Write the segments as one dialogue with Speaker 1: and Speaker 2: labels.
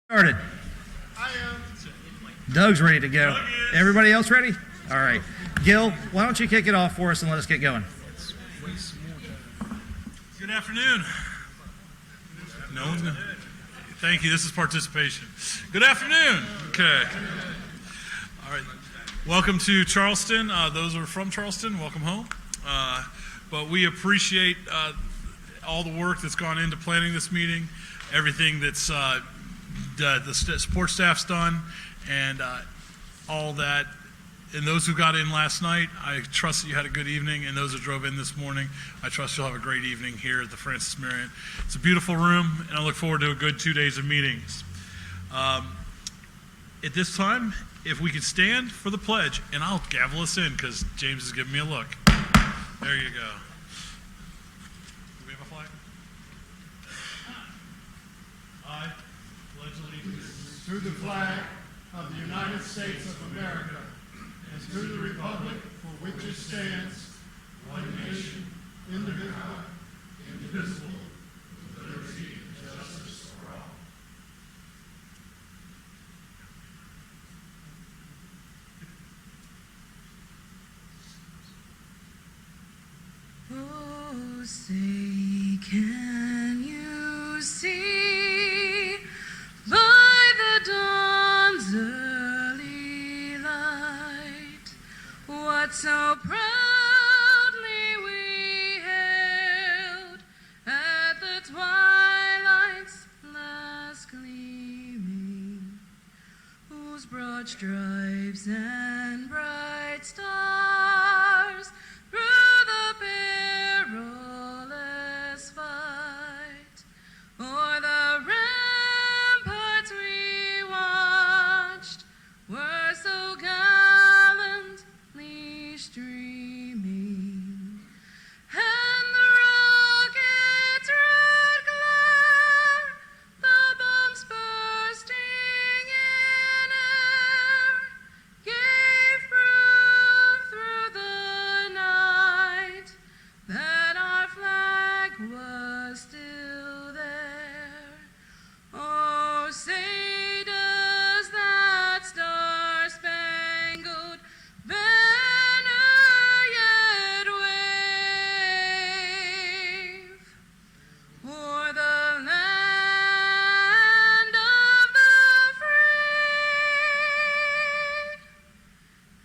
Speaker 1: Started.
Speaker 2: I am.
Speaker 1: Doug's ready to go. Everybody else ready? All right. Gil, why don't you kick it off for us and let us get going?
Speaker 3: Good afternoon. No one's gonna. Thank you. This is participation. Good afternoon. Okay. All right. Welcome to Charleston. Those who are from Charleston, welcome home. But we appreciate all the work that's gone into planning this meeting, everything that's the support staff's done, and all that. And those who got in last night, I trust that you had a good evening. And those who drove in this morning, I trust you'll have a great evening here at the Francis Marion. It's a beautiful room, and I look forward to a good 2 days of meetings. At this time, if we could stand for the pledge, and I'll gavel us in because James is giving me a look. There you go. Do we have a flag? I pledge allegiance
Speaker 2: To the flag of the United States of America and to the republic for which it stands, one nation, indivisible, with liberty and justice for all.
Speaker 4: Oh, say, can you see by the dawn's early light what so proudly we hailed at the twilight's last gleaming, whose broad stripes and bright stars through the perilous fight o'er the ramparts we watched were so gallantly streaming, and the rocket's red glare, the bombs bursting in air, gave proof through the night that our flag was still there. Oh, say does that star-spangled banner yet wave o'er the land of the free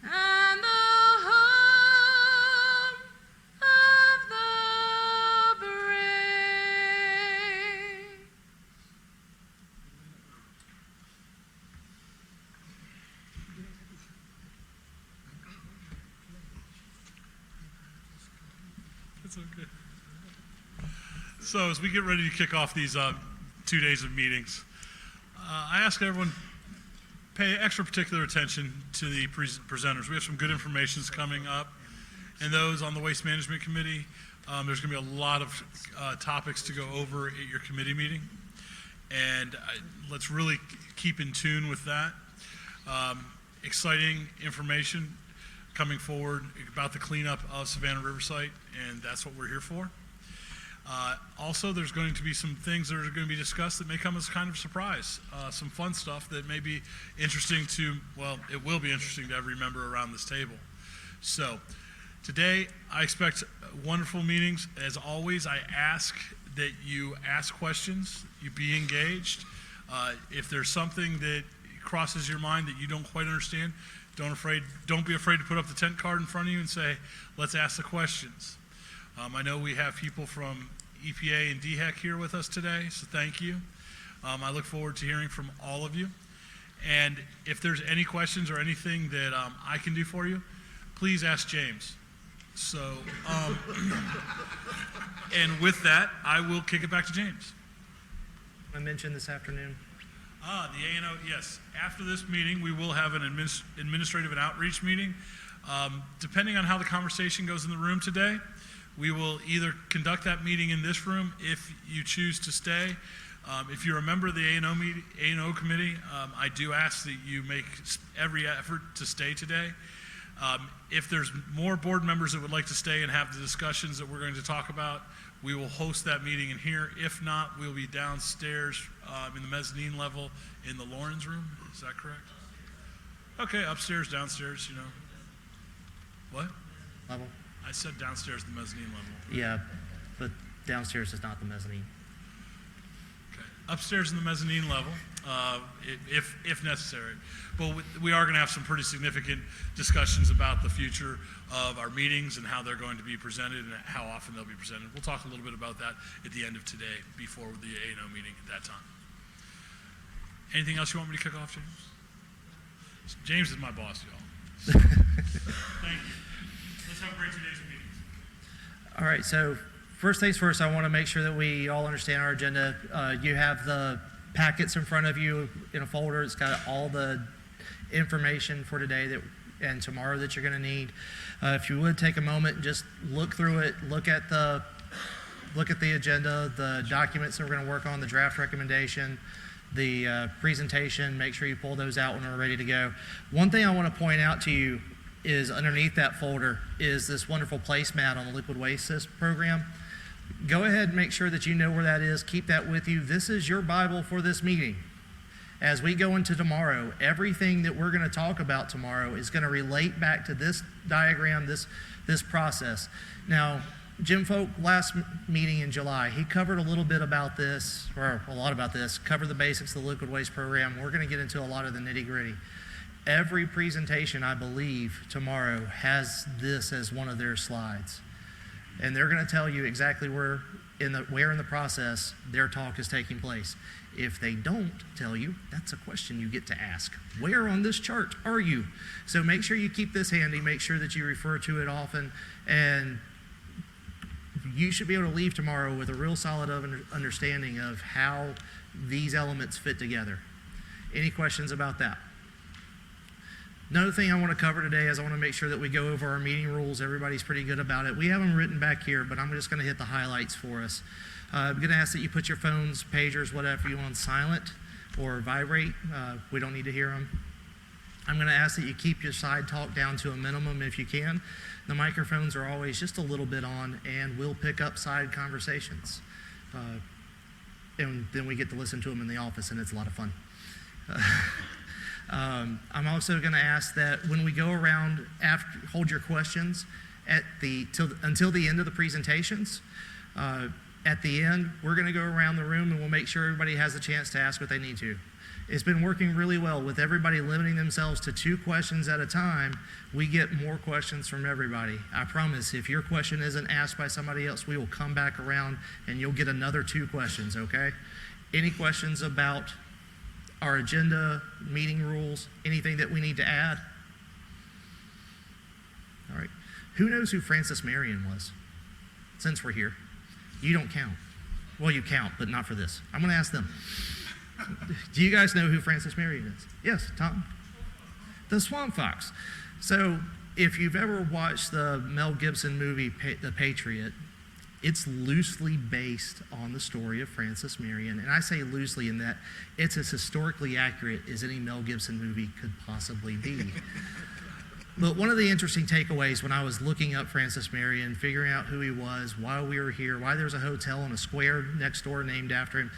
Speaker 4: and the home of the brave?
Speaker 3: It's okay. So as we get ready to kick off these 2 days of meetings, I ask everyone pay extra particular attention to the presenters. We have some good information coming up, and those on the Waste Management Committee, there's going to be a lot of topics to go over at your committee meeting, and let's really keep in tune with that. Exciting information coming forward about the cleanup of Savannah Riverside, and that's what we're here for. Also, there's going to be some things that are going to be discussed that may come as kind of a surprise. Some fun stuff that may be interesting to, well, it will be interesting to every member around this table. So, today, I expect wonderful meetings. As always, I ask that you ask questions, you be engaged. If there's something that crosses your mind that you don't quite understand, don't be afraid to put up the tent card in front of you and say, let's ask the questions. I know we have people from EPA and DHEC here with us today, so thank you. I look forward to hearing from all of you. And if there's any questions or anything that I can do for you, please ask James. So, and with that, I will kick it back to James.
Speaker 1: I mentioned this afternoon.
Speaker 3: The A&O, yes. After this meeting, we will have an administrative and outreach meeting. Depending on how the conversation goes in the room today, we will either conduct that meeting in this room if you choose to stay. If you're a member of the A&O committee, I do ask that you make every effort to stay today. If there's more board members that would like to stay and have the discussions that we're going to talk about, we will host that meeting in here. If not, we'll be downstairs in the mezzanine level in the Lawrence room. Is that correct? Okay, upstairs, downstairs, you know. What?
Speaker 1: Level?
Speaker 3: I said downstairs, the mezzanine level.
Speaker 1: Yeah, but downstairs is not the mezzanine.
Speaker 3: Okay. Upstairs in the mezzanine level, if necessary. But we are going to have some pretty significant discussions about the future of our meetings and how they're going to be presented and how often they'll be presented. We'll talk a little bit about that at the end of today before the A&O meeting at that time. Anything else you want me to kick off, James? James is my boss, y'all. Thank you. Let's have a great 2 days of meetings.
Speaker 1: All right, so first things first, I want to make sure that we all understand our agenda. You have the packets in front of you in a folder. It's got all the information for today and tomorrow that you're going to need. If you would take a moment and just look through it, look at the agenda, the documents that we're going to work on, the draft recommendation, the presentation. Make sure you pull those out when we're ready to go. One thing I want to point out to you is underneath that folder is this wonderful placemat on the liquid waste program. Go ahead and make sure that you know where that is. Keep that with you. This is your Bible for this meeting. As we go into tomorrow, everything that we're going to talk about tomorrow is going to relate back to this diagram, this process. Now, Jim Folk, last meeting in July, he covered a little bit about this, or a lot about this, covered the basics of the liquid waste program. We're going to get into a lot of the nitty-gritty. Every presentation, I believe, tomorrow has this as one of their slides. And they're going to tell you exactly where in the process their talk is taking place. If they don't tell you, that's a question you get to ask. Where on this chart are you? So make sure you keep this handy. Make sure that you refer to it often. And you should be able to leave tomorrow with a real solid understanding of how these elements fit together. Any questions about that? Another thing I want to cover today is I want to make sure that we go over our meeting rules. Everybody's pretty good about it. We have them written back here, but I'm just going to hit the highlights for us. I'm going to ask that you put your phones, pagers, whatever you want, silent or vibrate. We don't need to hear them. I'm going to ask that you keep your side talk down to a minimum if you can. The microphones are always just a little bit on, and we'll pick up side conversations. And then we get to listen to them in the office, and it's a lot of fun. I'm also going to ask that when we go around, hold your questions until the end of the presentations. At the end, we're going to go around the room and we'll make sure everybody has a chance to ask what they need to. It's been working really well with everybody limiting themselves to 2 questions at a time. We get more questions from everybody. I promise, if your question isn't asked by somebody else, we will come back around and you'll get another 2 questions, okay? Any questions about our agenda, meeting rules, anything that we need to add? All right. Who knows who Francis Marion was? Since we're here. You don't count. Well, you count, but not for this. I'm going to ask them. Do you guys know who Francis Marion is? Yes, Tom? The Swamp Fox. So if you've ever watched the Mel Gibson movie, The Patriot, it's loosely based on the story of Francis Marion. And I say loosely in that it's as historically accurate as any Mel Gibson movie could possibly be. But one of the interesting takeaways when I was looking up Francis Marion, figuring out who he was, why we were here, why there's a hotel on a square next door named after him,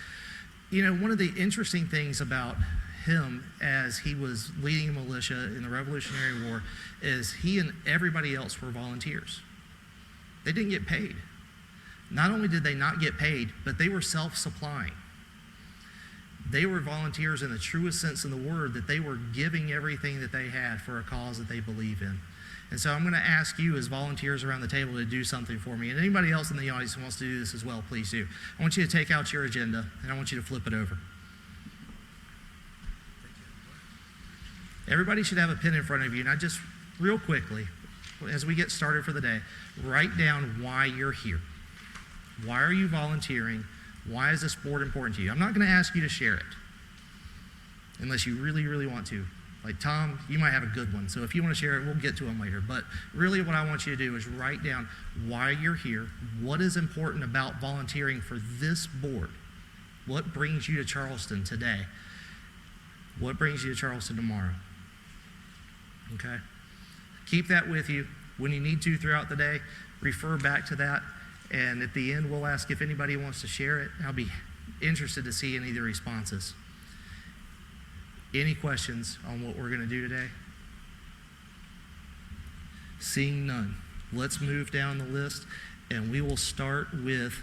Speaker 1: you know, one of the interesting things about him as he was leading a militia in the Revolutionary War is he and everybody else were volunteers. They didn't get paid. Not only did they not get paid, but they were self-supplying. They were volunteers in the truest sense of the word, that they were giving everything that they had for a cause that they believe in. And so I'm going to ask you as volunteers around the table to do something for me. And anybody else in the audience who wants to do this as well, please do. I want you to take out your agenda, and I want you to flip it over. Everybody should have a pen in front of you. And I just, real quickly, as we get started for the day, write down why you're here. Why are you volunteering? Why is this board important to you? I'm not going to ask you to share it unless you really, really want to. Like Tom, you might have a good one. So if you want to share it, we'll get to them later. But really what I want you to do is write down why you're here, what is important about volunteering for this board, what brings you to Charleston today, what brings you to Charleston tomorrow. Okay? keep that with you. When you need to throughout the day, refer back to that. And at the end, we'll ask if anybody wants to share it. I'll be interested to see any of the responses. Any questions on what we're going to do today? Seeing none, let's move down the list, and we will start with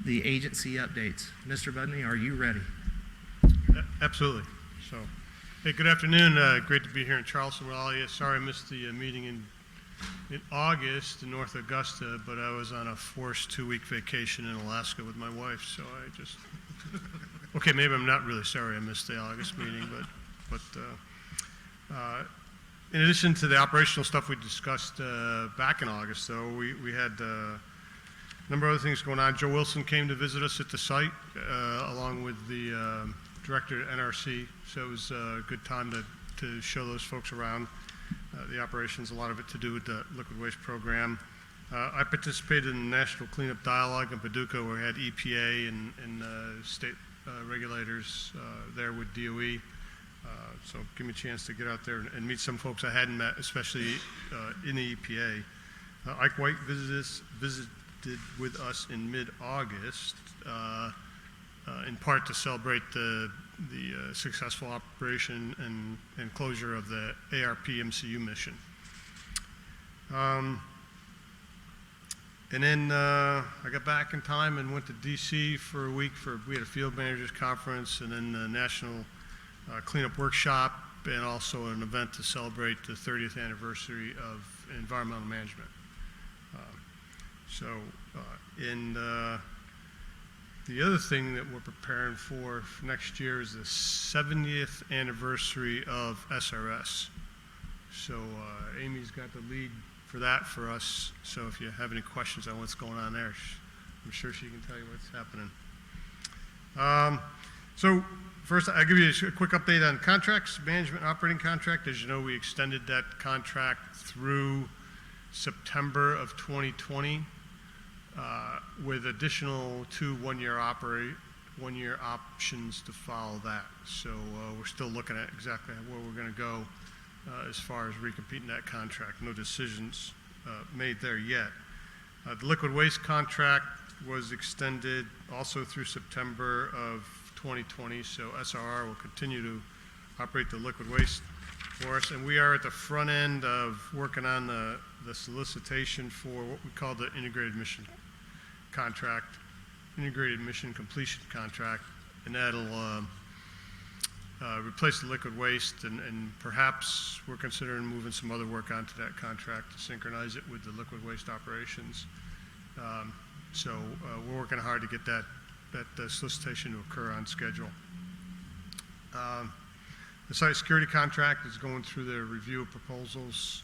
Speaker 1: the agency updates. Mr. Budney, are you ready?
Speaker 2: Absolutely. So, hey, good afternoon. Great to be here in Charleston with all of you. Sorry I missed the meeting in August in North Augusta, but I was on a forced 2-week vacation in Alaska with my wife, so I just... Okay, maybe I'm not really sorry I missed the August meeting, but in addition to the operational stuff we discussed back in August, though, we had a number of other things going on. Joe Wilson came to visit us at the site, along with the director at NRC, so it was a good time to show those folks around the operations, a lot of it to do with the liquid waste program. I participated in the National Cleanup Dialogue in Paducah, where we had EPA and state regulators there with DOE. So give me a chance to get out there and meet some folks I hadn't met, especially in the EPA. Ike White visited with us in mid-August, in part to celebrate the successful operation and closure of the ARP MCU mission. And then I got back in time and went to DC for a week we had a field managers conference and then the National Cleanup Workshop and also an event to celebrate the 30th anniversary of environmental management. The other thing that we're preparing for next year is the 70th anniversary of SRS. So Amy's got the lead for that for us. So if you have any questions on what's going on there, I'm sure she can tell you what's happening. So first, I'll give you a quick update on contracts, management and operating contract. As you know, we extended that contract through September of 2020 with additional 2 one-year options to follow that. So we're still looking at exactly where we're going to go as far as recompeting that contract. No decisions made there yet. The liquid waste contract was extended also through September of 2020, so SRR will continue to operate the liquid waste for us, and we are at the front end of working on the solicitation for what we call the integrated mission contract, integrated mission completion contract, and that'll replace the liquid waste, and perhaps we're considering moving some other work onto that contract to synchronize it with the liquid waste operations. So we're working hard to get that solicitation to occur on schedule. The site security contract is going through the review of proposals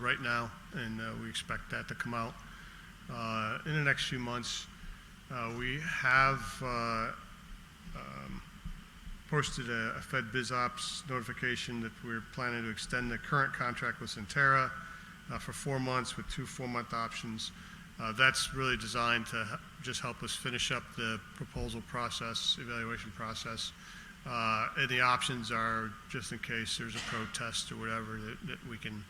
Speaker 2: right now, and we expect that to come out in the next few months. We have posted a Fed BizOps notification that we're planning to extend the current contract with Centera for 4 months with 2 4-month options. That's really designed to just help us finish up the proposal process, evaluation process. And the options are just in case there's a protest or whatever that we can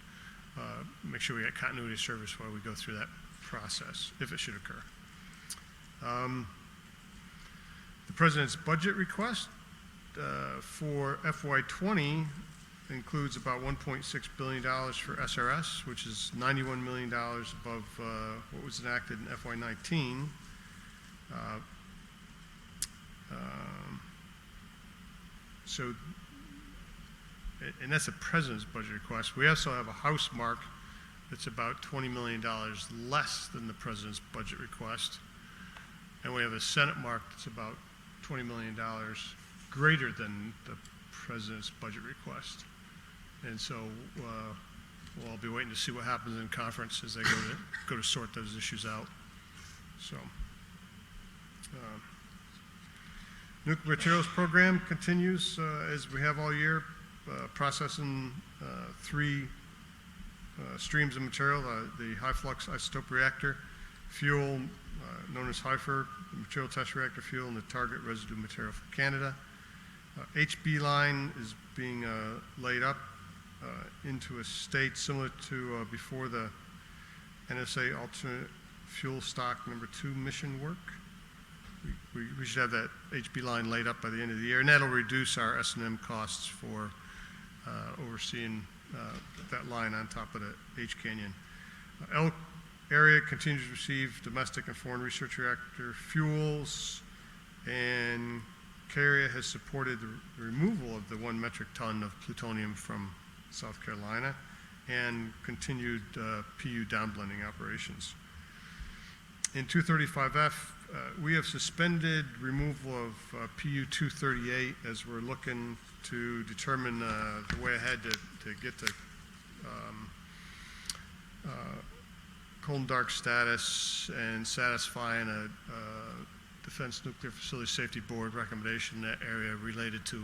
Speaker 2: make sure we get continuity of service while we go through that process, if it should occur. The President's budget request for FY20 includes about $1.6 billion for SRS, which is $91 million above what was enacted in FY19. And that's the President's budget request. We also have a House mark that's about $20 million less than the President's budget request. And we have a Senate mark that's about $20 million greater than the President's budget request. And so we'll all be waiting to see what happens in conference as they go to sort those issues out. So, nuclear materials program continues as we have all year, processing 3 streams of material: the high flux isotope reactor, fuel known as HIFER, the material test reactor fuel, and the target residue material from Canada. HB line is being laid up into a state similar to before the NSA alternate fuel stock number 2 mission work. We should have that HB line laid up by the end of the year, and that'll reduce our S&M costs for overseeing that line on top of the H Canyon. Elk area continues to receive domestic and foreign research reactor fuels, and K-Area has supported the removal of the 1 metric ton of plutonium from South Carolina and continued PU downblending operations. In 235F, we have suspended removal of PU 238 as we're looking to determine the way ahead to get to cold and dark status and satisfying a Defense Nuclear Facility Safety Board recommendation in that area related to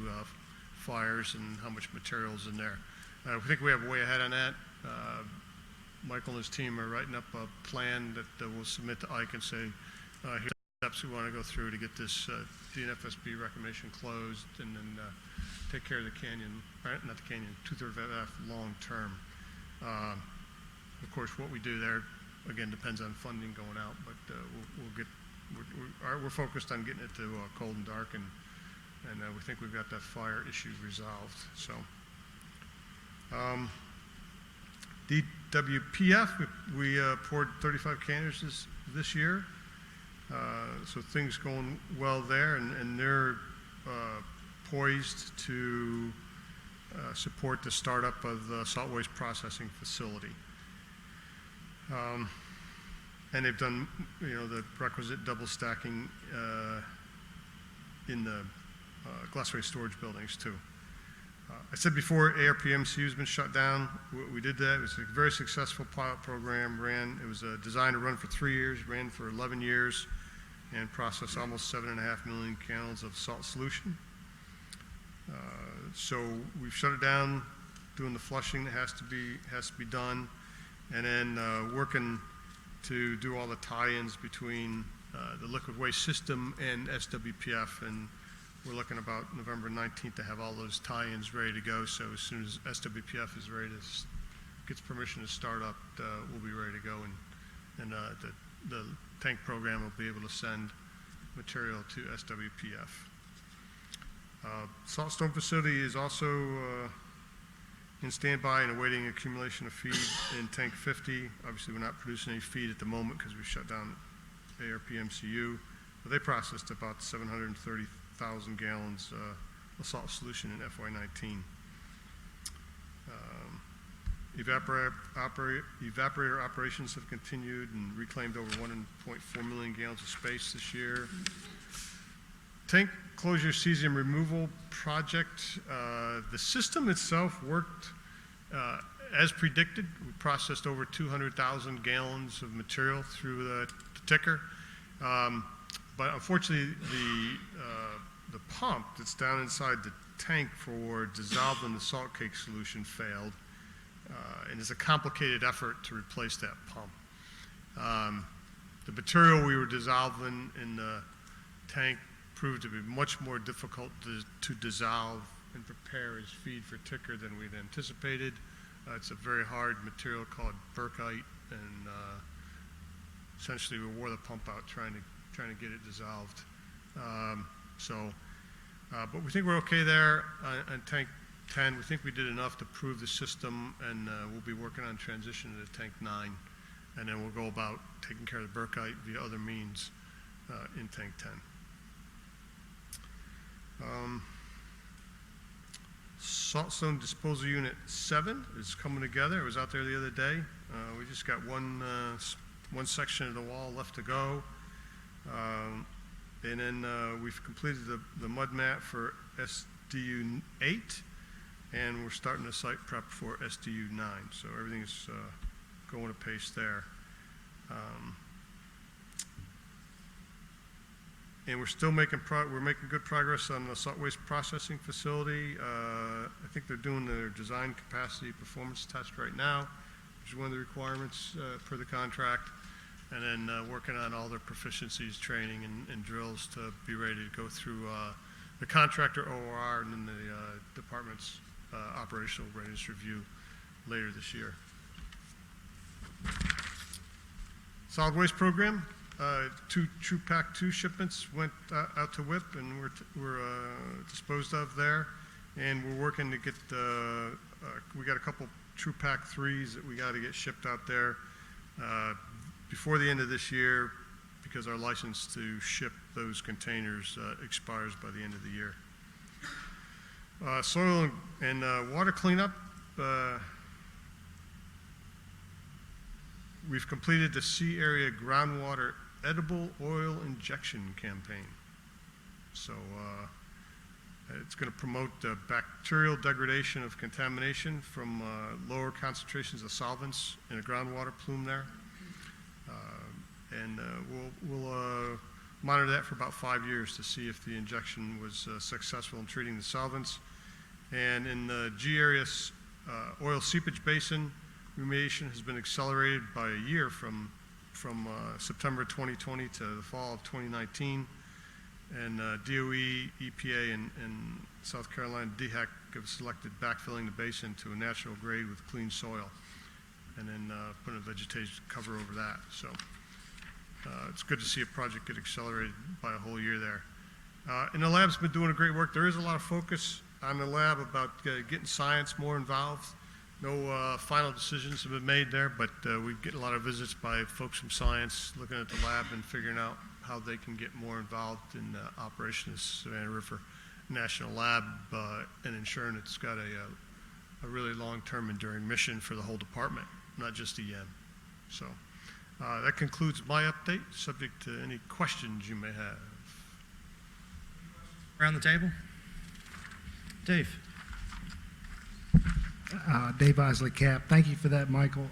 Speaker 2: fires and how much material is in there. We think we have way ahead on that. Michael and his team are writing up a plan that we'll submit to Ike and say, here's the steps we want to go through to get this DNFSB recommendation closed, and then take care of the canyon, not the canyon, 235F long term. Of course, what we do there, again, depends on funding going out, but we're focused on getting it to cold and dark, and we think we've got that fire issue resolved. So, DWPF, we poured 35 canisters this year, so things going well there, and they're poised to support the startup of the salt waste processing facility. And they've done, the requisite double stacking in the glassware storage buildings too. I said before, ARPMCU has been shut down. We did that. It was a very successful pilot program. It was designed to run for 3 years, ran for 11 years, and processed almost 7.5 million gallons of salt solution. So we've shut it down, doing the flushing that has to be done, and then working to do all the tie-ins between the liquid waste system and SWPF, and we're looking about November 19th to have all those tie-ins ready to go. So as soon as SWPF is ready gets permission to start up, we'll be ready to go, and the tank program will be able to send material to SWPF. Saltstone facility is also in standby and awaiting accumulation of feed in tank 50. Obviously, we're not producing any feed at the moment because we shut down ARPMCU, but they processed about 730,000 gallons of salt solution in FY19. Evaporator operations have continued and reclaimed over 1.4 million gallons of space this year. Tank closure cesium removal project, the system itself worked as predicted. We processed over 200,000 gallons of material through the ticker, but unfortunately the pump that's down inside the tank for dissolving the salt cake solution failed, and it's a complicated effort to replace that pump. The material we were dissolving in the tank proved to be much more difficult to dissolve and prepare as feed for ticker than we'd anticipated. It's a very hard material called Burkite, and essentially we wore the pump out trying to get it dissolved. But we think we're okay there on tank 10. We think we did enough to prove the system, and we'll be working on transition to tank 9, and then we'll go about taking care of the Burkite via other means in tank 10. Saltstone Disposal Unit 7 is coming together. I was out there the other day. We just got one section of the wall left to go. And then we've completed the mud mat for SDU 8, and we're starting the site prep for SDU 9. So everything's going apace there. And we're still making good progress on the salt waste processing facility. I think they're doing their design capacity performance test right now, which is one of the requirements per the contract, and then working on all their proficiencies, training, and drills to be ready to go through the contractor OR and then the department's operational readiness review later this year. Solid waste program, 2 True Pack 2 shipments went out to WIP and were disposed of there. And we're working to get, we got a couple True Pack 3s that we got to get shipped out there before the end of this year, because our license to ship those containers expires by the end of the year. Soil and water cleanup. We've completed the Sea Area Groundwater Edible Oil Injection Campaign. So it's going to promote bacterial degradation of contamination from lower concentrations of solvents in a groundwater plume there. And we'll monitor that for about 5 years to see if the injection was successful in treating the solvents. And in the G area oil seepage basin, remediation has been accelerated by a year from September 2020 to the fall of 2019. And DOE, EPA, and South Carolina DHEC have selected backfilling the basin to a natural grade with clean soil, and then putting a vegetation cover over that. So it's good to see a project get accelerated by a whole year there. And the lab's been doing a great work. There is a lot of focus on the lab about getting science more involved. No final decisions have been made there, but we get a lot of visits by folks from science looking at the lab and figuring out how they can get more involved in the operation of Savannah River National Lab and ensuring it's got a really long-term enduring mission for the whole department, not just EM. So that concludes my update, subject to any questions you may have.
Speaker 1: Around the table. Dave.
Speaker 5: Dave Isley Cap. Thank you for that, Michael.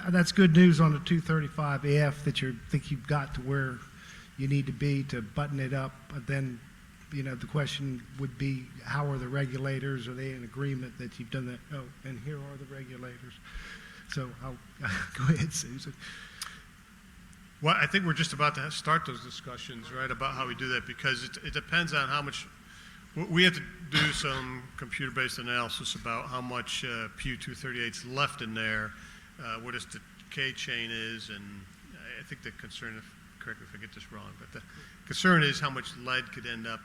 Speaker 5: That's good news on the 235F that you think you've got to where you need to be to button it up. But then, you know, the question would be, how are the regulators? Are they in agreement that you've done that? Oh, and here are the regulators. So I'll go ahead, Susan.
Speaker 2: Well, I think we're just about to start those discussions, right, about how we do that, because it depends on how much. We have to do some computer-based analysis about how much PU-238 is left in there, what its decay chain is, and I think the concern, correct me if I get this wrong, but the concern is how much lead could end up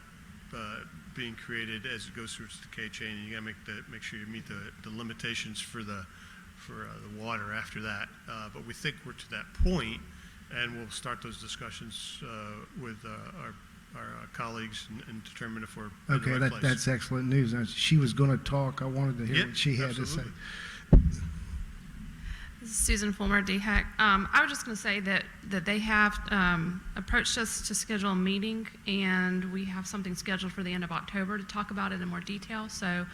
Speaker 2: being created as it goes through its decay chain, and you got to make sure you meet the limitations for the water after that. But we think we're to that point, and we'll start those discussions with our colleagues and determine if we're in the right place.
Speaker 5: That's excellent news. She was going to talk. I wanted to hear what she had
Speaker 2: absolutely.
Speaker 5: to say.
Speaker 4: This is Susan Fulmer, DHEC. I was just going to say that they have approached us to schedule a meeting, and we have something scheduled for the end of October to talk about it in more detail. So,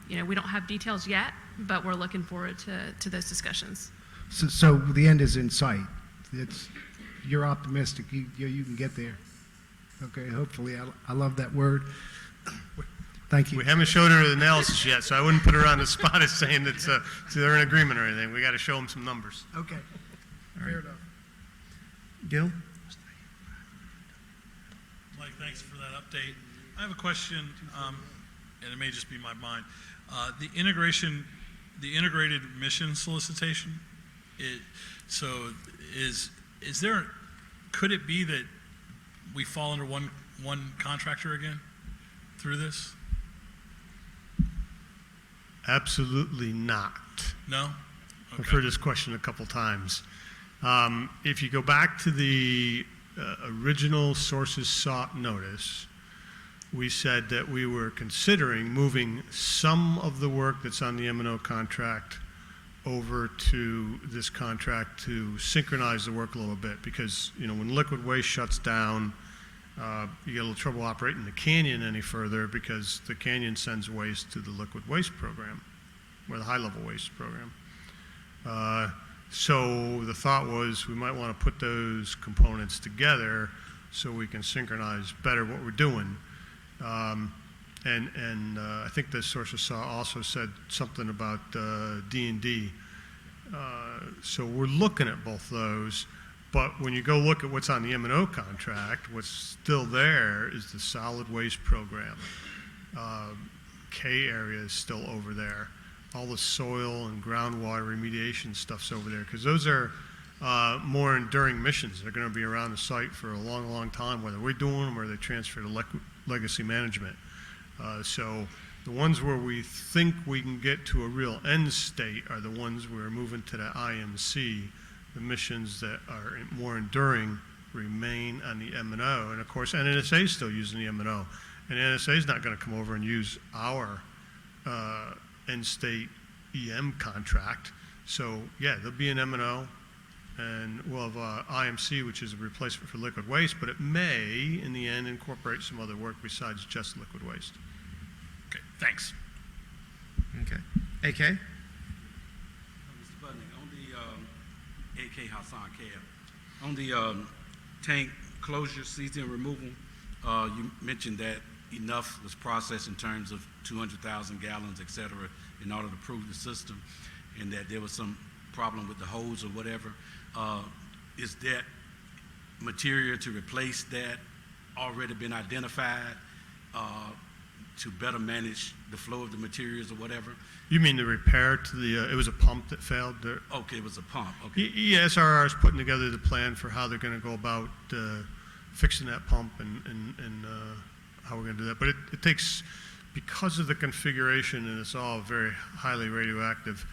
Speaker 4: you know, we don't have details yet, but we're looking forward to those discussions.
Speaker 5: So the end is in sight. You're optimistic. You can get there. Okay, hopefully. I love that word. Thank you.
Speaker 2: We haven't showed her the analysis yet, so I wouldn't put her on the spot as saying that they're in agreement or anything. We got to show them some numbers.
Speaker 5: Okay. Fair enough.
Speaker 1: Gil?
Speaker 3: Mike, thanks for that update. I have a question, and it may just be my mind. The integrated mission solicitation. Could it be that we fall under one contractor again through this?
Speaker 2: Absolutely not.
Speaker 3: No? Okay.
Speaker 2: I've heard this question a couple times. If you go back to the original sources sought notice, we said that we were considering moving some of the work that's on the M&O contract over to this contract to synchronize the work a little bit, because, you know, when liquid waste shuts down, you get a little trouble operating the canyon any further, because the canyon sends waste to the liquid waste program, or the high-level waste program. So the thought was we might want to put those components together so we can synchronize better what we're doing. And I think the sources also said something about D&D. So we're looking at both those. But when you go look at what's on the M&O contract, what's still there is the solid waste program. K area is still over there. All the soil and groundwater remediation stuff's over there, because those are more enduring missions. They're going to be around the site for a long, long time, whether we're doing them or they transfer to legacy management. So the ones where we think we can get to a real end state are the ones we're moving to the IMC. The missions that are more enduring remain on the M&O. And of course, NNSA is still using the M&O. And NNSA is not going to come over and use our end state EM contract. So yeah, there'll be an M&O, and we'll have IMC, which is a replacement for liquid waste, but it may, in the end, incorporate some other work besides just liquid waste.
Speaker 3: Okay, thanks.
Speaker 1: Okay. AK?
Speaker 6: Mr. Budnick, on the AK Hassan Cab, on the tank closure, season removal, you mentioned that enough was processed in terms of 200,000 gallons, et cetera, in order to prove the system, and that there was some problem with the hose or whatever. Is that material to replace that already been identified to better manage the flow of the materials or whatever?
Speaker 2: You mean the repair to the, it was a pump that failed?
Speaker 6: Okay, it was a pump. Okay.
Speaker 2: Yeah, SRR is putting together the plan for how they're going to go about fixing that pump and how we're going to do that. But it takes, because of the configuration and it's all very highly radioactive,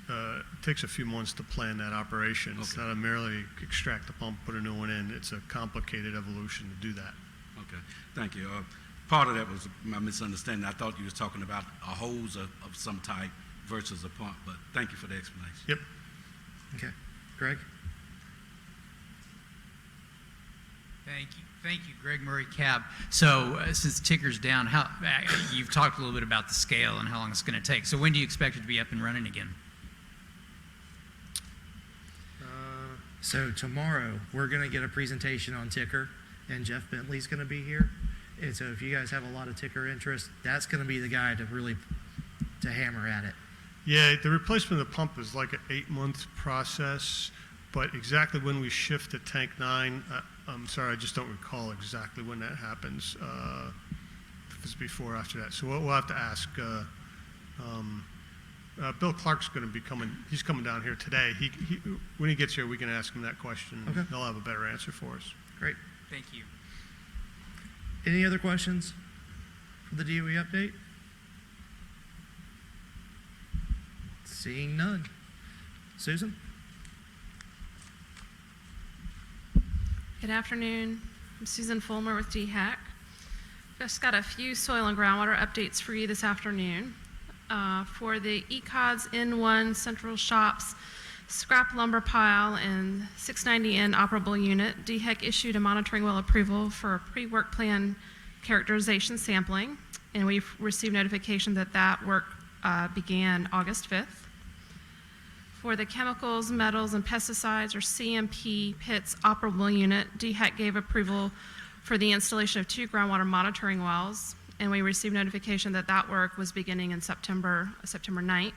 Speaker 2: it takes a few months to plan that operation. It's not a merely extract the pump, put a new one in. It's a complicated evolution to do that.
Speaker 6: Okay, thank you. Part of that was my misunderstanding. I thought you was talking about a hose of some type versus a pump, but thank you for the explanation.
Speaker 2: Yep.
Speaker 1: Okay. Greg?
Speaker 7: Thank you, Greg Murray, Cab. So since Ticker's down, you've talked a little bit about the scale and how long it's going to take. So when do you expect it to be up and running again?
Speaker 1: So tomorrow, we're going to get a presentation on Ticker, and Jeff Bentley's going to be here. And so if you guys have a lot of Ticker interest, that's going to be the guy to really to hammer at it.
Speaker 2: Yeah, the replacement of the pump is like an 8-month process, but exactly when we shift to tank 9, I'm sorry, I just don't recall exactly when that happens. If it's before or after that. So we'll have to ask. Bill Clark's going to be coming. He's coming down here today. When he gets here, we can ask him that question.
Speaker 1: Okay.
Speaker 2: He'll have a better answer for us.
Speaker 1: Great.
Speaker 7: Thank you.
Speaker 1: Any other questions for the DOE update? Seeing none. Susan?
Speaker 4: Good afternoon. I'm Susan Fulmer with DHEC. Just got a few soil and groundwater updates for you this afternoon. For the ECOD's N1 Central Shops scrap lumber pile and 690N operable unit, DHEC issued a monitoring well approval for a pre-work plan characterization sampling, and we've received notification that that work began August 5th. For the chemicals, metals, and pesticides, or CMP pits operable unit, DHEC gave approval for the installation of 2 groundwater monitoring wells, and we received notification that that work was beginning in September 9th.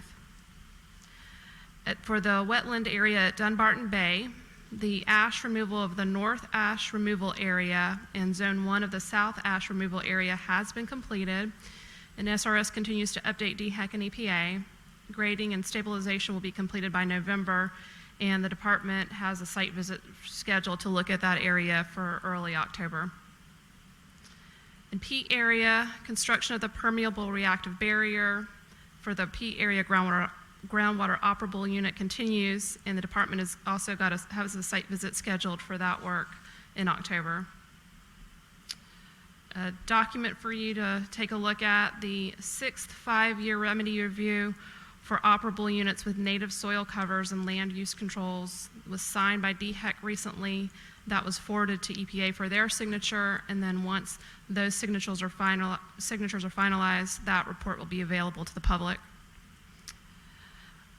Speaker 4: For the wetland area at Dunbarton Bay, the ash removal of the north ash removal area and zone 1 of the south ash removal area has been completed, and SRS continues to update DHEC and EPA. Grading and stabilization will be completed by November, and the department has a site visit scheduled to look at that area for early October. In P area, construction of the permeable reactive barrier for the P area groundwater operable unit continues, and the department has also has a site visit scheduled for that work in October. A document for you to take a look at, the 6th 5-year remedy review for operable units with native soil covers and land use controls was signed by DHEC recently. That was forwarded to EPA for their signature, and then once those signatures are finalized, that report will be available to the public.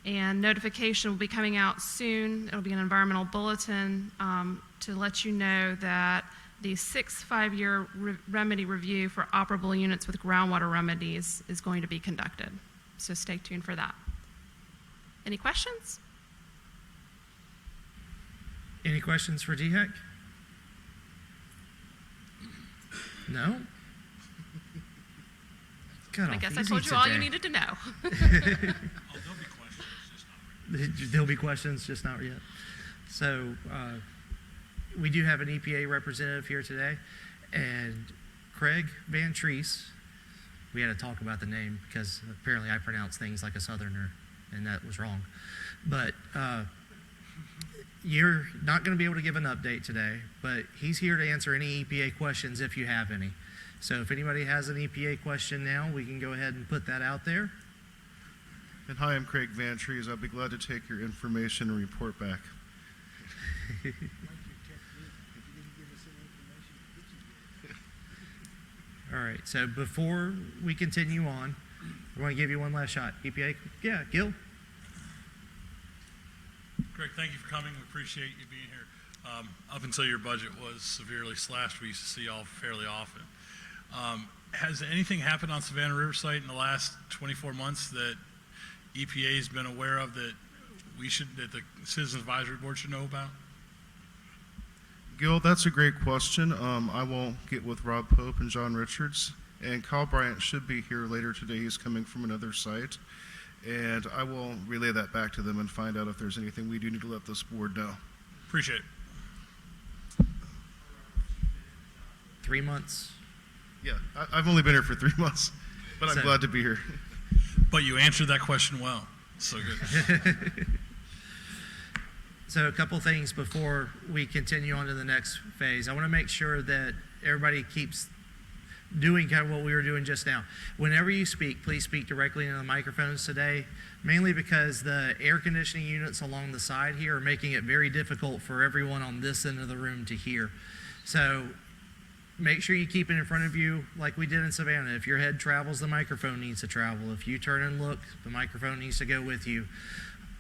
Speaker 4: And notification will be coming out soon. It'll be an environmental bulletin to let you know that the 6th 5-year remedy review for operable units with groundwater remedies is going to be conducted. So stay tuned for that. Any questions?
Speaker 1: Any questions for DHEC? No? Got
Speaker 4: I
Speaker 1: off
Speaker 4: guess I
Speaker 1: easy
Speaker 4: told you all you
Speaker 1: today.
Speaker 4: needed to know.
Speaker 3: Oh, there'll be questions, just not.
Speaker 1: There'll be questions, just not yet. So we do have an EPA representative here today, and Craig Van Treese. We had to talk about the name because apparently I pronounce things like a Southerner, and that was wrong. But you're not going to be able to give an update today, but he's here to answer any EPA questions if you have any. So if anybody has an EPA question now, we can go ahead and put that out there.
Speaker 8: And hi, I'm Craig Van Trees. I'll be glad to take your information and report back.
Speaker 1: All right, so before we continue on, I want to give you one last shot. EPA, yeah, Gil?
Speaker 3: Greg, thank you for coming. We appreciate you being here. Up until your budget was severely slashed, we used to see y'all fairly often. Has anything happened on Savannah River site in the last 24 months that EPA has been aware of that that the Citizens Advisory Board should know about?
Speaker 8: Gil, that's a great question. I will get with Rob Pope and John Richards. And Kyle Bryant should be here later today. He's coming from another site. And I will relay that back to them and find out if there's anything we do need to let this board know.
Speaker 3: Appreciate it.
Speaker 1: 3 months.
Speaker 8: Yeah, I've only been here for 3 months, but I'm
Speaker 1: So-
Speaker 8: glad to be here.
Speaker 3: But you answered that question well. So good.
Speaker 1: So a couple things before we continue on to the next phase. I want to make sure that everybody keeps doing kind of what we were doing just now. Whenever you speak, please speak directly into the microphones today, mainly because the air conditioning units along the side here are making it very difficult for everyone on this end of the room to hear. So make sure you keep it in front of you like we did in Savannah. If your head travels, the microphone needs to travel. If you turn and look, the microphone needs to go with you.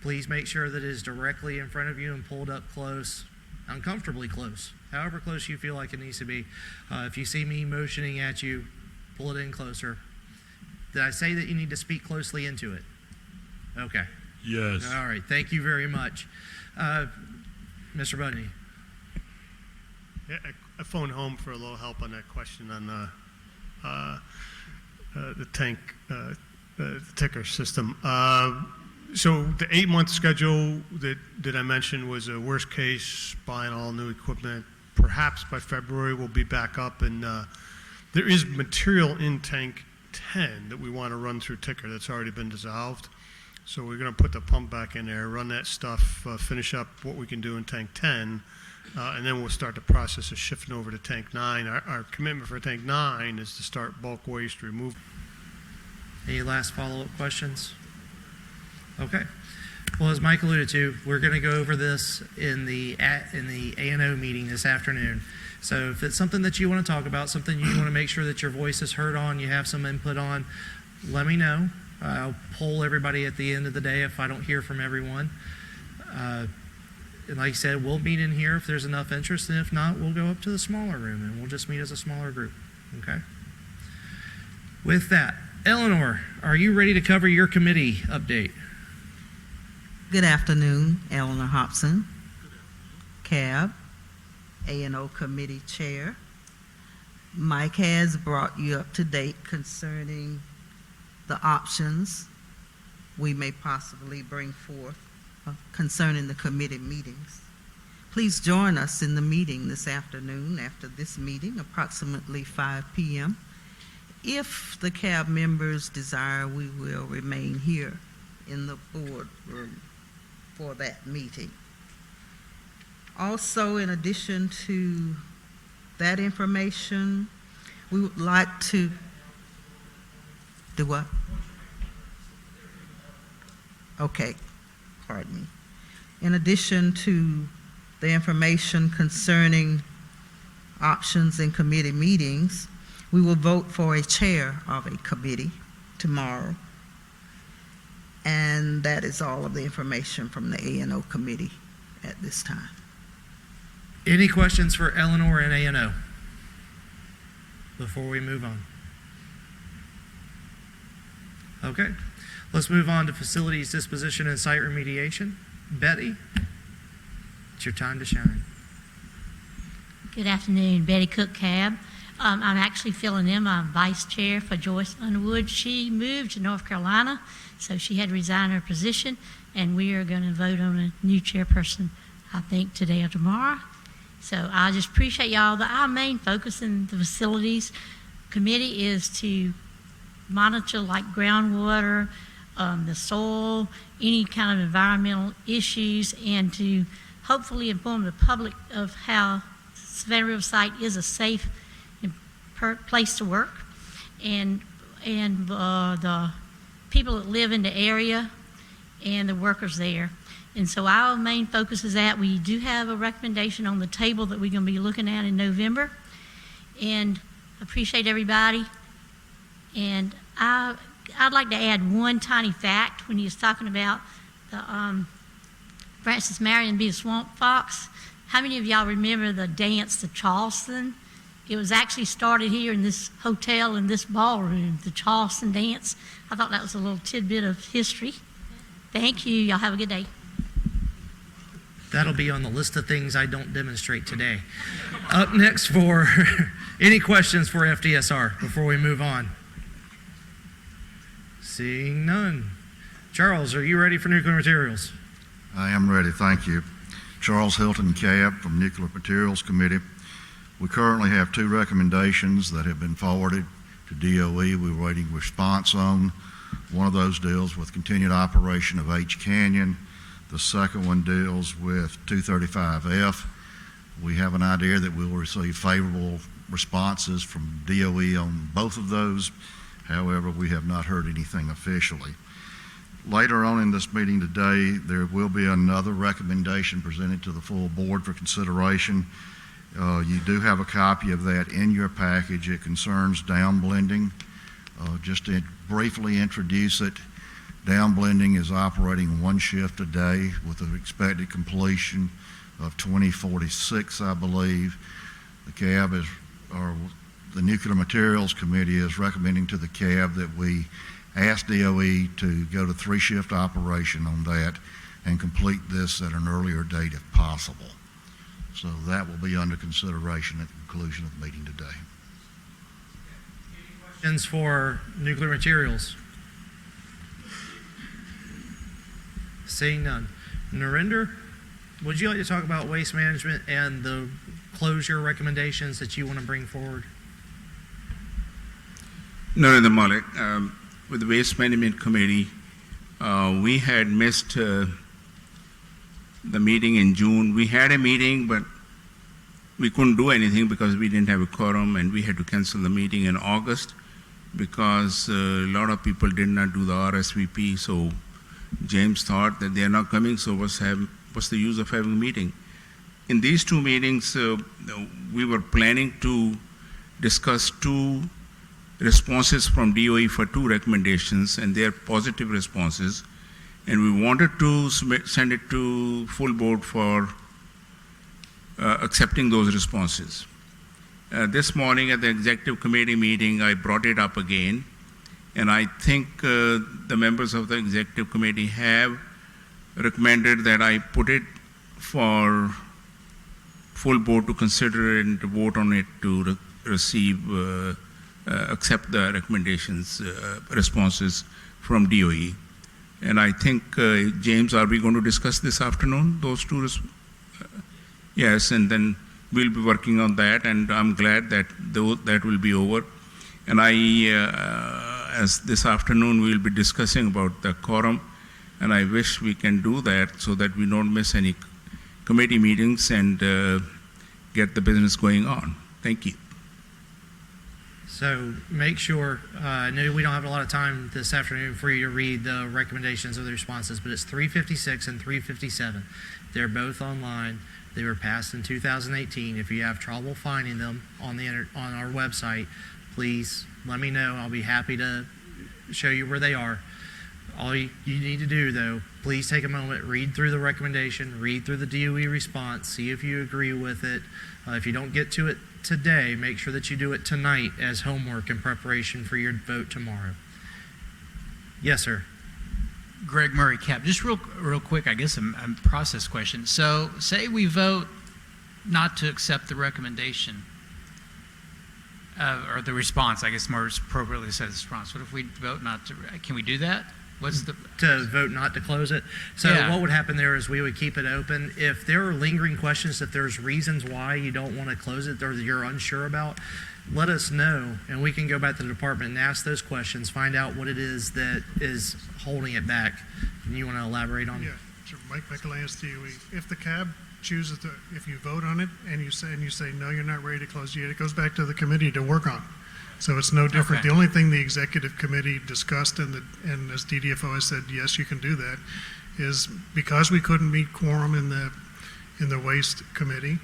Speaker 1: Please make sure that it is directly in front of you and pulled up close, uncomfortably close, however close you feel like it needs to be. If you see me motioning at you, pull it in closer. Did I say that you need to speak closely into it? Okay.
Speaker 3: Yes.
Speaker 1: All right. Thank you very much. Mr. Budney.
Speaker 2: Yeah, I phoned home for a little help on that question on the tank, the ticker system. So the 8-month schedule that I mentioned was a worst case, buying all new equipment. Perhaps by February we'll be back up, and there is material in tank 10 that we want to run through ticker that's already been dissolved. So we're going to put the pump back in there, run that stuff, finish up what we can do in tank 10, and then we'll start the process of shifting over to tank 9. Our commitment for tank 9 is to start bulk waste removal.
Speaker 1: Any last follow-up questions? Okay. Well, as Mike alluded to, we're going to go over this in the A&O meeting this afternoon. So if it's something that you want to talk about, something you want to make sure that your voice is heard on, you have some input on, let me know. I'll poll everybody at the end of the day if I don't hear from everyone. And like I said, we'll meet in here if there's enough interest, and if not, we'll go up to the smaller room and we'll just meet as a smaller group. Okay? With that, Eleanor, are you ready to cover your committee update?
Speaker 9: Good afternoon, Eleanor Hobson, CAB, A&O Committee Chair. Mike has brought you up to date concerning the options we may possibly bring forth concerning the committee meetings. Please join us in the meeting this afternoon after this meeting, approximately 5 p.m. If the CAB members desire, we will remain here in the boardroom for that meeting. Also, in addition to that information, we would like to do what? Okay, pardon me. In addition to the information concerning options in committee meetings, we will vote for a chair of a committee tomorrow. And that is all of the information from the A&O committee at this time.
Speaker 1: Any questions for Eleanor and A&O before we move on? Okay, let's move on to facilities disposition and site remediation. Betty, it's your time to shine.
Speaker 10: Good afternoon, Betty Cook Cab. I'm actually filling in. I'm vice chair for Joyce Underwood. She moved to North Carolina, so she had to resign her position, and we are going to vote on a new chairperson, I think, today or tomorrow. So I just appreciate y'all. Our main focus in the facilities committee is to monitor like groundwater, the soil, any kind of environmental issues, and to hopefully inform the public of how Savannah Riverside is a safe place to work, and the people that live in the area and the workers there. And so our main focus is that we do have a recommendation on the table that we're going to be looking at in November, and appreciate everybody. And I'd like to add one tiny fact when he was talking about the Francis Marion be a swamp fox. How many of y'all remember the dance, the Charleston? It was actually started here in this hotel, in this ballroom, the Charleston dance. I thought that was a little tidbit of history. Thank you. Y'all have a good day.
Speaker 1: That'll be on the list of things I don't demonstrate today. Up next for any questions for FDSR before we move on? Seeing none. Charles, are you ready for nuclear materials?
Speaker 11: I am ready, thank you. Charles Hilton Cab from Nuclear Materials Committee. We currently have 2 recommendations that have been forwarded to DOE. We're waiting response on. One of those deals with continued operation of H Canyon. The second one deals with 235F. We have an idea that we will receive favorable responses from DOE on both of those. However, we have not heard anything officially. Later on in this meeting today, there will be another recommendation presented to the full board for consideration. You do have a copy of that in your package. It concerns downblending. Just to briefly introduce it, downblending is operating 1 shift a day with an expected completion of 2046, I believe. The CAB is, or the Nuclear Materials Committee is recommending to the CAB that we ask DOE to go to 3-shift operation on that and complete this at an earlier date if possible. So that will be under consideration at the conclusion of the meeting today.
Speaker 1: Questions for nuclear materials? Seeing none. Narinder, would you like to talk about waste management and the closure recommendations that you want to bring forward?
Speaker 12: Narendra Malik, with the Waste Management Committee, we had missed the meeting in June. We had a meeting, but we couldn't do anything because we didn't have a quorum, and we had to cancel the meeting in August because a lot of people did not do the RSVP. So James thought that they are not coming, so what's the use of having a meeting? In these 2 meetings, we were planning to discuss 2 responses from DOE for 2 recommendations, and they are positive responses. And we wanted to send it to full board for accepting those responses. This morning at the executive committee meeting, I brought it up again, and I think the members of the executive committee have recommended that I put it for full board to consider and to vote on it to accept the recommendations, responses from DOE. And I think, James, are we going to discuss this afternoon, those 2? Yes, and then we'll be working on that, and I'm glad that that will be over. And as this afternoon, we'll be discussing about the quorum, and I wish we can do that so that we don't miss any committee meetings and get the business going on. Thank you.
Speaker 1: So make sure, I know we don't have a lot of time this afternoon for you to read the recommendations or the responses, but it's 356 and 357. They're both online. They were passed in 2018. If you have trouble finding them on our website, please let me know. I'll be happy to show you where they are. All you need to do, though, please take a moment, read through the recommendation, read through the DOE response, see if you agree with it. If you don't get to it today, make sure that you do it tonight as homework in preparation for your vote tomorrow. Yes, sir.
Speaker 7: Greg Murray, Cap. Just real quick, I guess a process question. So say we vote not to accept the recommendation. or the response, I guess more appropriately said response. What if we vote not to, can we do that? What's the?
Speaker 1: To vote not to close it. So
Speaker 7: Yeah.
Speaker 1: what would happen there is we would keep it open. If there are lingering questions, if there's reasons why you don't want to close it or you're unsure about, let us know, and we can go back to the department and ask those questions, find out what it is that is holding it back. And you want to elaborate on?
Speaker 13: Yeah, sure. Michael asked DOE, if the cab chooses to, if you vote on it and you say, no, you're not ready to close yet, it goes back to the committee to work on. So it's no different.
Speaker 7: Okay.
Speaker 13: The only thing the executive committee discussed and as DDFO has said, yes, you can do that, is because we couldn't meet quorum in the waste committee,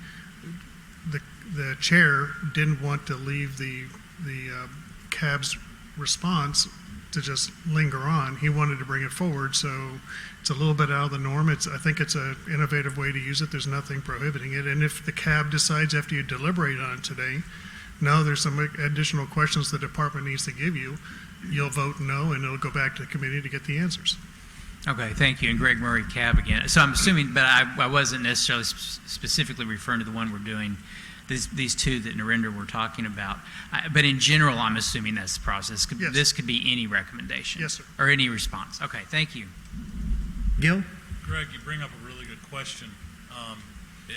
Speaker 13: the chair didn't want to leave the cab's response to just linger on. He wanted to bring it forward, so it's a little bit out of the norm. I think it's an innovative way to use it. There's nothing prohibiting it. And if the cab decides after you deliberate on it today, no, there's some additional questions the department needs to give you, you'll vote no, and it'll go back to the committee to get the answers.
Speaker 7: Okay, thank you. And Greg Murray, CAB again. So I'm assuming, but I wasn't necessarily specifically referring to the one we're doing, these two that Narendra were talking about. But in general, I'm assuming that's the process.
Speaker 13: Yes.
Speaker 7: This could be any recommendation.
Speaker 13: Yes, sir.
Speaker 7: Or any response. Okay, thank you.
Speaker 1: Gil?
Speaker 3: Greg, you bring up a really good question.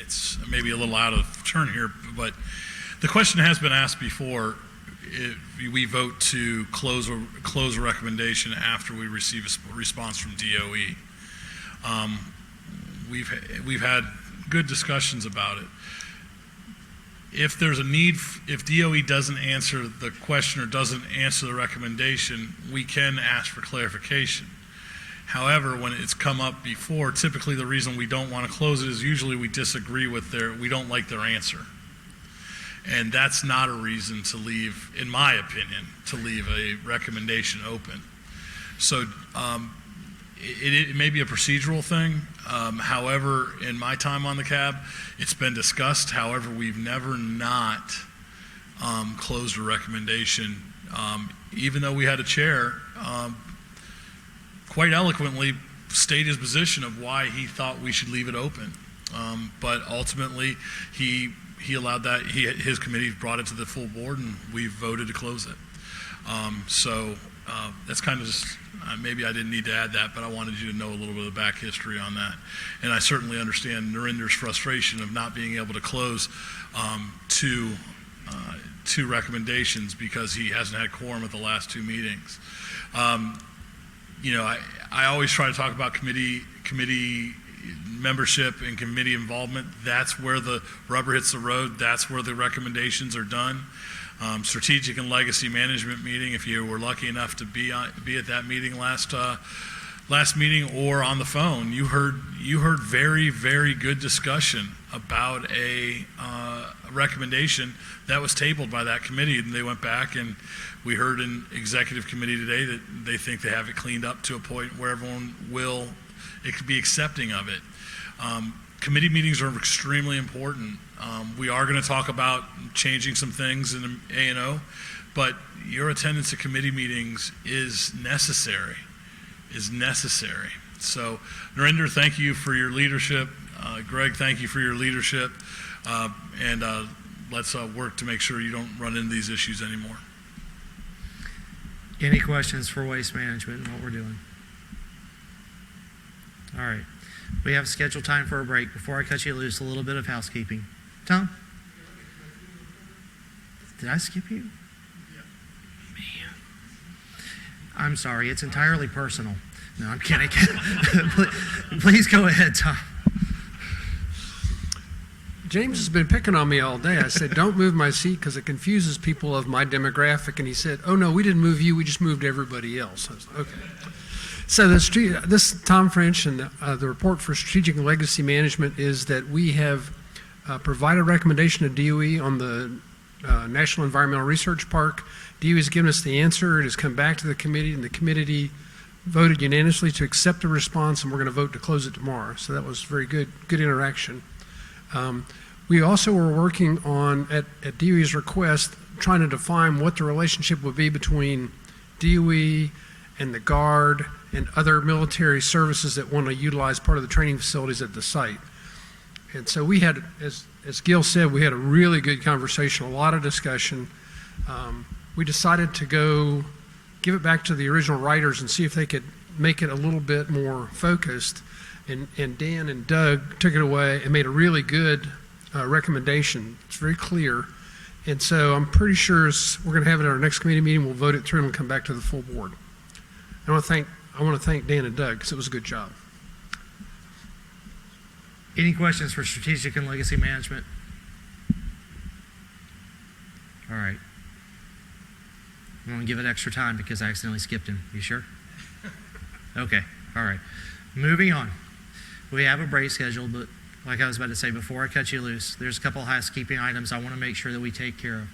Speaker 3: It's maybe a little out of turn here, but the question has been asked before. If we vote to close a recommendation after we receive a response from DOE. We've had good discussions about it. If there's a need, if DOE doesn't answer the question or doesn't answer the recommendation, we can ask for clarification. However, when it's come up before, typically the reason we don't want to close it is usually we disagree with we don't like their answer. And that's not a reason to leave, in my opinion, to leave a recommendation open. So it may be a procedural thing. However, in my time on the CAB, it's been discussed. However, we've never not closed a recommendation, even though we had a chair quite eloquently state his position of why he thought we should leave it open. But ultimately, he allowed that. His committee brought it to the full board, and we voted to close it. So that's kind of just, maybe I didn't need to add that, but I wanted you to know a little bit of the back history on that. And I certainly understand Narendra's frustration of not being able to close two recommendations because he hasn't had quorum at the last two meetings. I always try to talk about committee membership and committee involvement. That's where the rubber hits the road. That's where the recommendations are done. Strategic and legacy management meeting, if you were lucky enough to be at that meeting last meeting or on the phone, you heard very, very good discussion about a recommendation that was tabled by that committee, and they went back, and we heard in executive committee today that they think they have it cleaned up to a point where everyone it could be accepting of it. Committee meetings are extremely important. We are going to talk about changing some things in A&O, but your attendance at committee meetings is necessary. So, Narendra, thank you for your leadership. Greg, thank you for your leadership. And let's work to make sure you don't run into these issues anymore.
Speaker 1: Any questions for waste management and what we're doing? All right. We have scheduled time for a break. Before I cut you loose, a little bit of housekeeping. Tom? Did I skip you? Man. I'm sorry. It's entirely personal. No, I'm kidding. Please go ahead, Tom.
Speaker 14: James has been picking on me all day. I said, don't move my seat because it confuses people of my demographic. And he said, oh, no, we didn't move you. We just moved everybody else. I was like, okay. So this is Tom French, and the report for Strategic and Legacy Management is that we have provided a recommendation to DOE on the National Environmental Research Park. DOE has given us the answer. It has come back to the committee, and the committee voted unanimously to accept the response, and we're going to vote to close it tomorrow. So that was very good interaction. We also were working on, at DOE's request, trying to define what the relationship would be between DOE and the Guard and other military services that want to utilize part of the training facilities at the site. And so we had, as Gil said, we had a really good conversation, a lot of discussion. We decided to go give it back to the original writers and see if they could make it a little bit more focused. And Dan and Doug took it away and made a really good recommendation. It's very clear. And so I'm pretty sure we're going to have it at our next committee meeting. We'll vote it through and come back to the full board. I want to thank Dan and Doug because it was a good job.
Speaker 1: Any questions for strategic and legacy management? All right. I'm going to give it extra time because I accidentally skipped him. You sure? Okay. All right. Moving on. We have a break scheduled, but like I was about to say, before I cut you loose, there's a couple of housekeeping items I want to make sure that we take care of.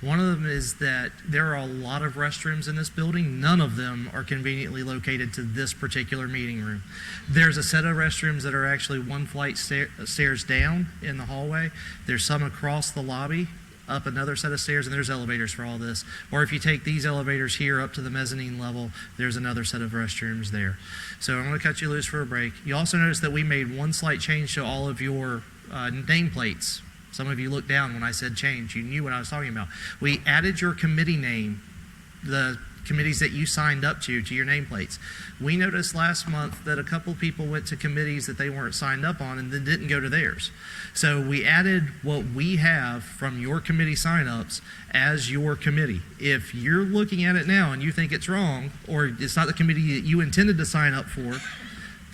Speaker 1: One of them is that there are a lot of restrooms in this building. None of them are conveniently located to this particular meeting room. There's a set of restrooms that are actually one flight stairs down in the hallway. There's some across the lobby, up another set of stairs, and there's elevators for all this. Or if you take these elevators here up to the mezzanine level, there's another set of restrooms there. So I'm going to cut you loose for a break. You also notice that we made one slight change to all of your nameplates. Some of you looked down when I said change. You knew what I was talking about. We added your committee name, the committees that you signed up to your nameplates. We noticed last month that a couple people went to committees that they weren't signed up on and then didn't go to theirs. So we added what we have from your committee signups as your committee. If you're looking at it now and you think it's wrong or it's not the committee that you intended to sign up for,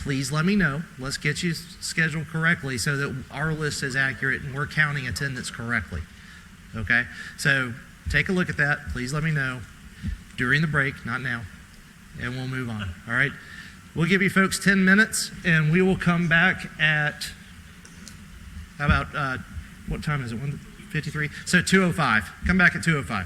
Speaker 1: please let me know. Let's get you scheduled correctly so that our list is accurate and we're counting attendance correctly. Okay? So take a look at that. Please let me know during the break, not now, and we'll move on. All right? We'll give you folks 10 minutes, and we will come back at, how about, what time is it, 1:53? So 2:05. Come back at 2:05.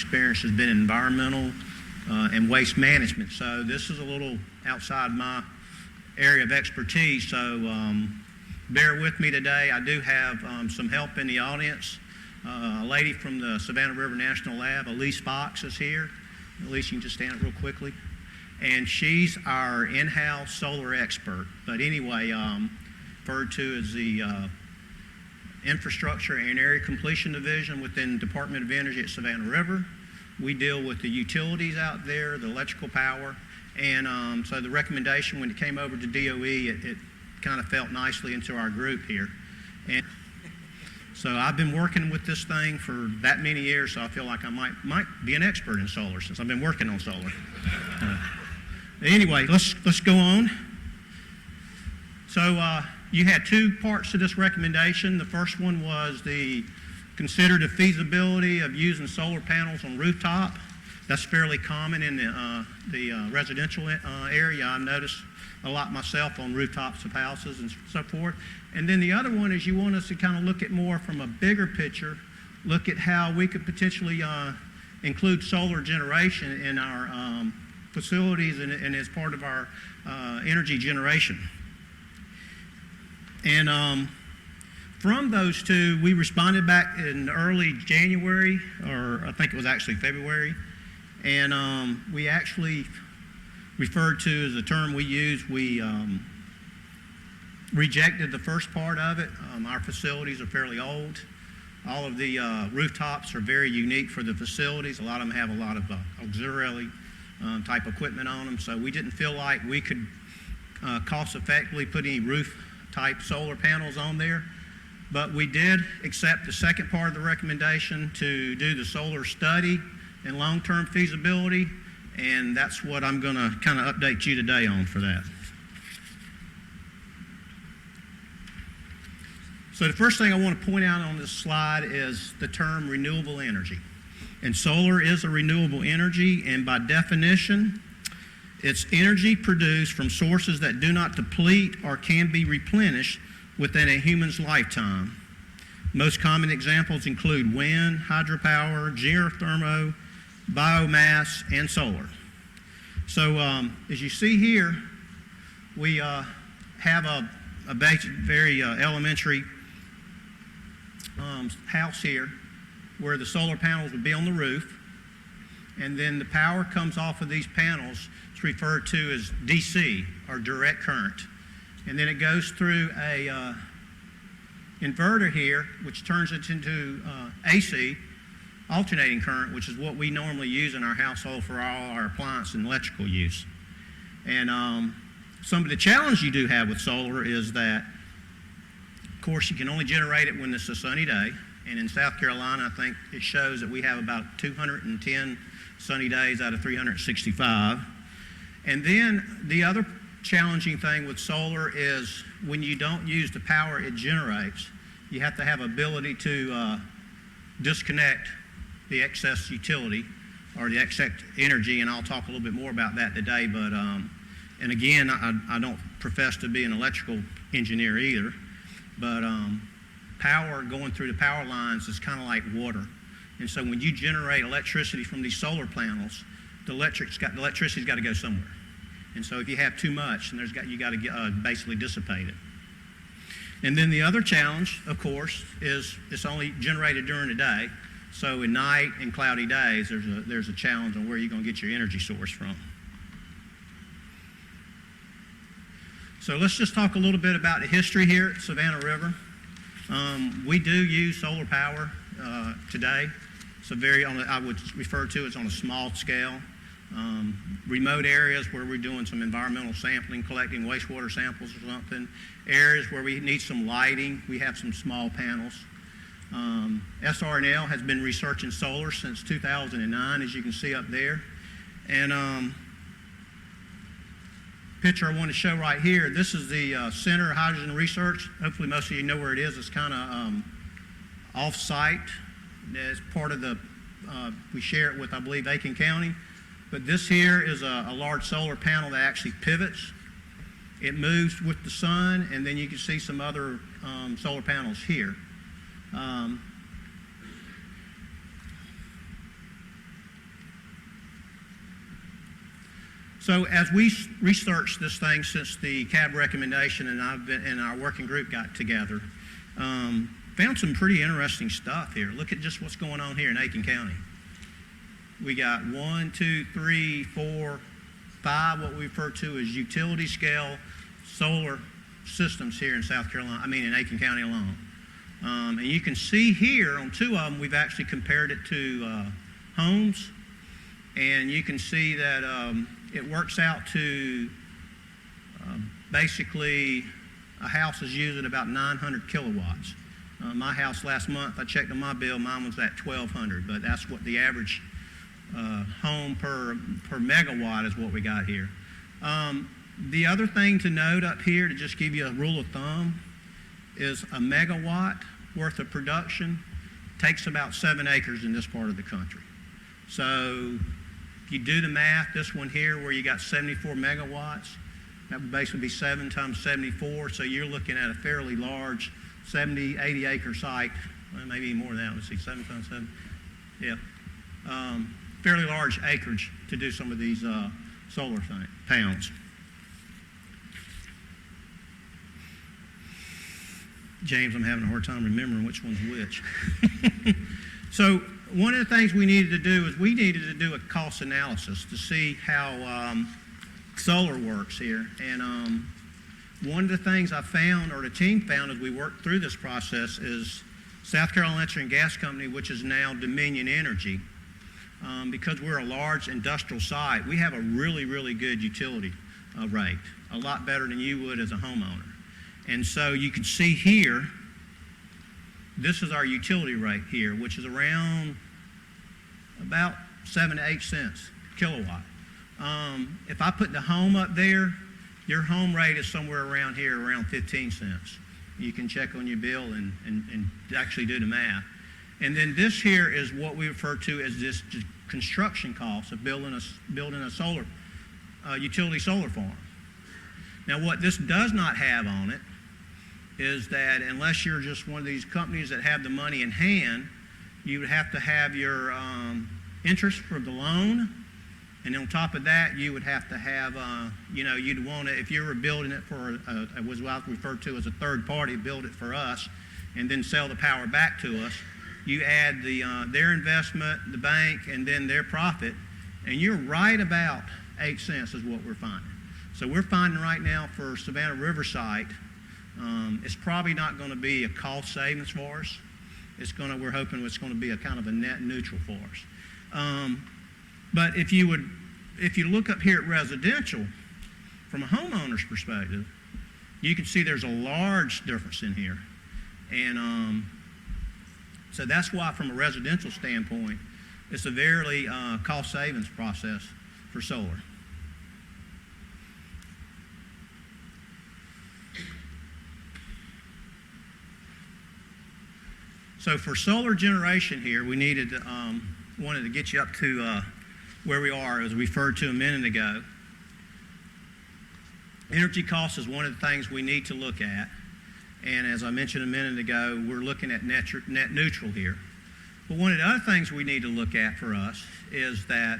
Speaker 15: experience has been environmental and waste management. So this is a little outside my area of expertise. So bear with me today. I do have some help in the audience. A lady from the Savannah River National Lab, Elise Fox, is here. Elise, you can just stand up real quickly. And she's our in-house solar expert. But anyway, referred to as the Infrastructure and Area Completion Division within Department of Energy at Savannah River. We deal with the utilities out there, the electrical power, and so the recommendation when it came over to DOE, it kind of felt nicely into our group here. And so I've been working with this thing for that many years, so I feel like I might be an expert in solar since I've been working on solar. Anyway, let's go on. So you had two parts to this recommendation. The first one was consider the feasibility of using solar panels on rooftop. That's fairly common in the residential area. I've noticed a lot myself on rooftops of houses and so forth. And then the other one is you want us to kind of look at more from a bigger picture, look at how we could potentially include solar generation in our facilities and as part of our energy generation. And from those two, we responded back in early January, or I think it was actually February, and we actually referred to as the term we used, we rejected the first part of it. Our facilities are fairly old. All of the rooftops are very unique for the facilities. A lot of them have a lot of auxiliary type equipment on them, so we didn't feel like we could cost effectively put any roof type solar panels on there. But we did accept the second part of the recommendation to do the solar study and long-term feasibility, and that's what I'm going to kind of update you today on for that. So the first thing I want to point out on this slide is the term renewable energy. And solar is a renewable energy, and by definition, it's energy produced from sources that do not deplete or can be replenished within a human's lifetime. Most common examples include wind, hydropower, geothermal, biomass, and solar. So as you see here, we have a basic, very elementary house here where the solar panels would be on the roof, and then the power comes off of these panels. It's referred to as DC, or direct current. And then it goes through a inverter here, which turns it into AC, alternating current, which is what we normally use in our household for all our appliance and electrical use. And some of the challenge you do have with solar is that, of course, you can only generate it when it's a sunny day. And in South Carolina, I think it shows that we have about 210 sunny days out of 365. And then the other challenging thing with solar is when you don't use the power it generates, you have to have ability to disconnect the excess utility or the excess energy, and I'll talk a little bit more about that today. But and again, I don't profess to be an electrical engineer either, but power going through the power lines is kind of like water. And so when you generate electricity from these solar panels, the electricity's got to go somewhere. And so if you have too much, then you got to basically dissipate it. And then the other challenge, of course, is it's only generated during the day. So at night and cloudy days, there's a challenge on where you're going to get your energy source from. So let's just talk a little bit about the history here at Savannah River. We do use solar power today. It's I would refer to it as on a small scale. Remote areas where we're doing some environmental sampling, collecting wastewater samples or something. Areas where we need some lighting, we have some small panels. SRNL has been researching solar since 2009, as you can see up there. And picture I want to show right here, this is the Center of Hydrogen Research. Hopefully most of you know where it is. It's kind of off-site. It's part of the, we share it with, I believe, Aiken County. But this here is a large solar panel that actually pivots. It moves with the sun, and then you can see some other solar panels here. So as we researched this thing since the CAB recommendation and our working group got together, found some pretty interesting stuff here. Look at just what's going on here in Aiken County. We got 1, 2, 3, 4, 5, what we refer to as utility scale solar systems here in in Aiken County alone. And you can see here on 2 of them, we've actually compared it to homes. And you can see that it works out to basically a house is using about 900 kilowatts. My house last month, I checked on my bill, mine was at 1,200, but that's what the average home per megawatt is what we got here. The other thing to note up here, to just give you a rule of thumb, is a megawatt worth of production takes about 7 acres in this part of the country. So if you do the math, this one here where you got 74 megawatts, that would basically be 7 times 74, so you're looking at a fairly large 70, 80 acre site, well, maybe more than that. Let's see, 7 times 7, yeah. Fairly large acreage to do some of these solar panels. James, I'm having a hard time remembering which one's which. So one of the things we needed to do is we needed to do a cost analysis to see how solar works here. And one of the things I found, or the team found as we worked through this process, is South Carolina Electric and Gas Company, which is now Dominion Energy, because we're a large industrial site, we have a really, really good utility rate, a lot better than you would as a homeowner. And so you can see here, this is our utility rate here, which is around about 7 to 8 cents kilowatt. If I put the home up there, your home rate is somewhere around here, around 15 cents. You can check on your bill and actually do the math. And then this here is what we refer to as this construction cost of building a solar, utility solar farm. Now what this does not have on it is that unless you're just one of these companies that have the money in hand, you would have to have your interest for the loan, and on top of that, you would have to have, you'd want to, if you were building it for what I refer to as a third party, build it for us, and then sell the power back to us. You add their investment, the bank, and then their profit, and you're right about 8 cents is what we're finding. So we're finding right now for Savannah River site, it's probably not going to be a cost savings for us. We're hoping it's going to be a kind of a net neutral for us. But if you look up here at residential, from a homeowner's perspective, you can see there's a large difference in here. And so that's why from a residential standpoint, it's a very cost savings process for solar. So for solar generation here, we wanted to get you up to where we are, as referred to a minute ago. Energy cost is one of the things we need to look at. And as I mentioned a minute ago, we're looking at net neutral here. But one of the other things we need to look at for us is that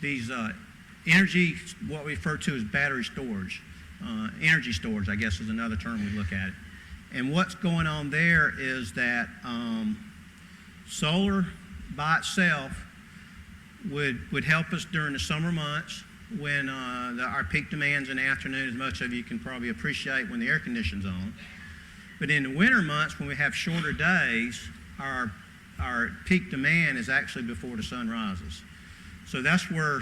Speaker 15: these energy, what we refer to as battery storage, energy storage, I guess is another term we look at it. And what's going on there is that solar by itself would help us during the summer months when our peak demands in the afternoon, as much of you can probably appreciate when the air conditioning's on. But in the winter months, when we have shorter days, our peak demand is actually before the sun rises. So that's where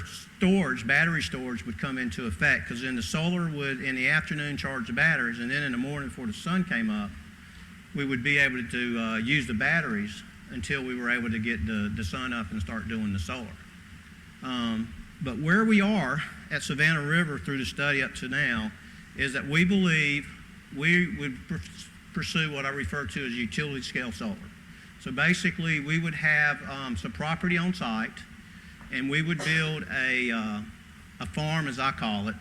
Speaker 15: battery storage would come into effect, because then the solar would, in the afternoon, charge the batteries, and then in the morning before the sun came up, we would be able to use the batteries until we were able to get the sun up and start doing the solar. But where we are at Savannah River through the study up to now is that we believe we would pursue what I refer to as utility scale solar. So basically, we would have some property on site, and we would build a farm, as I call it,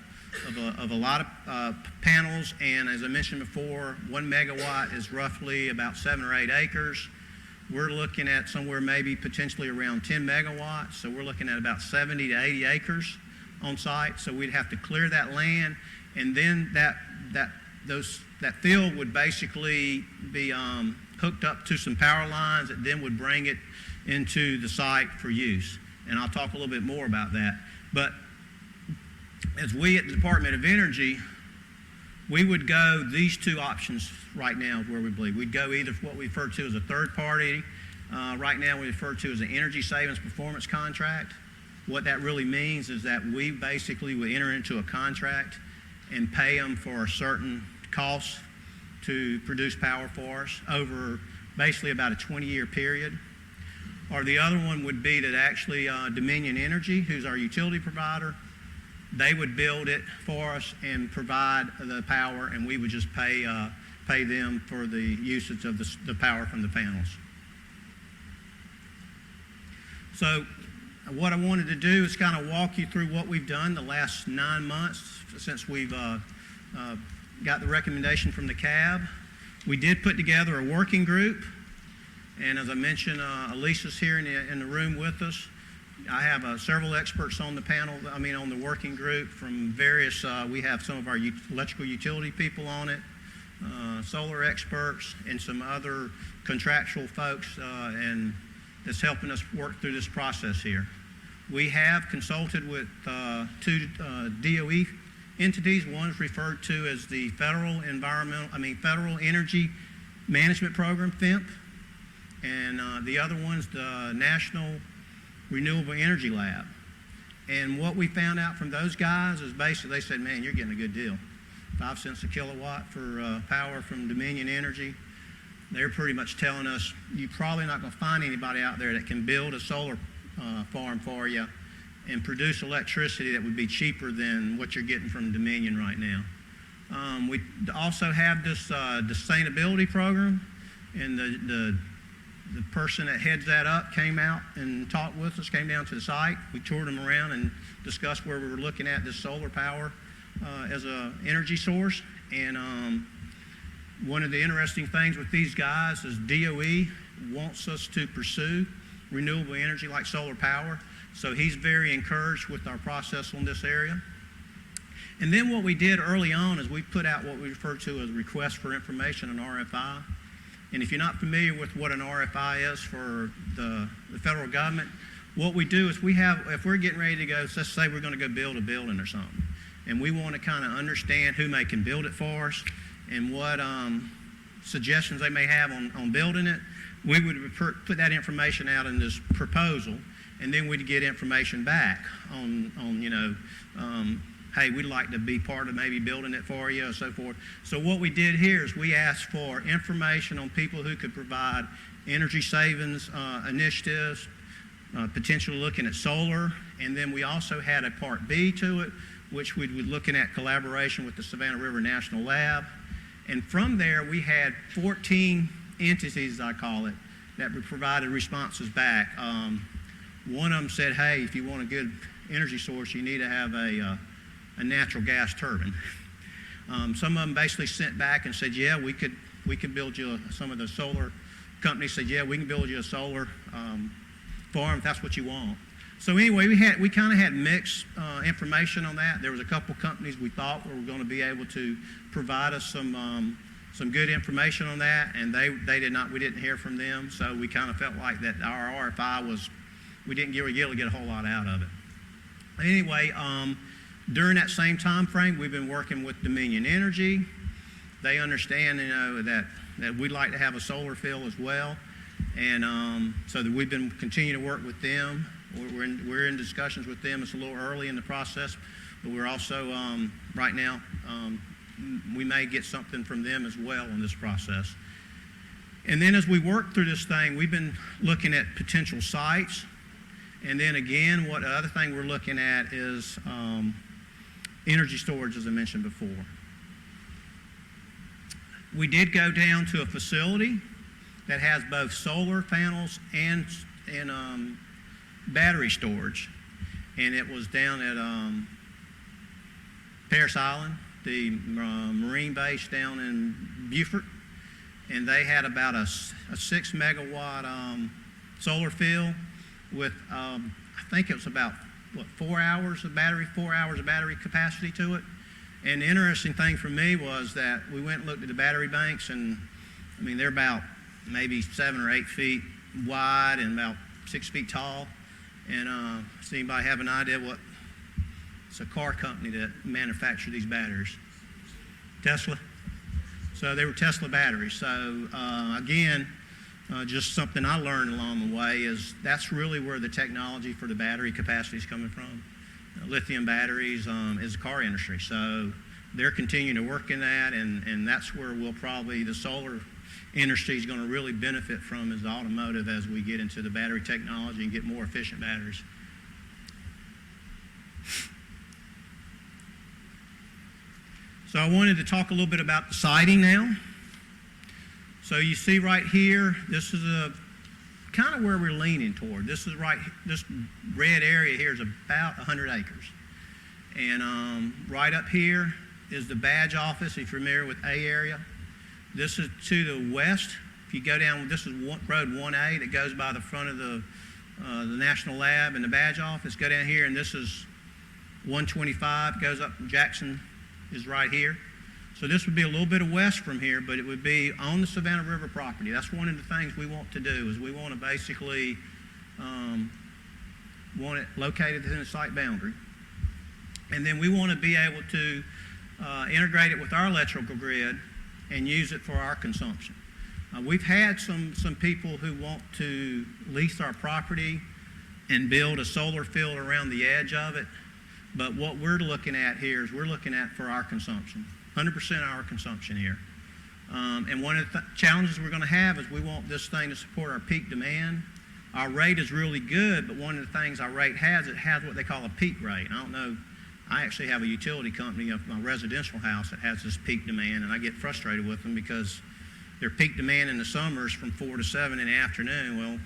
Speaker 15: of a lot of panels. And as I mentioned before, 1 megawatt is roughly about 7 or 8 acres. we're looking at somewhere maybe potentially around 10 megawatts. So we're looking at about 70 to 80 acres on site. So we'd have to clear that land, and then that field would basically be hooked up to some power lines that then would bring it into the site for use. And I'll talk a little bit more about that. But as we at the Department of Energy, we would go these two options right now where we believe. We'd go either what we refer to as a third party. Right now we refer to as an energy savings performance contract. What that really means is that we basically would enter into a contract and pay them for a certain cost to produce power for us over basically about a 20-year period. Or the other one would be that actually Dominion Energy, who's our utility provider, they would build it for us and provide the power, and we would just pay them for the usage of the power from the panels. So what I wanted to do is kind of walk you through what we've done the last 9 months since we've got the recommendation from the CAB. We did put together a working group, and as I mentioned, Elisa's here in the room with us. I have several experts on the panel, on the working group from various, we have some of our electrical utility people on it, solar experts, and some other contractual folks, and that's helping us work through this process here. We have consulted with two DOE entities. One is referred to as the Federal Energy Management Program, FEMP, and the other one's the National Renewable Energy Lab. And what we found out from those guys is basically they said, man, you're getting a good deal. 5 cents a kilowatt for power from Dominion Energy. They're pretty much telling us you're probably not going to find anybody out there that can build a solar farm for you and produce electricity that would be cheaper than what you're getting from Dominion right now. We also have this sustainability program, and the person that heads that up came out and talked with us, came down to the site. We toured them around and discussed where we were looking at this solar power as an energy source. And one of the interesting things with these guys is DOE wants us to pursue renewable energy like solar power. So he's very encouraged with our process on this area. And then what we did early on is we put out what we refer to as request for information, an RFI. And if you're not familiar with what an RFI is for the federal government, what we do is if we're getting ready to go, let's say we're going to go build a building or something, and we want to kind of understand who can build it for us and what suggestions they may have on building it, we would put that information out in this proposal, and then we'd get information back on hey, we'd like to be part of maybe building it for you, or so forth. So what we did here is we asked for information on people who could provide energy savings initiatives, potentially looking at solar, and then we also had a part B to it, which we were looking at collaboration with the Savannah River National Lab. And from there, we had 14 entities, as I call it, that provided responses back. One of them said, hey, if you want a good energy source, you need to have a natural gas turbine. Some of them basically sent back and said, yeah, we could build you some of the solar companies said, yeah, we can build you a solar farm if that's what you want. So anyway, we kind of had mixed information on that. There was a couple companies we thought were going to be able to provide us some good information on that, and they did not. We didn't hear from them, so we kind of felt like that our RFI we didn't really get a whole lot out of it. Anyway, during that same time frame, we've been working with Dominion Energy. They understand, that we'd like to have a solar field as well, and so that we've been continuing to work with them. We're in discussions with them. It's a little early in the process, but we're also right now we may get something from them as well in this process. And then as we work through this thing, we've been looking at potential sites. And then again, what other thing we're looking at is energy storage, as I mentioned before. We did go down to a facility that has both solar panels and battery storage, and it was down at Paris Island, the Marine base down in Beaufort. and they had about a 6 megawatt solar field with, I think it was about, 4 hours of battery capacity to it. And the interesting thing for me was that we went and looked at the battery banks, and I mean, they're about maybe 7 or 8 feet wide and about 6 feet tall. And does anybody have an idea what? It's a car company that manufactured these batteries. Tesla. So they were Tesla batteries. So again, just something I learned along the way is that's really where the technology for the battery capacity is coming from. Lithium batteries is the car industry. So they're continuing to work in that, and that's where we'll probably, the solar industry is going to really benefit from is the automotive as we get into the battery technology and get more efficient batteries. So I wanted to talk a little bit about the siting now. So you see right here, this is a kind of where we're leaning toward. This red area here is about 100 acres. And right up here is the badge office, if you're familiar with A area. This is to the west. If you go down, this is road 1A that goes by the front of the National Lab and the badge office. Go down here, and this is 125, goes up from Jackson, is right here. So this would be a little bit of west from here, but it would be on the Savannah River property. That's one of the things we want to do, is we want to basically want it located within the site boundary. And then we want to be able to integrate it with our electrical grid and use it for our consumption. We've had some people who want to lease our property and build a solar field around the edge of it. But what we're looking at here is we're looking at for our consumption, 100% our consumption here. And one of the challenges we're going to have is we want this thing to support our peak demand. Our rate is really good, but one of the things our rate has, it has what they call a peak rate. I don't know, I actually have a utility company of my residential house that has this peak demand, and I get frustrated with them because their peak demand in the summer is from 4 to 7 in the afternoon. Well,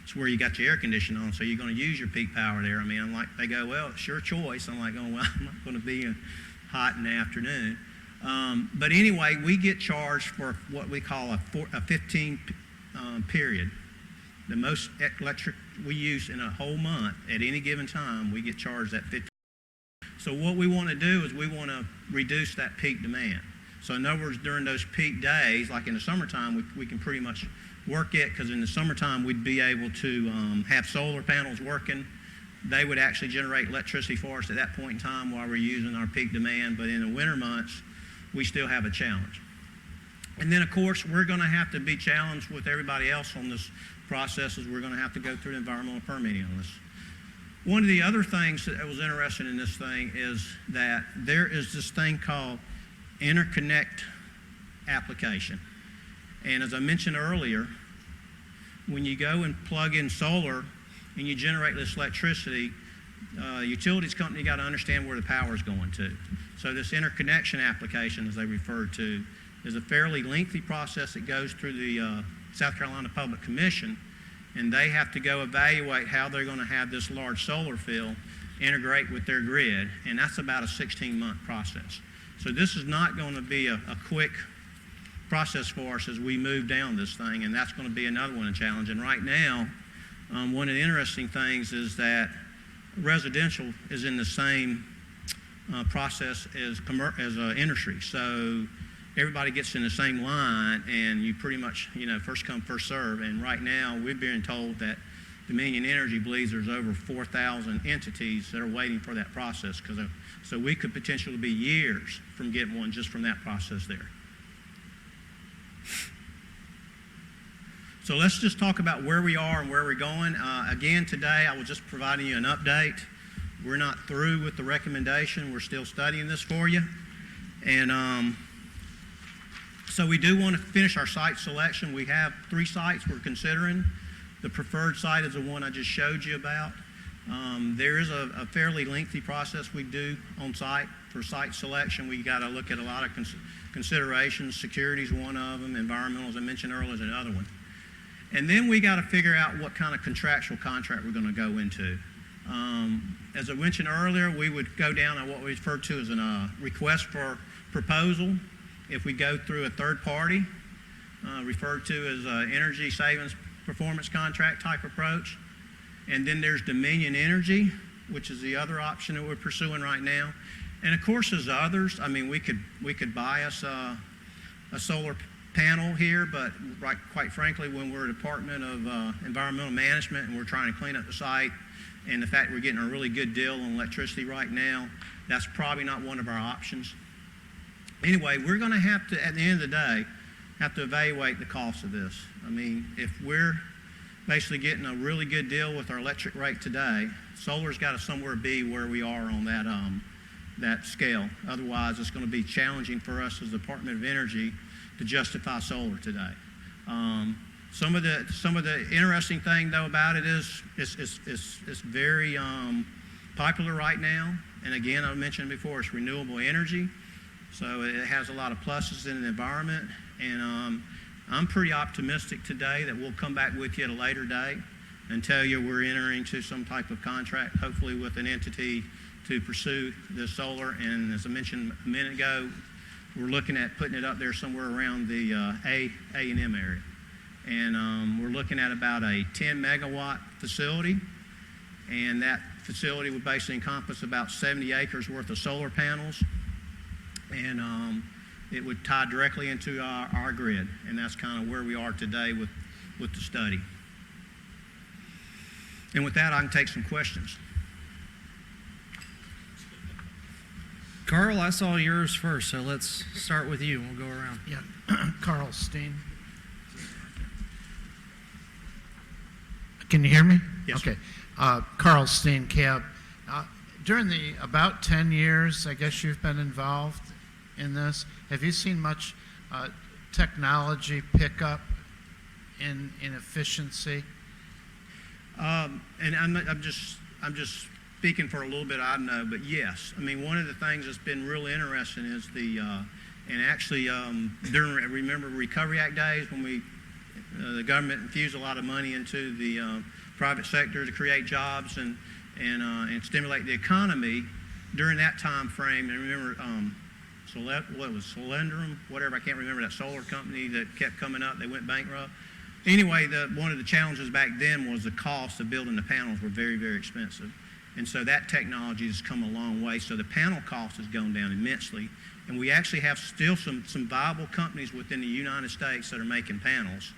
Speaker 15: it's where you got your air conditioning on, so you're going to use your peak power there. I mean, I'm like, they go, well, it's your choice. I'm like, oh, well, I'm not going to be hot in the afternoon. But anyway, we get charged for what we call a 15 period. The most electric we use in a whole month at any given time, we get charged that 15. So what we want to do is we want to reduce that peak demand. So in other words, during those peak days, like in the summertime, we can pretty much work it, because in the summertime we'd be able to have solar panels working. They would actually generate electricity for us at that point in time while we're using our peak demand. But in the winter months, we still have a challenge. And then, of course, we're going to have to be challenged with everybody else on this process, as we're going to have to go through the environmental permitting on this. One of the other things that was interesting in this thing is that there is this thing called interconnect application. And as I mentioned earlier, when you go and plug in solar and you generate this electricity, utilities company got to understand where the power is going to. So this interconnection application, as they refer to, is a fairly lengthy process that goes through the South Carolina Public Commission, and they have to go evaluate how they're going to have this large solar field integrate with their grid, and that's about a 16-month process. So this is not going to be a quick process for us as we move down this thing, and that's going to be another one, a challenge. And right now, one of the interesting things is that residential is in the same process as industry. So everybody gets in the same line, and you pretty much, first come, first serve. And right now, we're being told that Dominion Energy believes there's over 4,000 entities that are waiting for that process. So we could potentially be years from getting one just from that process there. So let's just talk about where we are and where we're going. Again, today I was just providing you an update. We're not through with the recommendation. We're still studying this for you. And so we do want to finish our site selection. We have 3 sites we're considering. The preferred site is the one I just showed you about. There is a fairly lengthy process we do on site for site selection. We got to look at a lot of considerations. Security is one of them. Environmental, as I mentioned earlier, is another one. And then we got to figure out what kind of contractual contract we're going to go into. As I mentioned earlier, we would go down on what we refer to as a request for proposal. If we go through a third party, referred to as energy savings performance contract type approach. And then there's Dominion Energy, which is the other option that we're pursuing right now. And of course, there's others. I mean, we could buy us a solar panel here, but quite frankly, when we're a Department of Environmental Management and we're trying to clean up the site, and the fact we're getting a really good deal on electricity right now, that's probably not one of our options. Anyway, we're going to have to, at the end of the day, have to evaluate the cost of this. I mean, if we're basically getting a really good deal with our electric rate today, solar's got to somewhere be where we are on that scale. Otherwise, it's going to be challenging for us as the Department of Energy to justify solar today. Some of the interesting thing though about it is it's very popular right now. And again, I mentioned before, it's renewable energy, so it has a lot of pluses in the environment. And I'm pretty optimistic today that we'll come back with you at a later date and tell you we're entering into some type of contract, hopefully with an entity to pursue the solar. And as I mentioned a minute ago, we're looking at putting it up there somewhere around the A&M area. And we're looking at about a 10 megawatt facility, and that facility would basically encompass about 70 acres worth of solar panels, and it would tie directly into our grid, and that's kind of where we are today with the study. And with that, I can take some questions.
Speaker 1: Carl, I saw yours first, so let's start with you. We'll go around.
Speaker 16: Yeah, Carl Steen. Can you hear me?
Speaker 15: Yes.
Speaker 16: Okay. Carl Steen, CAB. During the about 10 years, I guess you've been involved in this, have you seen much technology pickup in efficiency?
Speaker 15: And I'm just speaking for a little bit I know, but yes. I mean, one of the things that's been really interesting is and actually during, remember Recovery Act days when the government infused a lot of money into the private sector to create jobs and stimulate the economy during that time frame. And remember, what was Solendrum, whatever, I can't remember, that solar company that kept coming up, they went bankrupt. Anyway, one of the challenges back then was the cost of building the panels were very, very expensive. And so that technology has come a long way. So the panel cost has gone down immensely. And we actually have still some viable companies within the United States that are making panels.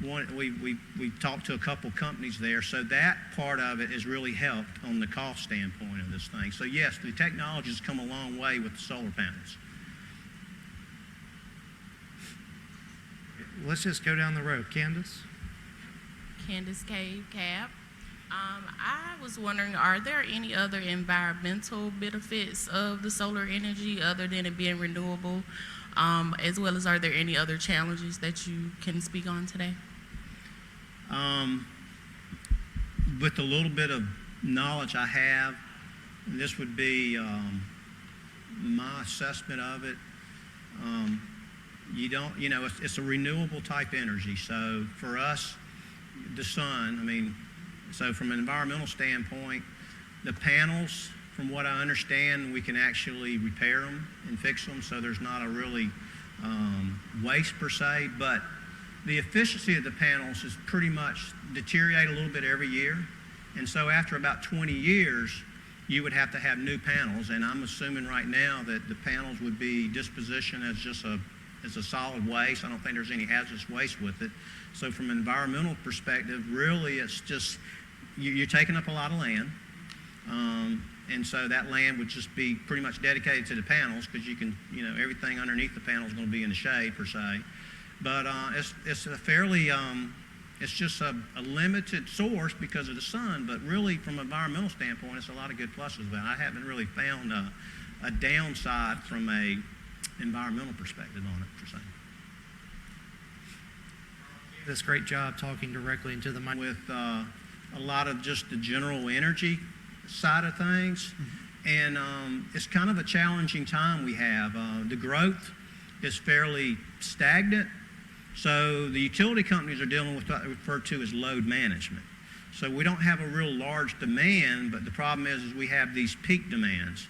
Speaker 15: We talked to a couple companies there, so that part of it has really helped on the cost standpoint of this thing. So yes, the technology has come a long way with the solar panels.
Speaker 1: Let's just go down the road. Candace?
Speaker 17: Candace Cave, CAB. I was wondering, are there any other environmental benefits of the solar energy other than it being renewable? As well as, are there any other challenges that you can speak on today?
Speaker 15: With a little bit of knowledge I have, and this would be my assessment of it, it's a renewable type energy. So for us, the sun, I mean, so from an environmental standpoint, the panels, from what I understand, we can actually repair them and fix them, so there's not a really waste per se, but the efficiency of the panels is pretty much deteriorate a little bit every year. And so after about 20 years, you would have to have new panels, and I'm assuming right now that the panels would be dispositioned as just as a solid waste. I don't think there's any hazardous waste with it. So from an environmental perspective, really it's just, you're taking up a lot of land. And so that land would just be pretty much dedicated to the panels because you can, everything underneath the panel is going to be in the shade per se. But it's a fairly, it's just a limited source because of the sun, but really from an environmental standpoint, it's a lot of good pluses. But I haven't really found a downside from a environmental perspective on it per se.
Speaker 1: This great job talking directly into the mic.
Speaker 15: With a lot of just the general energy side of things, and it's kind of a challenging time we have. The growth is fairly stagnant, so the utility companies are dealing with what they refer to as load management. So we don't have a real large demand, but the problem is we have these peak demands,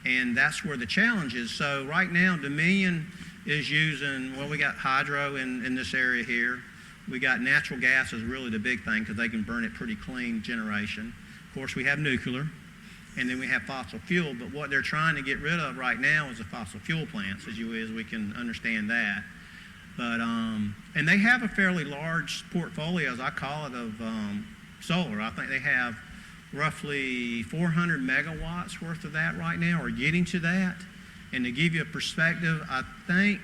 Speaker 15: and that's where the challenge is. So right now, Dominion is using, well, we got hydro in this area here. We got natural gas is really the big thing because they can burn it pretty clean generation. Of course, we have nuclear, and then we have fossil fuel, but what they're trying to get rid of right now is the fossil fuel plants, as we can understand that. But, and they have a fairly large portfolio, as I call it, of solar. I think they have roughly 400 megawatts worth of that right now, or getting to that. And to give you a perspective, I think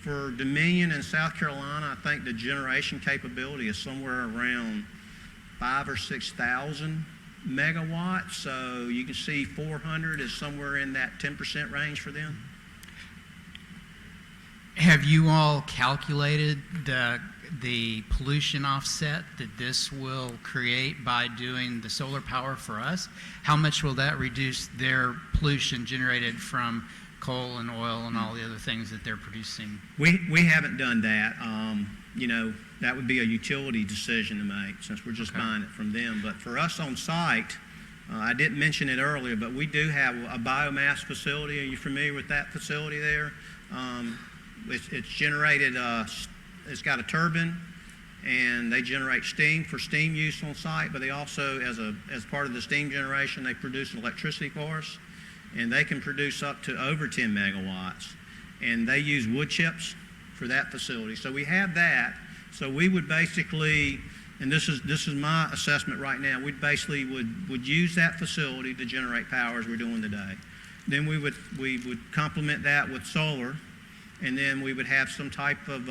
Speaker 15: for Dominion and South Carolina, I think the generation capability is somewhere around 5,000 or 6,000 megawatts. So you can see 400 is somewhere in that 10% range for them.
Speaker 7: Have you all calculated the pollution offset that this will create by doing the solar power for us? How much will that reduce their pollution generated from coal and oil and all the other things that they're producing?
Speaker 15: We haven't done that. You know, that would be a utility decision to make since we're just buying it from them. But for us on site, I didn't mention it earlier, but we do have a biomass facility. Are you familiar with that facility there? It's generated, it's got a turbine, and they generate steam for steam use on site, but they also, as part of the steam generation, they produce electricity for us, and they can produce up to over 10 megawatts. And they use wood chips for that facility. So we have that. So we would basically, and this is my assessment right now, we basically would use that facility to generate power as we're doing today. Then we would complement that with solar, and then we would have some type of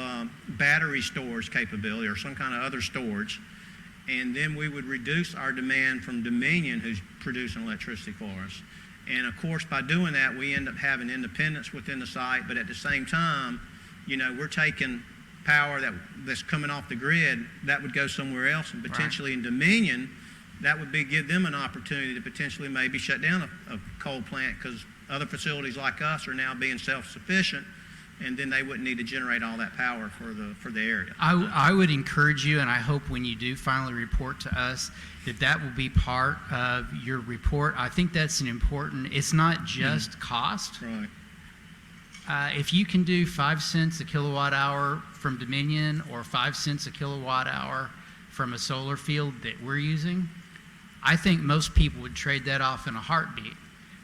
Speaker 15: battery storage capability or some kind of other storage. And then we would reduce our demand from Dominion, who's producing electricity for us. And of course, by doing that, we end up having independence within the site, but at the same time, you know, we're taking power that's coming off the grid, that would go somewhere else, and potentially in Dominion, that would give them an opportunity to potentially maybe shut down a coal plant because other facilities like us are now being self-sufficient, and then they wouldn't need to generate all that power for the area.
Speaker 7: I would encourage you, and I hope when you do finally report to us, that will be part of your report. I think that's an important, it's not just cost.
Speaker 15: Right.
Speaker 7: If you can do 5 cents a kilowatt hour from Dominion or 5 cents a kilowatt hour from a solar field that we're using, I think most people would trade that off in a heartbeat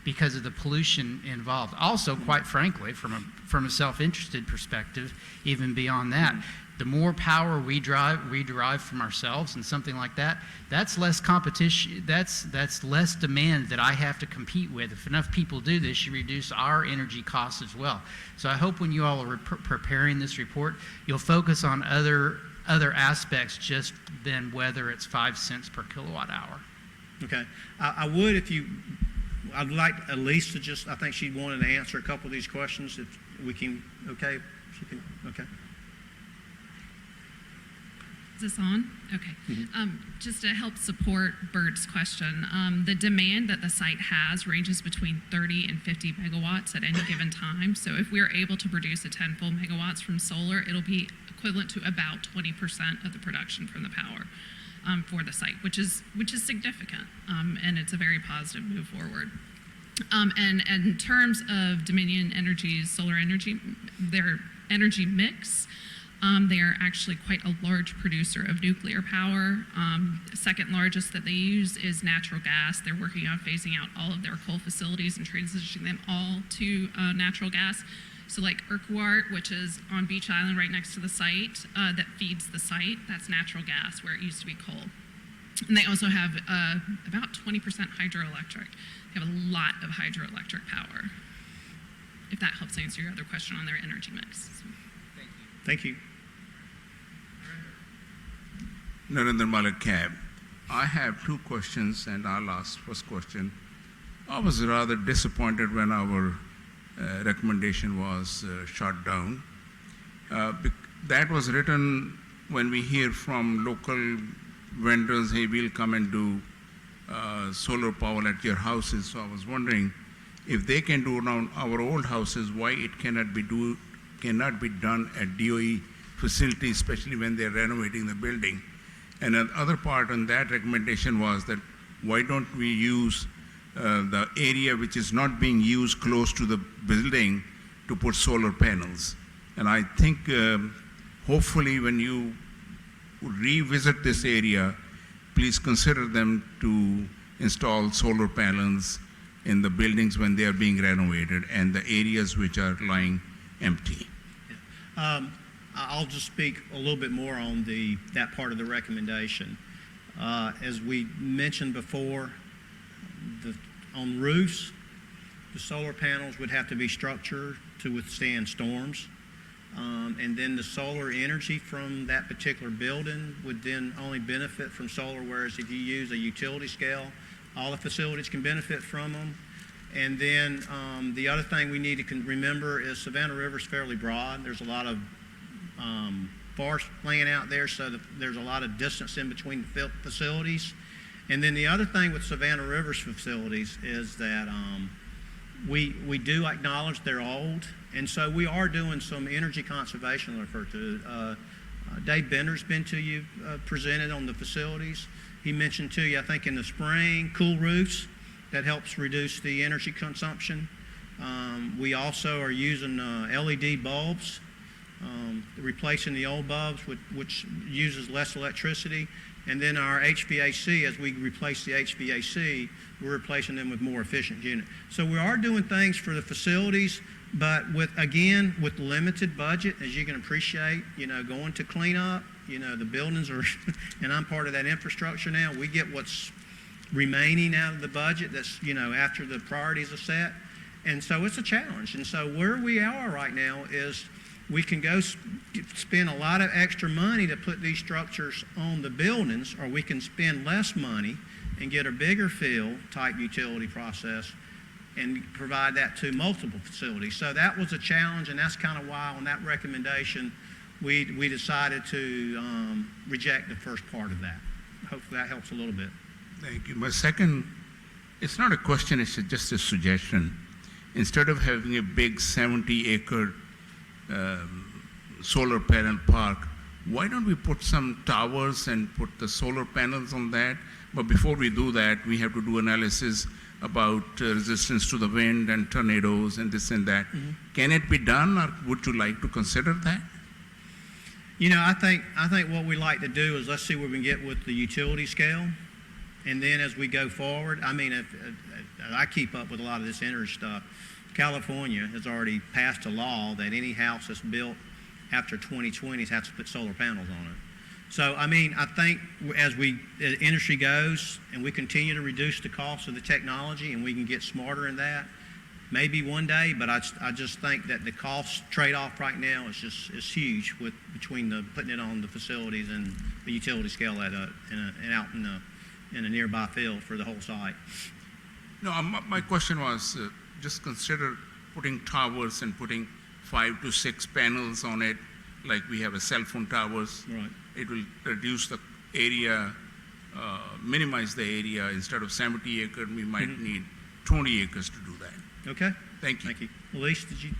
Speaker 7: because of the pollution involved. Also, quite frankly, from a self-interested perspective, even beyond that, the more power we derive from ourselves and something like that, that's less competition, that's less demand that I have to compete with. If enough people do this, you reduce our energy costs as well. So I hope when you all are preparing this report, you'll focus on other aspects just than whether it's 5 cents per kilowatt hour.
Speaker 15: Okay. I would, I'd like at least to just, I think she wanted to answer a couple of these questions if we can, okay? She can, okay.
Speaker 18: Is this on? Okay. Just to help support Bert's question, the demand that the site has ranges between 30 and 50 megawatts at any given time. So if we're able to produce a 10 full megawatts from solar, it'll be equivalent to about 20% of the production from the power for the site, which is significant, and it's a very positive move forward. And in terms of Dominion Energy's solar energy, their energy mix, they are actually quite a large producer of nuclear power. Second largest that they use is natural gas. They're working on phasing out all of their coal facilities and transitioning them all to natural gas. So like Urquhart, which is on Beach Island right next to the site, that feeds the site, that's natural gas where it used to be coal. And they also have about 20% hydroelectric. They have a lot of hydroelectric power, if that helps answer your other question on their energy mix. So.
Speaker 15: Thank you.
Speaker 12: Narendra Malik Cab. I have two questions, and I'll ask first question. I was rather disappointed when our recommendation was shot down. That was written when we hear from local vendors, hey, we'll come and do solar power at your houses. So I was wondering if they can do it on our old houses, why it cannot be done at DOE facilities, especially when they're renovating the building. And another part on that recommendation was that why don't we use the area which is not being used close to the building to put solar panels. And I think hopefully when you revisit this area, please consider them to install solar panels in the buildings when they are being renovated and the areas which are lying empty.
Speaker 15: I'll just speak a little bit more on that part of the recommendation. As we mentioned before, on roofs, the solar panels would have to be structured to withstand storms. And then the solar energy from that particular building would then only benefit from solar, whereas if you use a utility scale, all the facilities can benefit from them. And then the other thing we need to remember is Savannah River is fairly broad. There's a lot of forest land out there, so there's a lot of distance in between the facilities. And then the other thing with Savannah River's facilities is that we do acknowledge they're old, and so we are doing some energy conservation, I refer to. Dave Bender's been to you, presented on the facilities. He mentioned to you, I think in the spring, cool roofs. That helps reduce the energy consumption. We also are using LED bulbs, replacing the old bulbs, which uses less electricity. And then our HVAC, as we replace the HVAC, we're replacing them with more efficient units. So we are doing things for the facilities, but with limited budget, as you can appreciate, going to cleanup, the buildings are, and I'm part of that infrastructure now, we get what's remaining out of the budget that's, after the priorities are set. And so it's a challenge. And so where we are right now is we can go spend a lot of extra money to put these structures on the buildings, or we can spend less money and get a bigger field type utility process and provide that to multiple facilities. So that was a challenge, and that's kind of why on that recommendation we decided to reject the first part of that. Hopefully that helps a little bit.
Speaker 12: Thank you. My second, it's not a question, it's just a suggestion. Instead of having a big 70-acre solar panel park, why don't we put some towers and put the solar panels on that? But before we do that, we have to do analysis about resistance to the wind and tornadoes and this and that. Mm-hmm. Can it be done, or would you like to consider that?
Speaker 15: I think what we like to do is let's see where we can get with the utility scale. And then as we go forward, if I keep up with a lot of this energy stuff, California has already passed a law that any house that's built after 2020 has to put solar panels on it. So, I think as industry goes and we continue to reduce the cost of the technology and we can get smarter in that, maybe one day, but I just think that the cost trade-off right now is huge between putting it on the facilities and the utility scale out in a nearby field for the whole site.
Speaker 12: No, my question was just consider putting towers and putting 5 to 6 panels on it, like we have a cell phone towers.
Speaker 15: Right.
Speaker 12: It will reduce the area, minimize the area. Instead of 70 acres, we might need 20 acres to do that.
Speaker 15: Okay.
Speaker 12: Thank you.
Speaker 15: Thank you. Elise, did you?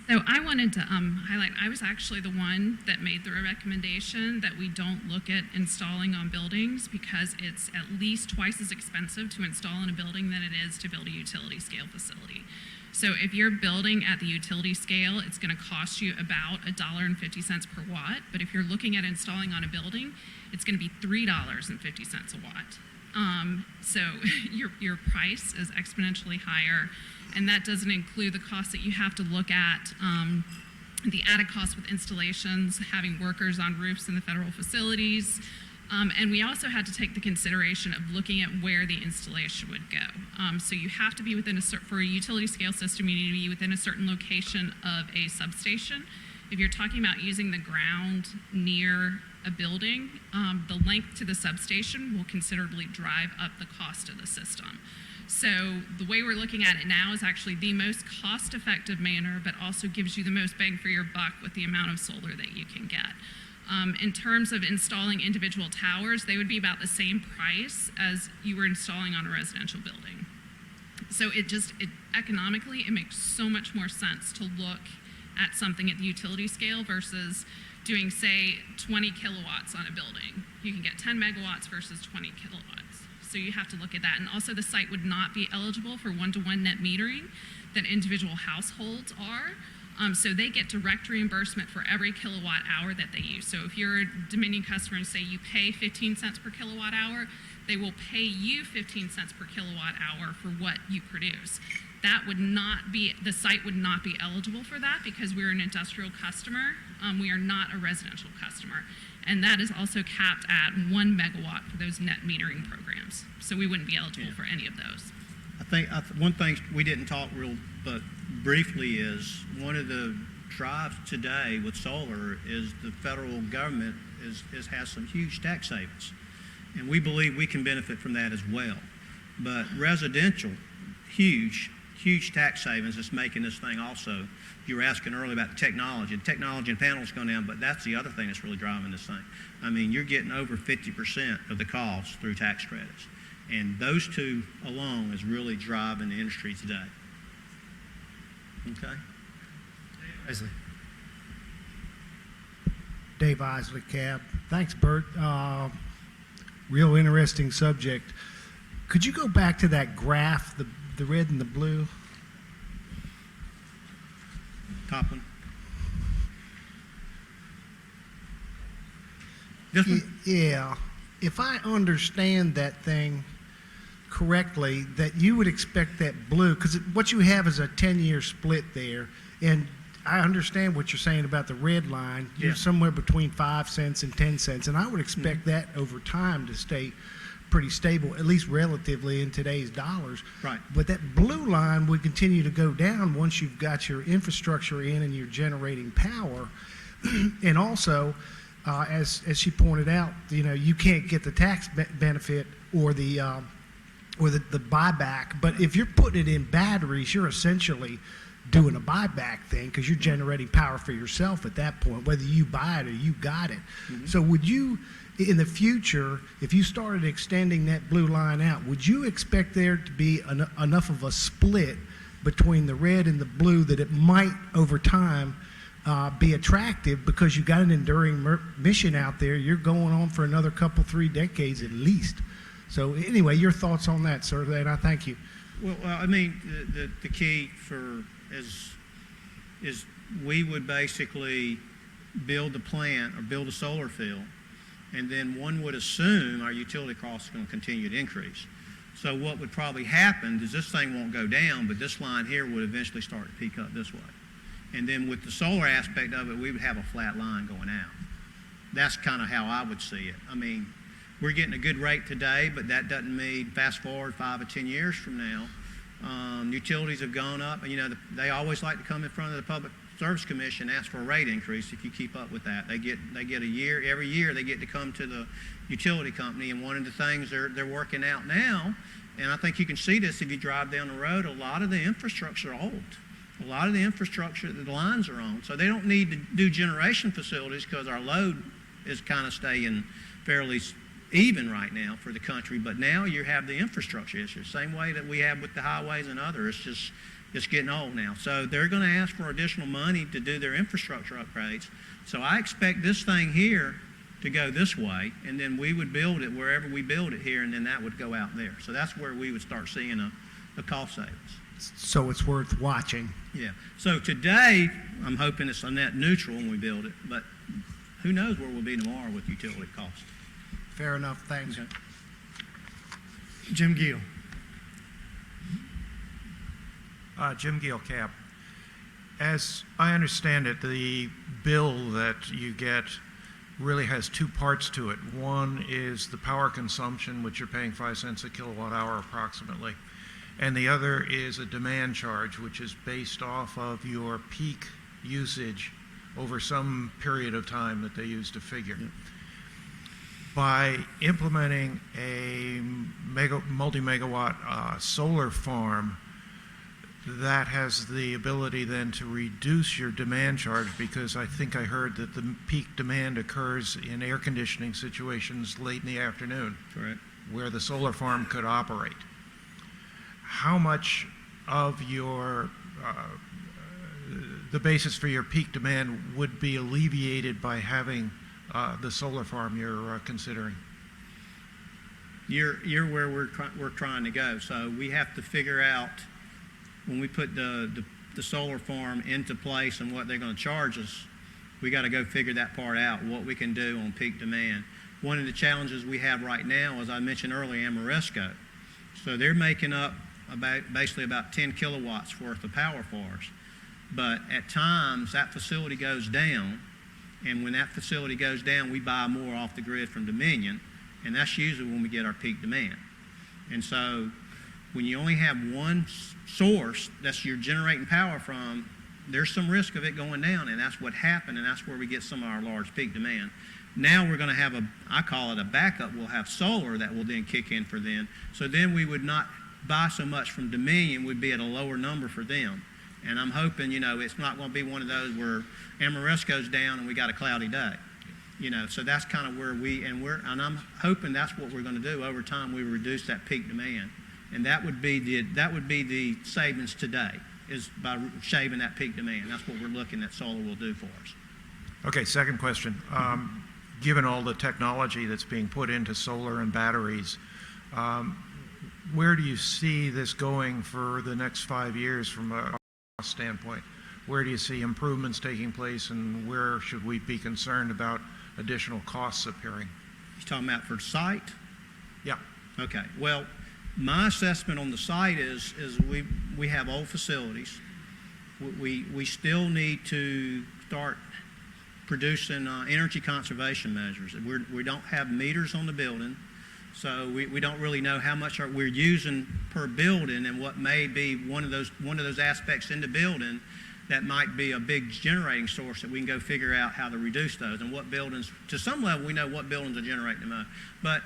Speaker 18: So I wanted to highlight, I was actually the one that made the recommendation that we don't look at installing on buildings because it's at least twice as expensive to install in a building than it is to build a utility scale facility. So if you're building at the utility scale, it's going to cost you about $1.50 per watt. But if you're looking at installing on a building, it's going to be $3.50 a watt. So your price is exponentially higher. And that doesn't include the cost that you have to look at, the added cost with installations, having workers on roofs in the federal facilities. And we also had to take the consideration of looking at where the installation would go. So you have to be for a utility scale system, you need to be within a certain location of a substation. If you're talking about using the ground near a building, the length to the substation will considerably drive up the cost of the system. So the way we're looking at it now is actually the most cost-effective manner, but also gives you the most bang for your buck with the amount of solar that you can get. In terms of installing individual towers, they would be about the same price as you were installing on a residential building. So economically, it makes so much more sense to look at something at the utility scale versus doing, say, 20 kilowatts on a building. You can get 10 megawatts versus 20 kilowatts. So you have to look at that. And also the site would not be eligible for one-to-one net metering that individual households are. So they get direct reimbursement for every kilowatt hour that they use. So if you're a Dominion customer and say you pay 15 cents per kilowatt hour, they will pay you 15 cents per kilowatt hour for what you produce. That would not be, the site would not be eligible for that because we're an industrial customer. We are not a residential customer. And that is also capped at 1 megawatt for those net metering programs. So we wouldn't be eligible for any of those.
Speaker 15: I think one thing we didn't talk but briefly is one of the drives today with solar is the federal government has some huge tax savings. And we believe we can benefit from that as well. But residential, huge tax savings is making this thing also. You were asking earlier about the technology. The technology and panels going down, but that's the other thing that's really driving this thing. I mean, you're getting over 50% of the cost through tax credits. And those two alone is really driving the industry today. Okay?
Speaker 1: Isley.
Speaker 5: Dave Isley, Cab. Thanks, Bert. Real interesting subject. Could you go back to that graph, the red and the blue?
Speaker 15: Top one. This one?
Speaker 5: Yeah. If I understand that thing correctly, that you would expect that blue, because what you have is a 10-year split there, and I understand what you're saying about the red line. You're somewhere between 5 cents and 10 cents, and I would expect that over time to stay pretty stable, at least relatively in today's dollars.
Speaker 15: Right.
Speaker 5: But that blue line would continue to go down once you've got your infrastructure in and you're generating power. And also, as she pointed out, you can't get the tax benefit or the buyback. But if you're putting it in batteries, you're essentially doing a buyback thing because you're generating power for yourself at that point, whether you buy it or you got it. Mm-hmm. So would you, in the future, if you started extending that blue line out, would you expect there to be enough of a split between the red and the blue that it might, over time, be attractive because you've got an enduring mission out there? You're going on for another couple, 3 decades at least. So anyway, your thoughts on that, sir, and I thank you.
Speaker 15: Well, I mean, the key is we would basically build the plant or build a solar field, and then one would assume our utility costs are going to continue to increase. So what would probably happen is this thing won't go down, but this line here would eventually start to peak up this way. And then with the solar aspect of it, we would have a flat line going out. That's kind of how I would see it. I mean, we're getting a good rate today, but that doesn't mean fast forward 5 or 10 years from now. Utilities have gone up. They always like to come in front of the Public Service Commission and ask for a rate increase if you keep up with that. They get a year, every year they get to come to the utility company, and one of the things they're working out now, and I think you can see this if you drive down the road, a lot of the infrastructure is old. A lot of the infrastructure, the lines are on. So they don't need to do generation facilities because our load is kind of staying fairly even right now for the country, but now you have the infrastructure issue, same way that we have with the highways and others. It's getting old now. So they're going to ask for additional money to do their infrastructure upgrades. So I expect this thing here to go this way, and then we would build it wherever we build it here, and then that would go out there. So that's where we would start seeing a cost savings.
Speaker 5: So it's worth watching.
Speaker 15: Yeah. So today, I'm hoping it's a net neutral when we build it, but who knows where we'll be tomorrow with utility costs.
Speaker 5: Fair enough, thanks.
Speaker 15: Okay.
Speaker 1: Jim Gill.
Speaker 19: Jim Gill, Cap. As I understand it, the bill that you get really has 2 parts to it. One is the power consumption, which you're paying 5 cents a kilowatt hour approximately. And the other is a demand charge, which is based off of your peak usage over some period of time that they use to figure. Yep. By implementing a multi-megawatt solar farm, that has the ability then to reduce your demand charge, because I think I heard that the peak demand occurs in air conditioning situations late in the afternoon.
Speaker 15: Correct.
Speaker 19: Where the solar farm could operate. How much of your the basis for your peak demand would be alleviated by having the solar farm you're considering?
Speaker 15: You're where we're trying to go. So we have to figure out, when we put the the solar farm into place and what they're going to charge us, we got to go figure that part out, what we can do on peak demand. One of the challenges we have right now, as I mentioned earlier, Amoresco. So they're making up basically about 10 kilowatts worth of power for us. But at times, that facility goes down, and when that facility goes down, we buy more off the grid from Dominion, and that's usually when we get our peak demand. And so when you only have one source that you're generating power from, there's some risk of it going down, and that's what happened, and that's where we get some of our large peak demand. Now we're going to have I call it a backup. We'll have solar that will then kick in for them. So then we would not buy so much from Dominion, we'd be at a lower number for them. And I'm hoping, it's not going to be one of those where Amoresco's down and we got a cloudy day. So that's kind of where and I'm hoping that's what we're going to do over time. We reduce that peak demand, and that would be the savings today, is by shaving that peak demand. That's what we're looking at solar will do for us.
Speaker 19: Okay, second question. Given all the technology that's being put into solar and batteries, where do you see this going for the next 5 years from a cost standpoint? Where do you see improvements taking place, and where should we be concerned about additional costs appearing?
Speaker 15: You're talking about for the site?
Speaker 19: Yeah.
Speaker 15: Okay. Well, my assessment on the site is we have old facilities. We still need to start producing energy conservation measures. We don't have meters on the building, so we don't really know how much we're using per building, and what may be one of those aspects in the building that might be a big generating source that we can go figure out how to reduce those, and what buildings, to some level we know what buildings are generating the most. But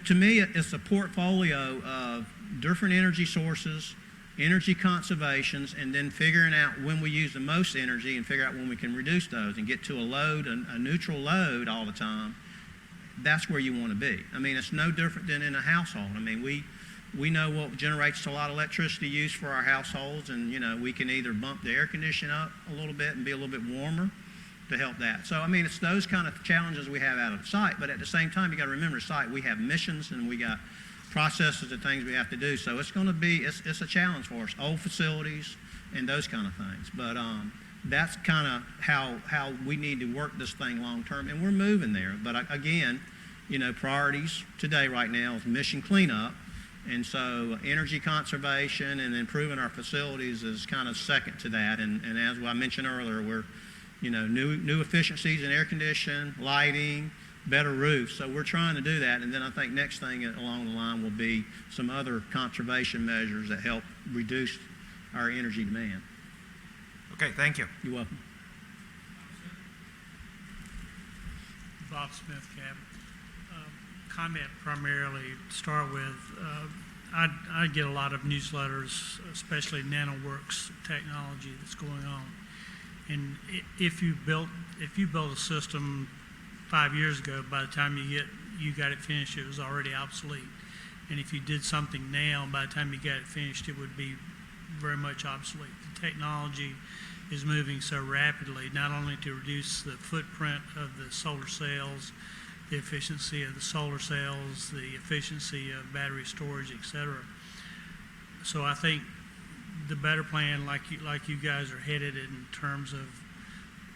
Speaker 15: to me, it's a portfolio of different energy sources, energy conservations, and then figuring out when we use the most energy and figure out when we can reduce those and get to a neutral load all the time. That's where you want to be. I mean, it's no different than in a household. I mean, we know what generates a lot of electricity used for our households, and we can either bump the air conditioning up a little bit and be a little bit warmer to help that. So I mean, it's those kind of challenges we have out of the site, but at the same time, you got to remember the site, we have missions and we got processes and things we have to do. So it's going to be, it's a challenge for us, old facilities and those kind of things. But that's kind of how we need to work this thing long term, and we're moving there. But again, priorities today right now is mission cleanup. And so energy conservation and improving our facilities is kind of second to that. And as I mentioned earlier, we're, new efficiencies in air conditioning, lighting, better roofs. So we're trying to do that. And then I think next thing along the line will be some other conservation measures that help reduce our energy demand.
Speaker 19: Okay, thank you.
Speaker 15: You're welcome.
Speaker 20: Bob Smith, Cab. Comment primarily to start with. I get a lot of newsletters, especially NanoWorks technology that's going on. And if you built a system 5 years ago, by the time you got it finished, it was already obsolete. And if you did something now, by the time you got it finished, it would be very much obsolete. The technology is moving so rapidly, not only to reduce the footprint of the solar cells, the efficiency of the solar cells, the efficiency of battery storage, etc. So I think the better plan, like you guys are headed in terms of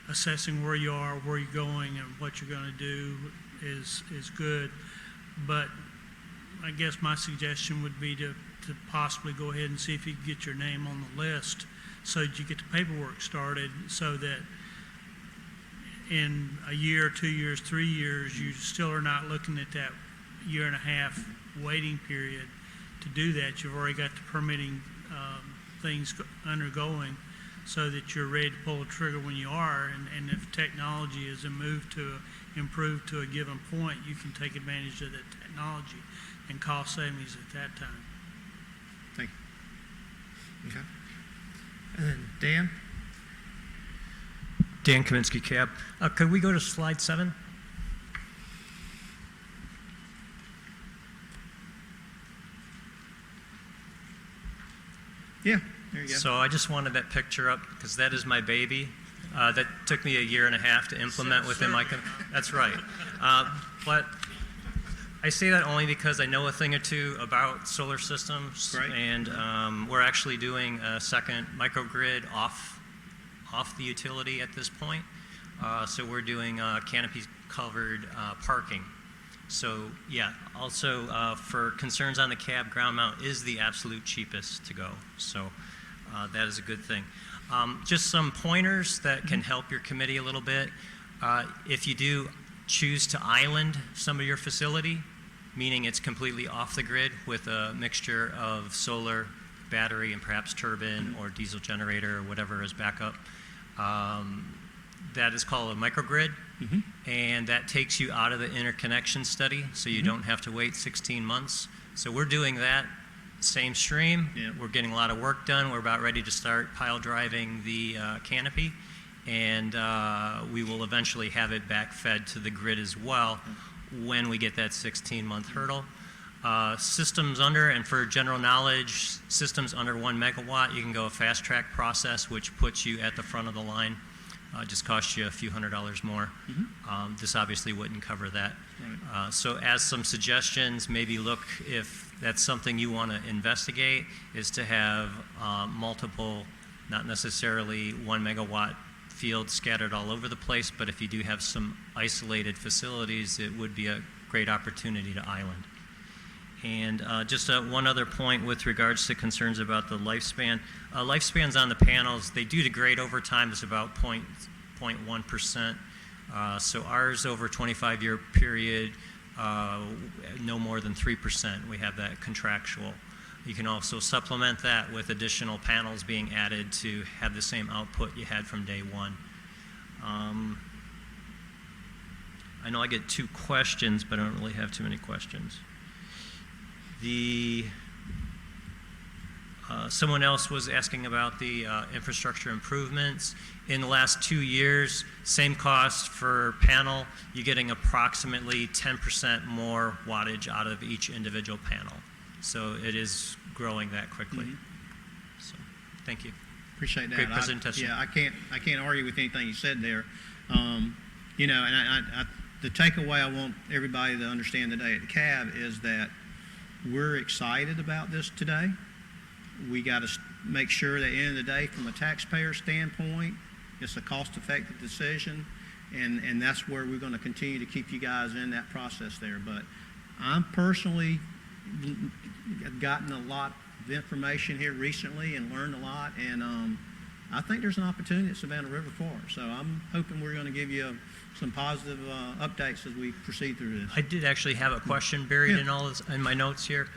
Speaker 20: assessing where you are, where you're going, and what you're going to do is good. But I guess my suggestion would be to possibly go ahead and see if you can get your name on the list so that you get the paperwork started, so that in a year, 2 years, 3 years, you still are not looking at that year and a half waiting period to do that. You've already got the permitting things undergoing so that you're ready to pull the trigger when you are. And if technology is improved to a given point, you can take advantage of that technology and cost savings at that time.
Speaker 15: Thank you.
Speaker 1: Okay. And then Dan?
Speaker 21: Dan Kaminsky, Cab. Could we go to slide 7?
Speaker 15: Yeah, there you go.
Speaker 21: So I just wanted that picture up because that is my baby. That took me a year and a half to implement within my... That's right. But I say that only because I know a thing or two about solar systems.
Speaker 15: Great.
Speaker 21: And we're actually doing a second microgrid off the utility at this point. So we're doing canopy-covered parking. So yeah, also for concerns on the cab, ground mount is the absolute cheapest to go. So that is a good thing. Just some pointers that can help your committee a little bit. If you do choose to island some of your facility, meaning it's completely off the grid with a mixture of solar, battery, and perhaps turbine or diesel generator or whatever as backup, that is called a microgrid. And that takes you out of the interconnection study, so you don't have to wait 16 months. So we're doing that same stream. We're getting a lot of work done. We're about ready to start pile driving the canopy, and we will eventually have it back fed to the grid as well when we get that 16-month hurdle. Systems under, and for general knowledge, systems under 1 megawatt, you can go a fast track process, which puts you at the front of the line. Just costs you a few $100s more. This obviously wouldn't cover that.
Speaker 15: Right.
Speaker 21: So as some suggestions, maybe look if that's something you want to investigate, is to have multiple, not necessarily 1 megawatt fields scattered all over the place, but if you do have some isolated facilities, it would be a great opportunity to island. And just one other point with regards to concerns about the lifespan. Lifespans on the panels, they do degrade over time. It's about 0.1%. So ours over a 25-year period, no more than 3%. We have that contractual. You can also supplement that with additional panels being added to have the same output you had from day one. I know I get 2 questions, but I don't really have too many questions. Someone else was asking about the infrastructure improvements. In the last 2 years, same cost for panel, you're getting approximately 10% more wattage out of each individual panel. So it is growing that quickly. So, thank you.
Speaker 15: Appreciate that.
Speaker 21: Great presentation.
Speaker 15: I can't argue with anything you said there. You know, and the takeaway I want everybody to understand today at the CAB is that we're excited about this today. We got to make sure that at the end of the day, from a taxpayer standpoint, it's a cost-effective decision, and that's where we're going to continue to keep you guys in that process there. But I'm personally gotten a lot of information here recently and learned a lot, and I think there's an opportunity at Savannah River for us. So I'm hoping we're going to give you some positive updates as we proceed through this.
Speaker 21: I did actually have a question buried in all this, in my notes here.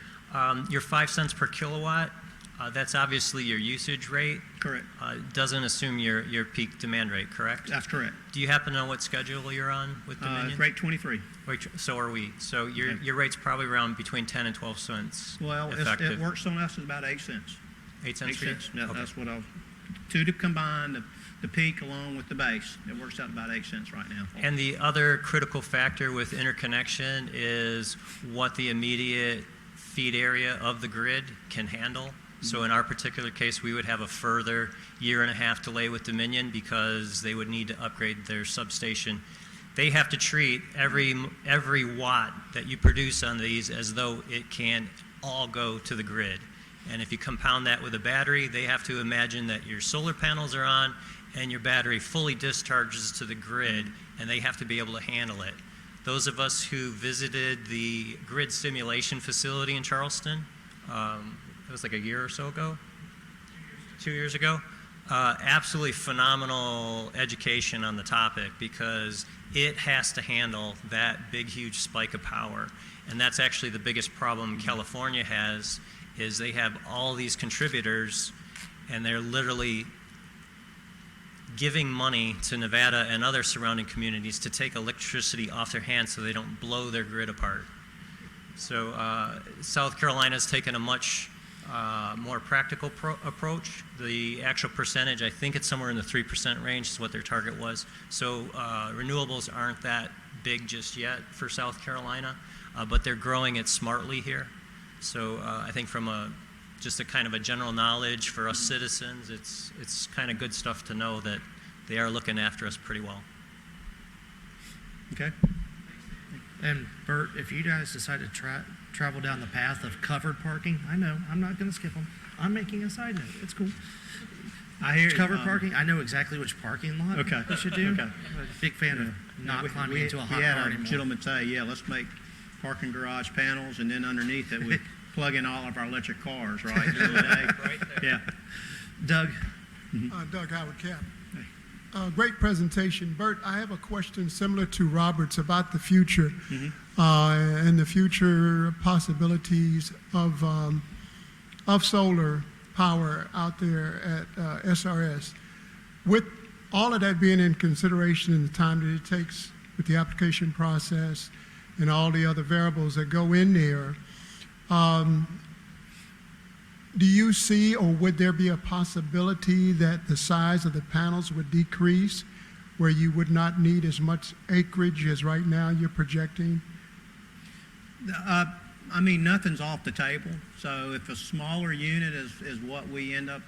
Speaker 21: Your 5 cents per kilowatt, that's obviously your usage rate.
Speaker 15: Correct.
Speaker 21: Doesn't assume your peak demand rate, correct?
Speaker 15: That's correct.
Speaker 21: Do you happen to know what schedule you're on with Dominion?
Speaker 15: Rate 23.
Speaker 21: So are we. So your rate's probably around between 10 and 12 cents.
Speaker 15: Well, it works on us at about 8 cents.
Speaker 21: 8 cents
Speaker 15: 8
Speaker 21: for you?
Speaker 15: cents. Yeah,
Speaker 21: Okay.
Speaker 15: that's what I'll. 2 to combine the peak along with the base. It works out about 8 cents right now.
Speaker 21: And the other critical factor with interconnection is what the immediate feed area of the grid can handle. So in our particular case, we would have a further 1.5 delay with Dominion because they would need to upgrade their substation. They have to treat every watt that you produce on these as though it can all go to the grid. And if you compound that with a battery, they have to imagine that your solar panels are on and your battery fully discharges to the grid, and they have to be able to handle it. Those of us who visited the grid simulation facility in Charleston, it was like a year or so ago, 2 years ago, absolutely phenomenal education on the topic because it has to handle that big, huge spike of power. And that's actually the biggest problem California has, is they have all these contributors and they're literally giving money to Nevada and other surrounding communities to take electricity off their hands so they don't blow their grid apart. So South Carolina's taken a much more practical approach. The actual percentage, I think it's somewhere in the 3% range is what their target was. So renewables aren't that big just yet for South Carolina, but they're growing it smartly here. So I think from just a kind of a general knowledge for us citizens, it's kind of good stuff to know that they are looking after us pretty well.
Speaker 15: Okay.
Speaker 1: And Bert, if you guys decide to travel down the path of covered parking, I know, I'm not going to skip them. I'm making a side note. It's cool.
Speaker 15: I hear
Speaker 1: Covered parking, I know exactly which parking lot
Speaker 15: Okay.
Speaker 1: we should do.
Speaker 15: Okay.
Speaker 1: I'm a big fan of not climbing into a hot
Speaker 15: We had
Speaker 1: car
Speaker 15: a
Speaker 1: anymore.
Speaker 15: gentleman say, yeah, let's make parking garage panels, and then underneath it, we plug in all of our electric cars, right, during the day.
Speaker 21: Right there.
Speaker 15: Yeah.
Speaker 1: Doug?
Speaker 6: Doug Howard Cap. Great presentation. Bert, I have a question similar to Robert's about the future and the future possibilities of solar power out there at SRS. With all of that being in consideration and the time that it takes with the application process and all the other variables that go in there, do you see, or would there be a possibility that the size of the panels would decrease where you would not need as much acreage as right now you're projecting?
Speaker 15: I mean, nothing's off the table. So if a smaller unit is what we end up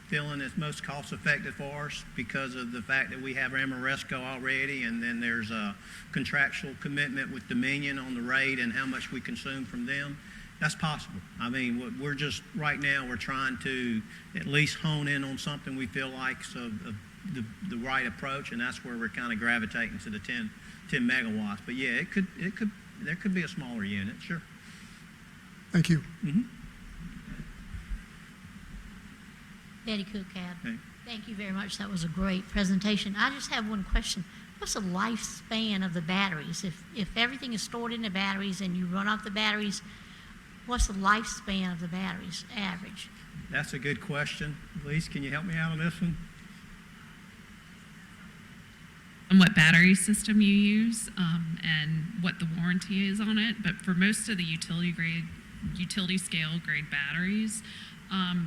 Speaker 15: feeling is most cost effective for us because of the fact that we have Amoresco already, and then there's a contractual commitment with Dominion on the rate and how much we consume from them, that's possible. I mean, we're just, right now, we're trying to at least hone in on something we feel like's the right approach, and that's where we're kind of gravitating to the 10 megawatts. But yeah, there could be a smaller unit, sure.
Speaker 6: Thank you.
Speaker 10: Betty Cook, Cab.
Speaker 15: Okay.
Speaker 10: Thank you very much. That was a great presentation. I just have one question. What's the lifespan of the batteries? If everything is stored in the batteries and you run off the batteries, what's the lifespan of the batteries, average?
Speaker 15: That's a good question. Elise, can you help me out on this one?
Speaker 18: And what battery system you use and what the warranty is on it. But for most of the utility scale grade batteries,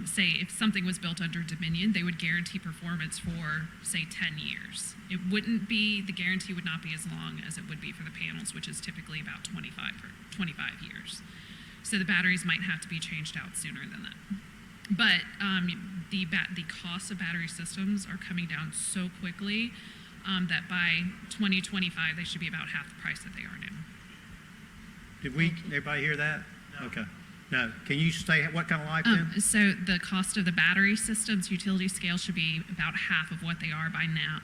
Speaker 18: say if something was built under Dominion, they would guarantee performance for, say, 10 years. It wouldn't be, the guarantee would not be as long as it would be for the panels, which is typically about 25 years. So the batteries might have to be changed out sooner than that. But the cost of battery systems are coming down so quickly that by 2025, they should be about half the price that they are now.
Speaker 15: Did everybody hear that? No. Okay. No. Can you say what kind of life then?
Speaker 18: So the cost of the battery systems, utility scale, should be about half of what they are now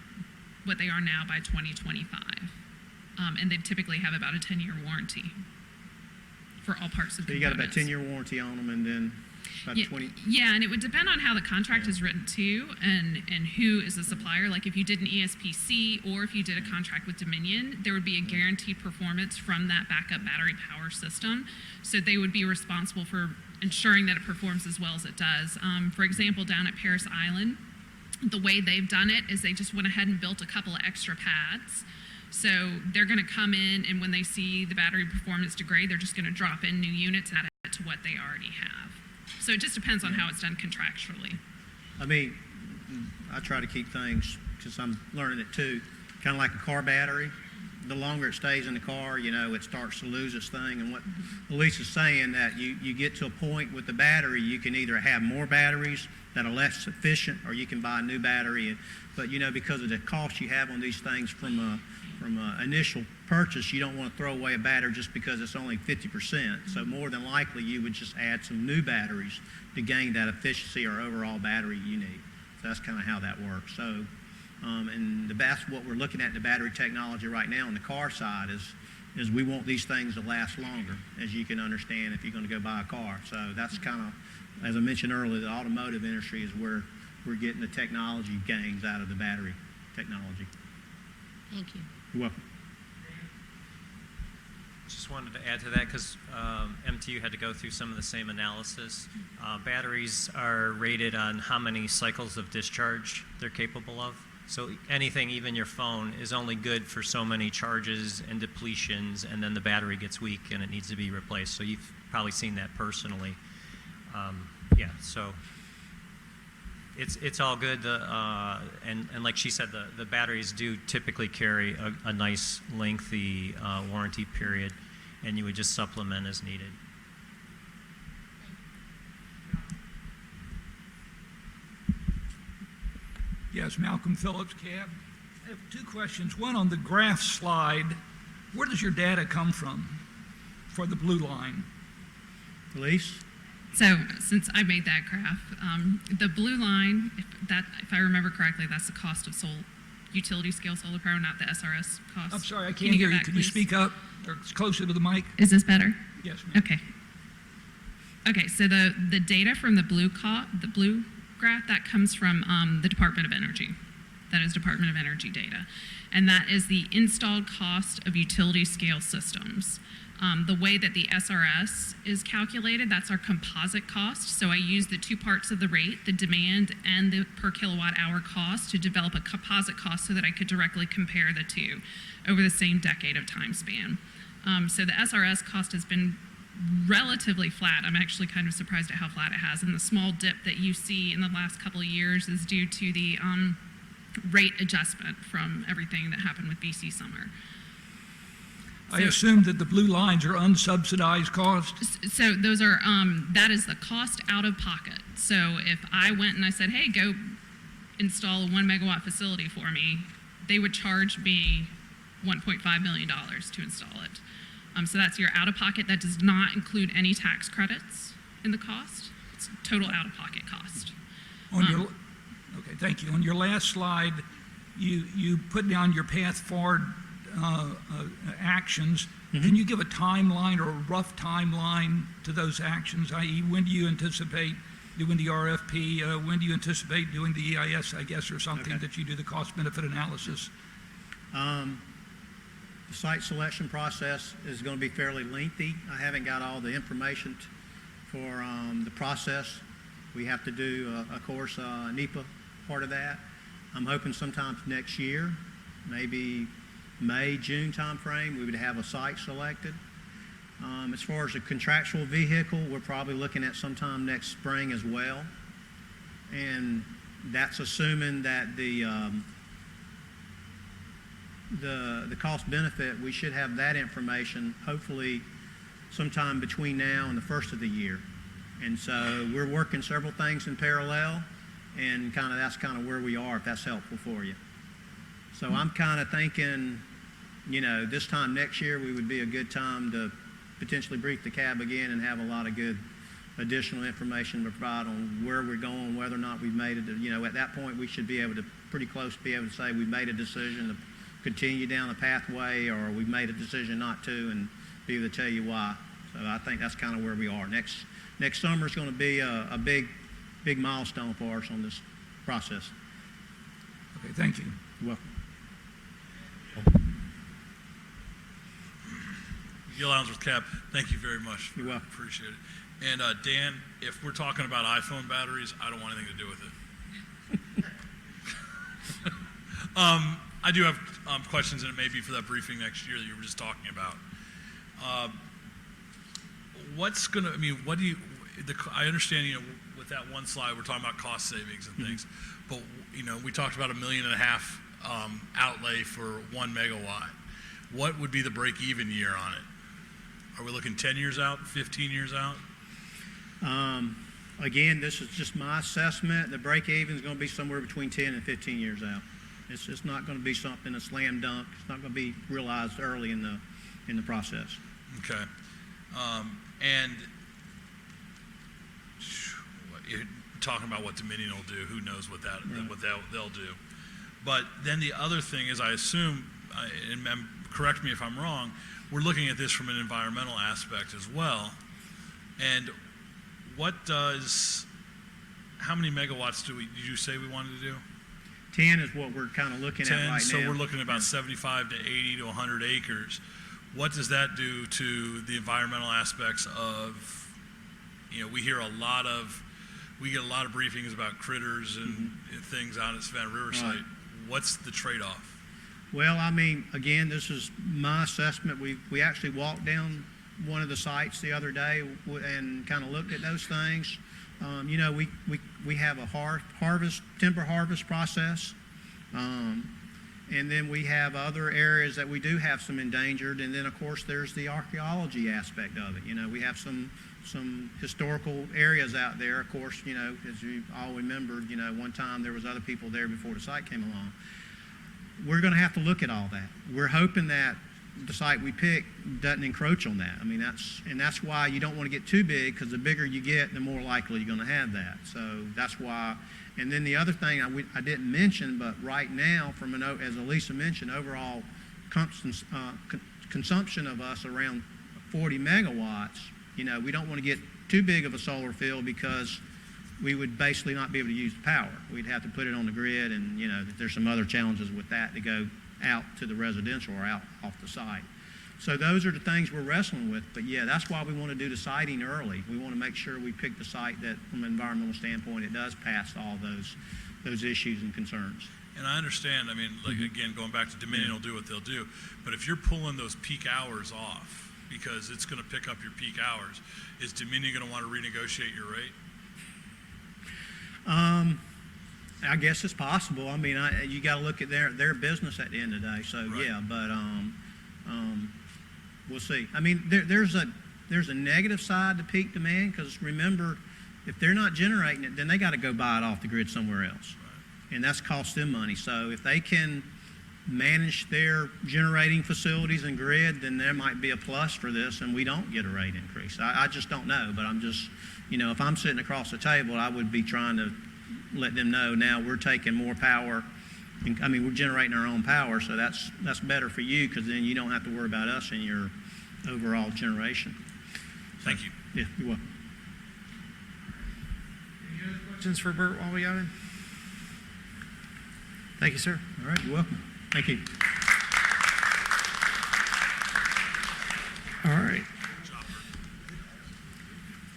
Speaker 18: by 2025. And they typically have about a 10-year warranty for all parts of the
Speaker 15: So you got about 10-year warranty on them, and then about 20.
Speaker 18: Yeah, and it would depend on how the contract is written too, and who is the supplier. Like if you did an ESPC or if you did a contract with Dominion, there would be a guaranteed performance from that backup battery power system. So they would be responsible for ensuring that it performs as well as it does. For example, down at Paris Island, the way they've done it is they just went ahead and built a couple of extra pads. So they're going to come in, and when they see the battery performance degrade, they're just going to drop in new units and add it to what they already have. So it just depends on how it's done contractually.
Speaker 15: I mean, I try to keep things, because I'm learning it too, kind of like a car battery. The longer it stays in the car, it starts to lose its thing. And what Elise is saying, that you get to a point with the battery, you can either have more batteries that are less efficient, or you can buy a new battery. But because of the cost you have on these things from initial purchase, you don't want to throw away a battery just because it's only 50%. So more than likely, you would just add some new batteries to gain that efficiency or overall battery you need. So that's kind of how that works. So, and what we're looking at in the battery technology right now on the car side is we want these things to last longer, as you can understand if you're going to go buy a car. So that's kind of, as I mentioned earlier, the automotive industry is where we're getting the technology gains out of the battery technology.
Speaker 10: Thank you.
Speaker 15: You're welcome.
Speaker 21: Just wanted to add to that because MTU had to go through some of the same analysis. Batteries are rated on how many cycles of discharge they're capable of. So anything, even your phone, is only good for so many charges and depletions, and then the battery gets weak and it needs to be replaced. So you've probably seen that personally. So it's all good. And like she said, the batteries do typically carry a nice lengthy warranty period, and you would just supplement as needed.
Speaker 22: Yes, Malcolm Phillips, Cab. I have two questions. One on the graph slide
Speaker 4: Where does your data come from for the blue line?
Speaker 15: Elise?
Speaker 18: So since I made that graph, the blue line, if I remember correctly, that's the cost of utility scale solar power, not the SRS cost.
Speaker 4: I'm sorry, I can't hear you. Can you speak up or closer to the mic?
Speaker 18: Is this better?
Speaker 4: Yes, ma'am.
Speaker 18: Okay. Okay, so the data from the blue graph, that comes from the Department of Energy. That is Department of Energy data. And that is the installed cost of utility scale systems. The way that the SRS is calculated, that's our composite cost. So I use the two parts of the rate, the demand and the per kilowatt hour cost, to develop a composite cost so that I could directly compare the two over the same decade of time span. So the SRS cost has been relatively flat. I'm actually kind of surprised at how flat it has. And the small dip that you see in the last couple of years is due to the rate adjustment from everything that happened with BC summer.
Speaker 4: I assume that the blue lines are unsubsidized costs?
Speaker 18: So those are, that is the cost out of pocket. So if I went and I said, hey, go install a 1 megawatt facility for me, they would charge me $1.5 million to install it. So that's your out of pocket. That does not include any tax credits in the cost. It's total out of pocket cost.
Speaker 4: Okay, thank you. On your last slide, you put down your path forward actions.
Speaker 15: Mm-hmm.
Speaker 4: Can you give a timeline or a rough timeline to those actions, i.e. when do you anticipate doing the RFP? When do you anticipate doing the EIS, I guess, or something that you do the cost-benefit analysis?
Speaker 15: The site selection process is going to be fairly lengthy. I haven't got all the information for the process. We have to do, of course, NEPA part of that. I'm hoping sometime next year, maybe May, June timeframe, we would have a site selected. As far as a contractual vehicle, we're probably looking at sometime next spring as well. And that's assuming that the cost benefit, we should have that information hopefully sometime between now and the first of the year. And so we're working several things in parallel, and that's kind of where we are, if that's helpful for you. So I'm kind of thinking, this time next year we would be a good time to potentially brief the cab again and have a lot of good additional information to provide on where we're going, whether or not we've made it. At that point we should be able to pretty close to be able to say we've made a decision to continue down the pathway, or we've made a decision not to, and be able to tell you why. So I think that's kind of where we are. Next summer is going to be a big milestone for us on this process.
Speaker 4: Okay, thank you.
Speaker 15: You're welcome.
Speaker 3: Gil Allensworth, Cap, thank you very much.
Speaker 15: You're welcome.
Speaker 3: Appreciate it. And Dan, if we're talking about iPhone batteries, I don't want anything to do with it. I do have questions, and it may be for that briefing next year that you were just talking about. I understand, with that one slide, we're talking about cost savings and things, but, we talked about $1.5 million outlay for 1 megawatt. What would be the break-even year on it? Are we looking 10 years out, 15 years out?
Speaker 15: Again, this is just my assessment. The break-even is going to be somewhere between 10 and 15 years out. It's just not going to be something a slam dunk. It's not going to be realized early in the process.
Speaker 3: Okay. And you're talking about what Dominion will do. Who knows what they'll do? But then the other thing is, I assume, and correct me if I'm wrong, we're looking at this from an environmental aspect as well. And how many megawatts did you say we wanted to do?
Speaker 15: 10 is what we're kind of looking at right now.
Speaker 3: So we're looking at about 75 to 80 to 100 acres. What does that do to the environmental aspects of, we get a lot of briefings about critters and things out at Savannah River site.
Speaker 15: Right.
Speaker 3: What's the trade-off?
Speaker 15: Well, again, this is my assessment. We actually walked down one of the sites the other day and kind of looked at those things. We have a timber harvest process, and then we have other areas that we do have some endangered, and then of course there's the archaeology aspect of it. We have some historical areas out there. Of course, as you all remember, one time there was other people there before the site came along. We're going to have to look at all that. We're hoping that the site we pick doesn't encroach on that. I mean, that's why you don't want to get too big, because the bigger you get, the more likely you're going to have that. So that's why. And then the other thing I didn't mention, but right now, as Elisa mentioned, overall consumption of us around 40 megawatts. You know, we don't want to get too big of a solar field, because we would basically not be able to use the power. We'd have to put it on the grid, and, you know, there's some other challenges with that to go out to the residential or out off the site. So those are the things we're wrestling with. But yeah, that's why we want to do the siting early. We want to make sure we pick the site that, from an environmental standpoint, it does pass all those issues and concerns.
Speaker 3: And I understand, I mean, like, again, going back to Dominion will do what they'll do, but if you're pulling those peak hours off, because it's going to pick up your peak hours, is Dominion going to want to renegotiate your rate?
Speaker 15: I guess it's possible. I mean, you got to look at their business at the end of the day. So right. Yeah, but we'll see. I mean, there's a negative side to peak demand, because remember, if they're not generating it, then they got to go buy it off the grid somewhere else, right. And that's cost them money. So if they can manage their generating facilities and grid, then there might be a plus for this, and we don't get a rate increase. I just don't know, but I'm just, you know, if I'm sitting across the table, I would be trying to let them know now we're taking more power. I mean, we're generating our own power, so that's better for you, because then you don't have to worry about us in your overall generation.
Speaker 3: Thank you.
Speaker 15: Yeah, you're welcome.
Speaker 1: Any other questions for Bert while we got him? Thank you, sir.
Speaker 15: All right, you're welcome. Thank you.
Speaker 1: All right.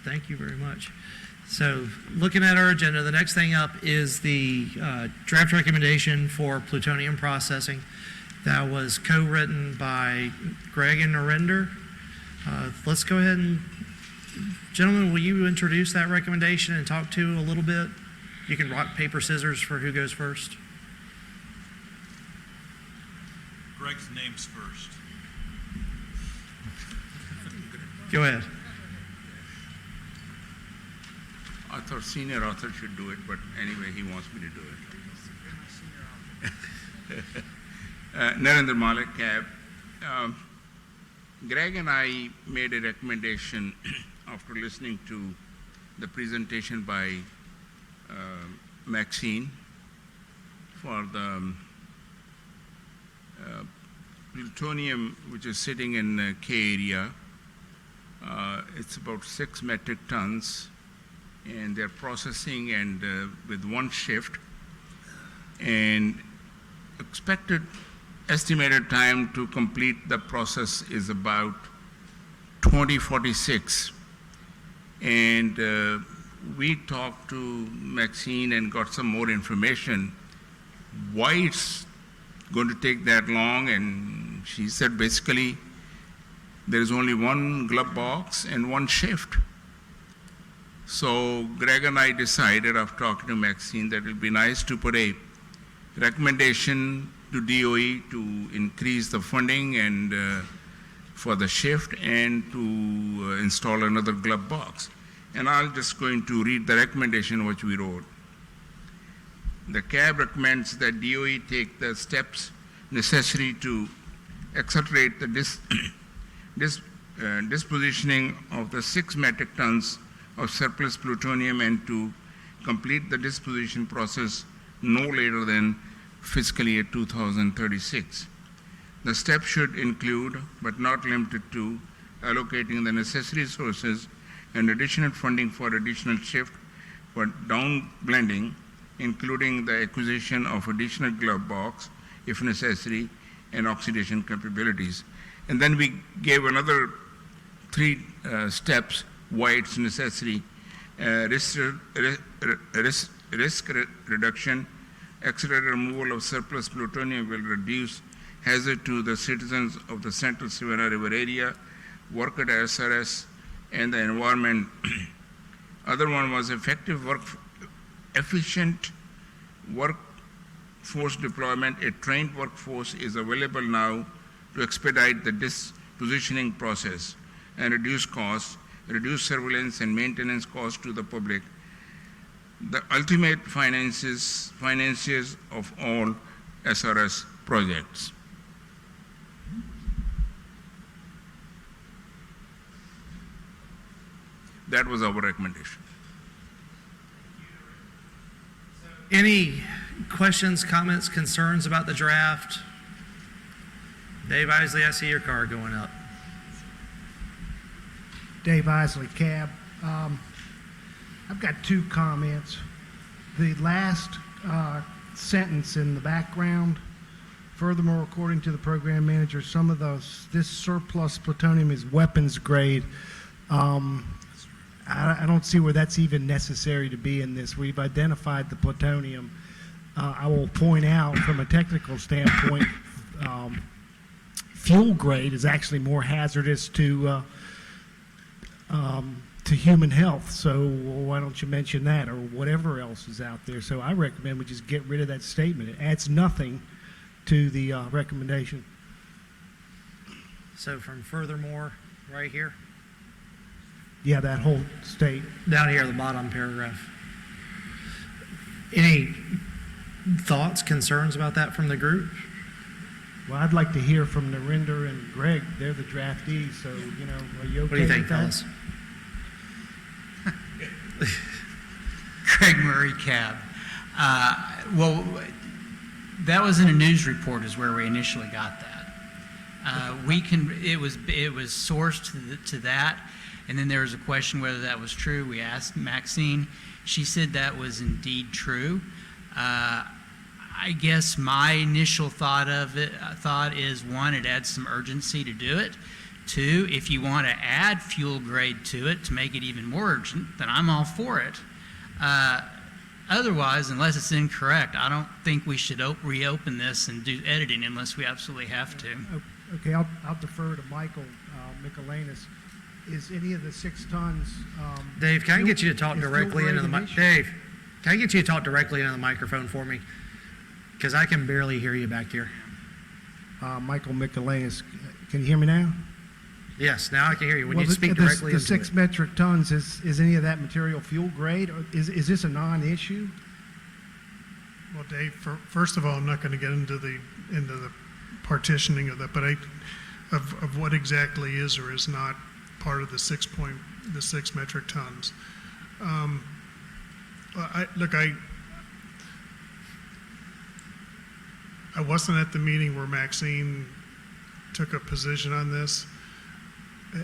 Speaker 1: Thank you very much. So, looking at our agenda, the next thing up is the draft recommendation for plutonium processing that was co-written by Greg and Narinder. Let's go ahead and, gentlemen, will you introduce that recommendation and talk to a little bit? You can rock, paper, scissors for who goes first.
Speaker 3: Greg's name's first.
Speaker 1: Go ahead.
Speaker 12: I thought senior author should do it, but anyway, he wants me to do it. Narendra Malik, CAB. Greg and I made a recommendation after listening to the presentation by Maxine for the plutonium, which is sitting in K area. It's about 6 metric tons. And they're processing and with one shift, and estimated time to complete the process is about 2046. And we talked to Maxine and got some more information why it's going to take that long, and she said basically there is only one glove box and one shift. So Greg and I decided, after talking to Maxine, that it would be nice to put a recommendation to DOE to increase the funding and for the shift, and to install another glove box. And I'm just going to read the recommendation which we wrote. The CAB recommends that DOE take the steps necessary to accelerate the dispositioning of the 6 metric tons of surplus plutonium, and to complete the disposition process no later than fiscal year 2036. The steps should include, but not limited to, allocating the necessary sources and additional funding for additional shift for down blending, including the acquisition of additional glove box, if necessary, and oxidation capabilities. And then we gave another 3 steps why it's necessary. Risk reduction. Accelerated removal of surplus plutonium will reduce hazard to the citizens of the Central Savannah River area, work at SRS, and the environment. Other one was efficient workforce deployment. A trained workforce is available now to expedite the dispositioning process and reduce costs, reduce surveillance and maintenance costs to the public. The ultimate financiers of all SRS projects. That was our recommendation.
Speaker 1: Any questions, comments, concerns about the draft? Dave Isley, I see your car going up.
Speaker 5: Dave Isley, Cab. I've got two comments. The last sentence in the background, furthermore, according to the program manager, some of this surplus plutonium is weapons grade. I don't see where that's even necessary to be in this. We've identified the plutonium. I will point out from a technical standpoint, fuel grade is actually more hazardous to human health. So why don't you mention that, or whatever else is out there? So I recommend we just get rid of that statement. It adds nothing to the recommendation.
Speaker 1: So from furthermore, right here,
Speaker 5: Yeah, that whole state.
Speaker 1: down here, the bottom paragraph. Any thoughts, concerns about that from the group?
Speaker 5: Well, I'd like to hear from Narinder and Greg. They're the draftees, so, you know, are you okay
Speaker 1: What do you think,
Speaker 5: with that?
Speaker 1: fellas?
Speaker 7: Greg Murray, Cab. Well, that was in a news report is where we initially got that. It was sourced to that, and then there was a question whether that was true. We asked Maxine. She said that was indeed true. I guess my initial thought is, one, it adds some urgency to do it. Two, if you want to add fuel grade to it to make it even more urgent, then I'm all for it. Otherwise, unless it's incorrect, I don't think we should reopen this and do editing unless we absolutely have to.
Speaker 5: Okay, I'll defer to Michael Michelanis. Is any of the 6 tons?
Speaker 1: Dave, can I get you to talk
Speaker 5: is
Speaker 1: directly
Speaker 5: fuel
Speaker 1: into the
Speaker 5: grade
Speaker 1: mic?
Speaker 5: an issue?
Speaker 1: Dave, can I get you to talk directly into the microphone for me? Because I can barely hear you back here.
Speaker 5: Michael Michelanis, can you hear me now?
Speaker 1: Yes, now I can hear you. When
Speaker 5: Well,
Speaker 1: you speak directly
Speaker 5: the
Speaker 1: into
Speaker 5: 6
Speaker 1: it.
Speaker 5: metric tons, is any of that material fuel grade? Or is this a non-issue?
Speaker 13: Well, Dave, first of all, I'm not going to get into the partitioning of that, but of what exactly is or is not part of the 6 metric tons. I wasn't at the meeting where Maxine took a position on this.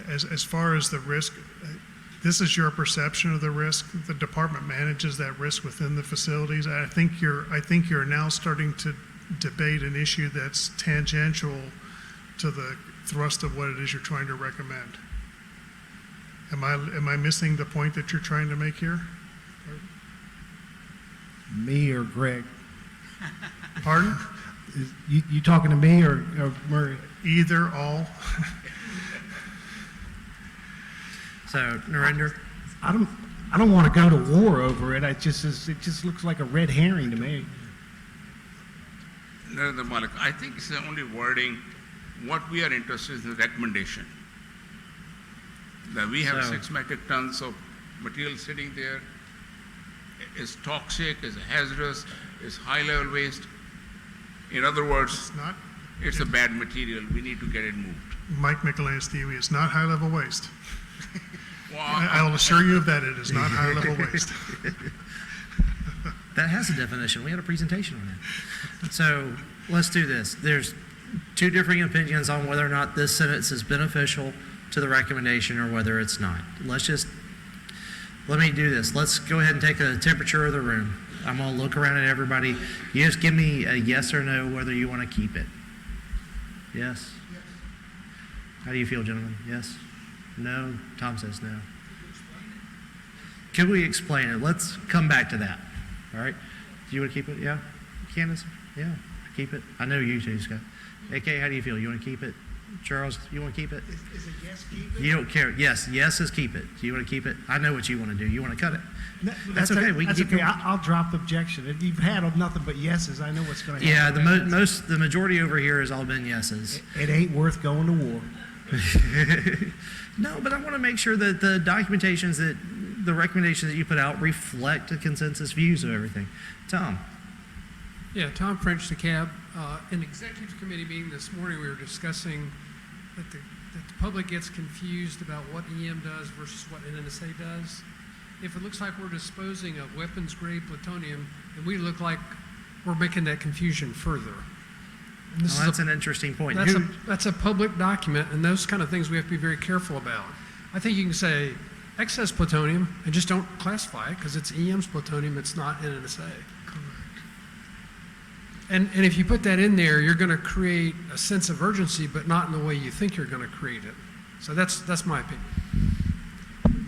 Speaker 13: As far as the risk, this is your perception of the risk. The department manages that risk within the facilities. I think you're now starting to debate an issue that's tangential to the thrust of what it is you're trying to recommend. Am I missing the point that you're trying to make here?
Speaker 5: Me or Greg?
Speaker 13: Pardon?
Speaker 5: You talking to me or Murray?
Speaker 13: Either, all.
Speaker 1: So, Narinder?
Speaker 5: I don't want to go to war over it. It just looks like a red herring to me.
Speaker 12: Narendra Malik, I think it's the only wording. What we are interested in is the recommendation. That we have 6 metric tons of material sitting there, is toxic, is hazardous, is high level waste. In other words, it's a bad material. We need to get it moved.
Speaker 13: Mike Michelanis, DOE, it's not high-level waste.
Speaker 12: Well,
Speaker 13: I will assure you of that. It is not high-level waste.
Speaker 1: That has a definition. We had a presentation on that. So let's do this. There's 2 differing opinions on whether or not this sentence is beneficial to the recommendation or whether it's not. Let me do this. Let's go ahead and take a temperature of the room. I'm going to look around at everybody. You just give me a yes or no whether you want to keep it. Yes? How do you feel, gentlemen? Yes? No? Tom says no. Can we explain it? Let's come back to that. All right? Do you want to keep it? Yeah? Candace? Yeah. Keep it. I know you two, Scott. AK, how do you feel? You want to keep it? Charles, you want to keep it?
Speaker 5: Is it yes, keep it?
Speaker 1: You don't care. Yes is keep it. Do you want to keep it? I know what you want to do. You want to cut it? That's okay. We can keep
Speaker 5: okay.
Speaker 1: going.
Speaker 5: I'll drop the objection. If you've had nothing but yeses, I know what's going to happen.
Speaker 1: Yeah, the majority over here has all been yeses.
Speaker 5: It ain't worth going to war.
Speaker 1: No, but I want to make sure that the the recommendations that you put out reflect the consensus views of everything. Tom.
Speaker 14: Yeah, Tom French, the cab. In executive committee meeting this morning, we were discussing that the that the public gets confused about what EM does versus what NNSA does. If it looks like we're disposing of weapons-grade plutonium, and we look like we're making that confusion further. And
Speaker 1: Well, that's an interesting point.
Speaker 14: That's a public document, and those kind of things we have to be very careful about. I think you can say excess plutonium and just don't classify it because it's EM's plutonium, it's not NNSA. And if you put that in there, you're going to create a sense of urgency, but not in the way you think you're going to create it. So that's my opinion.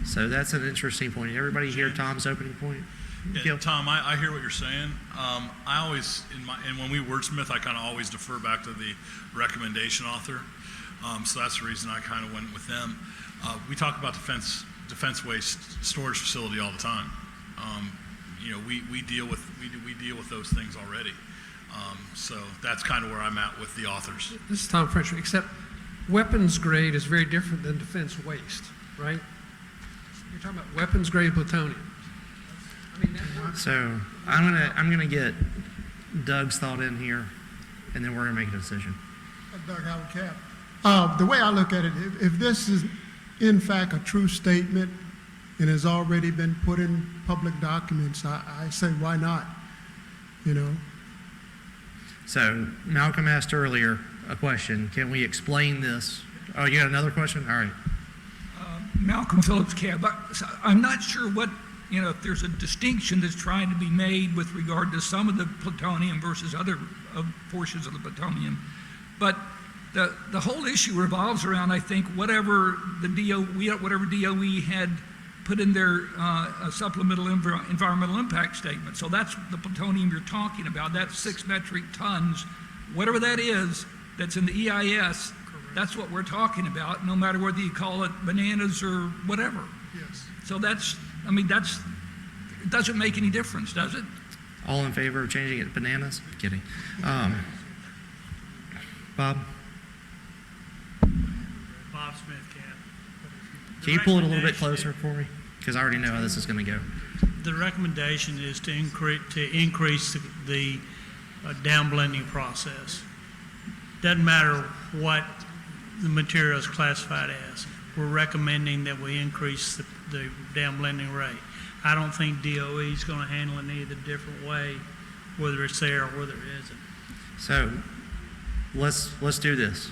Speaker 1: So that's an interesting point. Everybody hear Tom's opening point?
Speaker 3: Yeah,
Speaker 1: Gil?
Speaker 3: Tom, I hear what you're saying. I always, and when we wordsmith, I kind of always defer back to the recommendation author. So that's the reason I kind of went with them. We talk about defense waste storage facility all the time. We deal with those things already. So that's kind of where I'm at with the authors.
Speaker 14: This is Tom French, except weapons grade is very different than defense waste, right? You're talking about weapons grade plutonium.
Speaker 1: So I'm gonna get Doug's thought in here, and then we're gonna make a decision.
Speaker 6: Doug Howard Cap. The way I look at it, if this is in fact a true statement and has already been put in public documents, I say why not? You know.
Speaker 1: So Malcolm asked earlier a question. Can we explain this? Oh, you got another question? All right.
Speaker 4: Malcolm Phillips Cab. I'm not sure what, if there's a distinction that's trying to be made with regard to some of the plutonium versus other portions of the plutonium. But the whole issue revolves around, I think, whatever DOE had put in their supplemental environmental impact statement. So that's the plutonium you're talking about. That's 6 metric tons, whatever that is, that's in the EIS. That's what we're talking about, no matter whether you call it bananas or whatever.
Speaker 6: Yes.
Speaker 4: So it doesn't make any difference, does it?
Speaker 1: All in favor of changing it to bananas? Kidding. Bob?
Speaker 20: Bob Smith, Cap.
Speaker 1: Can you pull it a little bit closer for me? Because I already know how this is going to go.
Speaker 20: The recommendation is to increase the downblending process. Doesn't matter what the material is classified as. We're recommending that we increase the downblending rate. I don't think DOE is going to handle it any different way, whether it's there or whether it isn't.
Speaker 1: So let's do this.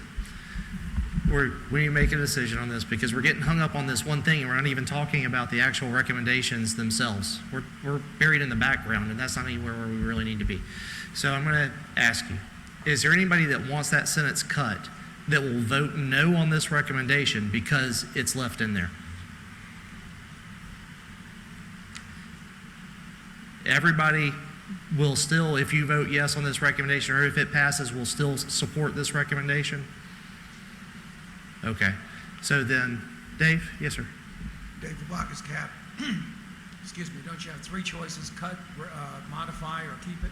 Speaker 1: We need to make a decision on this because we're getting hung up on this one thing and we're not even talking about the actual recommendations themselves. We're buried in the background and that's not anywhere where we really need to be. So I'm going to ask you, is there anybody that wants that sentence cut that will vote no on this recommendation because it's left in there? Everybody will still, if you vote yes on this recommendation or if it passes, will still support this recommendation? Okay. So then, Dave? Yes, sir.
Speaker 8: Dave Zabakis, Cap. Excuse me, don't you have 3 choices, cut, modify, or keep it?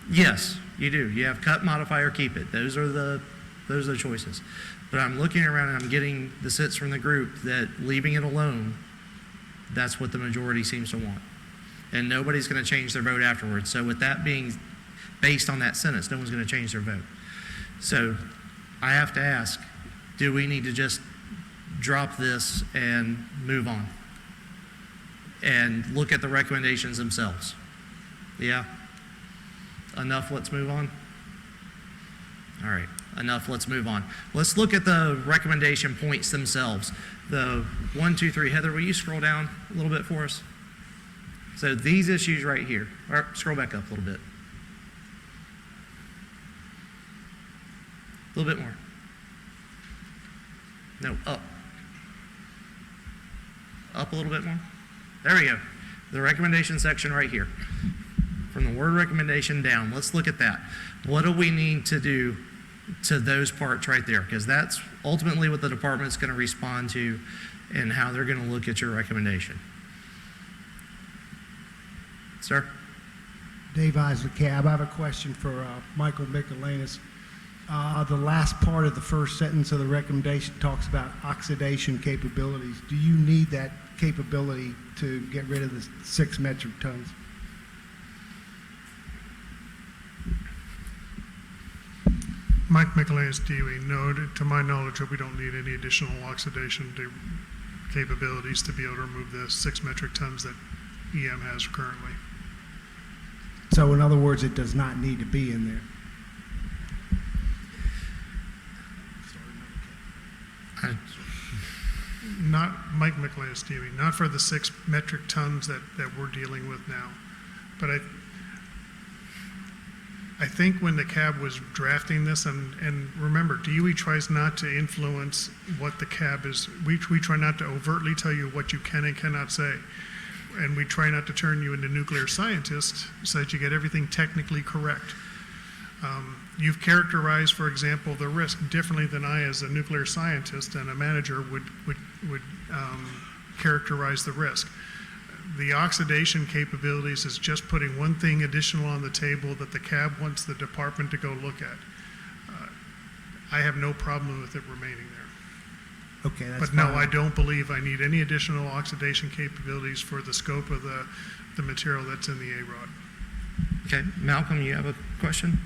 Speaker 1: Yes, you do. You have cut, modify, or keep it. Those are the choices. But I'm looking around and I'm getting the sits from the group that leaving it alone, that's what the majority seems to want. And nobody's going to change their vote afterwards. So with that being based on that sentence, no one's going to change their vote. So I have to ask, do we need to just drop this and move on? And look at the recommendations themselves? Yeah? Enough, let's move on? All right, enough, let's move on. Let's look at the recommendation points themselves. The 1, 2, 3. Heather, will you scroll down a little bit for us? So these issues right here. All right, scroll back up a little bit. A little bit more. No, up. Up a little bit more. There we go. The recommendation section right here. From the word recommendation down, let's look at that. What do we need to do to those parts right there? Because that's ultimately what the department's going to respond to and how they're going to look at your recommendation. Sir?
Speaker 5: Dave Isaac, Cab. I have a question for Michael Michelanis. The last part of the first sentence of the recommendation talks about oxidation capabilities. Do you need that capability to get rid of the 6 metric tons?
Speaker 13: Mike Michelanis, DOE. No, to my knowledge, we don't need any additional oxidation capabilities to be able to remove the 6 metric tons that EM has currently.
Speaker 5: So in other words, it does not need to be in there.
Speaker 13: Not Mike Michelanis, DOE, not for the 6 metric tons that we're dealing with now. But I think when the CAB was drafting this, and remember, DOE tries not to influence what the CAB is. We try not to overtly tell you what you can and cannot say. And we try not to turn you into nuclear scientists so that you get everything technically correct. You've characterized, for example, the risk differently than I, as a nuclear scientist and a manager, would characterize the risk. The oxidation capabilities is just putting one thing additional on the table that the CAB wants the department to go look at. I have no problem with it remaining there.
Speaker 5: Okay, that's
Speaker 13: But no,
Speaker 5: fine.
Speaker 13: I don't believe I need any additional oxidation capabilities for the scope of the material that's in the A-rod.
Speaker 1: Okay, Malcolm, you have a question?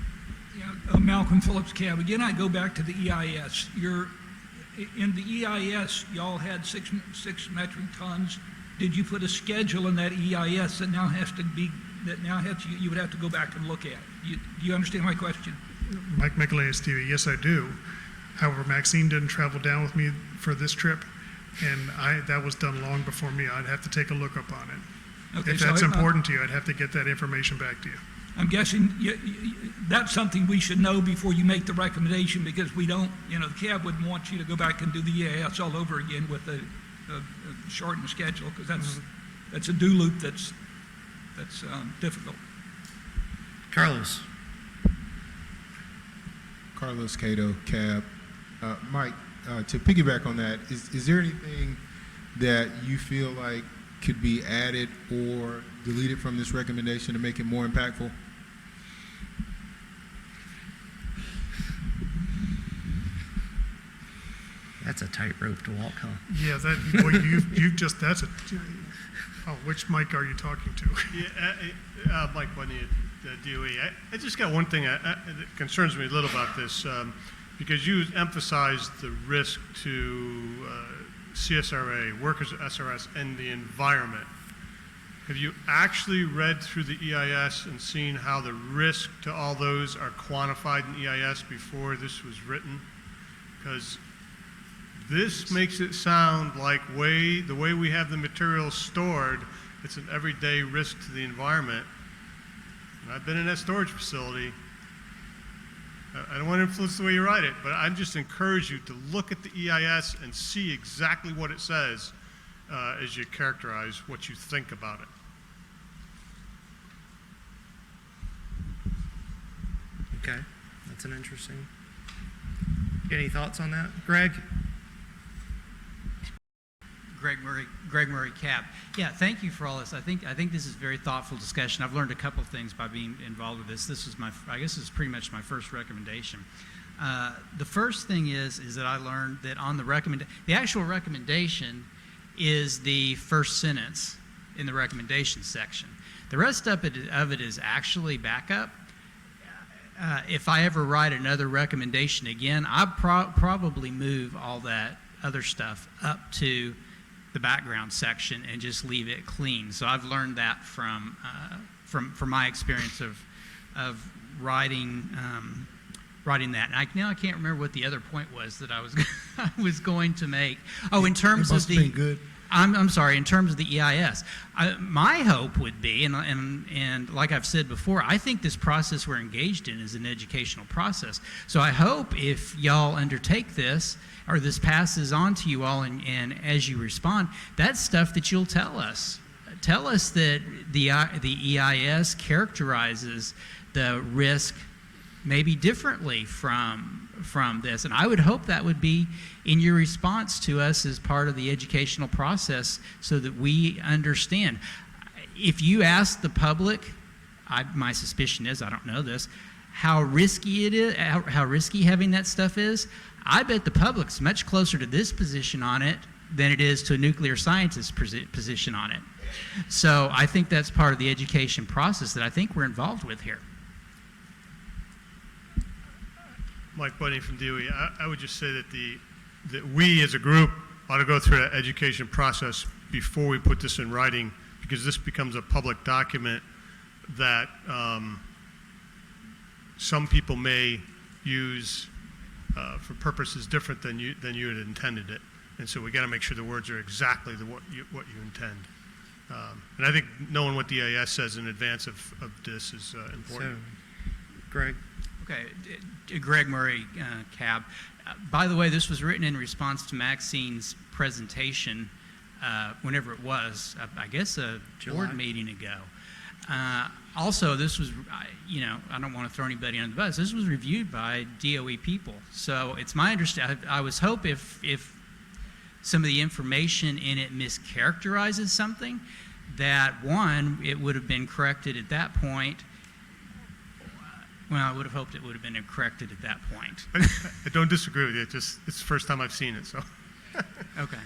Speaker 4: Yeah, Malcolm Phillips, CAB. Again, I go back to the EIS. In the EIS, y'all had six metric tons. Did you put a schedule in that EIS that now has to be, you would have to go back and look at? Do you understand my question?
Speaker 13: Mike Michelanis, TV. Yes, I do. However, Maxine didn't travel down with me for this trip, and that was done long before me. I'd have to take a look up on it.
Speaker 4: Okay,
Speaker 13: If
Speaker 4: so
Speaker 13: that's important to you, I'd have to get that information back to you.
Speaker 4: I'm guessing that's something we should know before you make the recommendation, because we don't, the CAB wouldn't want you to go back and do the EIS all over again with a shortened schedule, because that's a do loop that's difficult.
Speaker 1: Carlos.
Speaker 2: Carlos Cato, CAB. Mike, to piggyback on that, is there anything that you feel like could be added or deleted from this recommendation to make it more impactful?
Speaker 1: That's a tightrope to walk, huh?
Speaker 13: Yeah, which Mike are you talking to?
Speaker 22: Yeah, Mike Bunny at DOE. I just got one thing that concerns me a little about this, because you emphasized the risk to CSRA, workers at SRS, and the environment. Have you actually read through the EIS and seen how the risk to all those are quantified in EIS before this was written? Because this makes it sound like the way we have the materials stored, it's an everyday risk to the environment. And I've been in that storage facility. I don't want to influence the way you write it, but I just encourage you to look at the EIS and see exactly what it says as you characterize what you think about it.
Speaker 1: Okay, that's an interesting. Any thoughts on that, Greg?
Speaker 7: Greg Murray, CAB. Yeah, thank you for all this. I think this is very thoughtful discussion. I've learned a couple of things by being involved with this. This is pretty much my first recommendation. The first thing is that I learned that on the actual recommendation is the first sentence in the recommendation section. The rest of it is actually backup. If I ever write another recommendation again, I'll probably move all that other stuff up to the background section and just leave it clean. So I've learned that from my experience of writing that. And now I can't remember what the other point was that I was going to make. Oh, in terms of the
Speaker 5: good.
Speaker 7: I'm sorry. In terms of the EIS, my hope would be, and like I've said before, I think this process we're engaged in is an educational process. So I hope if y'all undertake this, or this passes on to you all, and as you respond, that's stuff that you'll tell us. Tell us that the EIS characterizes the risk maybe differently from this. And I would hope that would be in your response to us as part of the educational process so that we understand. If you ask the public, my suspicion is, I don't know this, how risky it is, how risky having that stuff is, I bet the public's much closer to this position on it than it is to a nuclear scientist's position on it. So I think that's part of the education process that I think we're involved with here.
Speaker 22: Mike Bunny from DOE. I would just say that that we as a group ought to go through that education process before we put this in writing, because this becomes a public document that some people may use for purposes different than you had intended it. And so we got to make sure the words are exactly what you intend. And I think knowing what the EIS says in advance of this is important.
Speaker 1: So, Greg?
Speaker 7: Okay, Greg Murray, CAB. By the way, this was written in response to Maxine's presentation, whenever it was, I guess a board meeting ago. Also, this was, I don't want to throw anybody under the bus. This was reviewed by DOE people. So it's my understanding, I was hope if some of the information in it mischaracterizes something, that one, it would have been corrected at that point. Well, I would have hoped it would have been corrected at that point.
Speaker 22: I don't disagree with you. It's the first time I've seen it, so.
Speaker 7: Okay.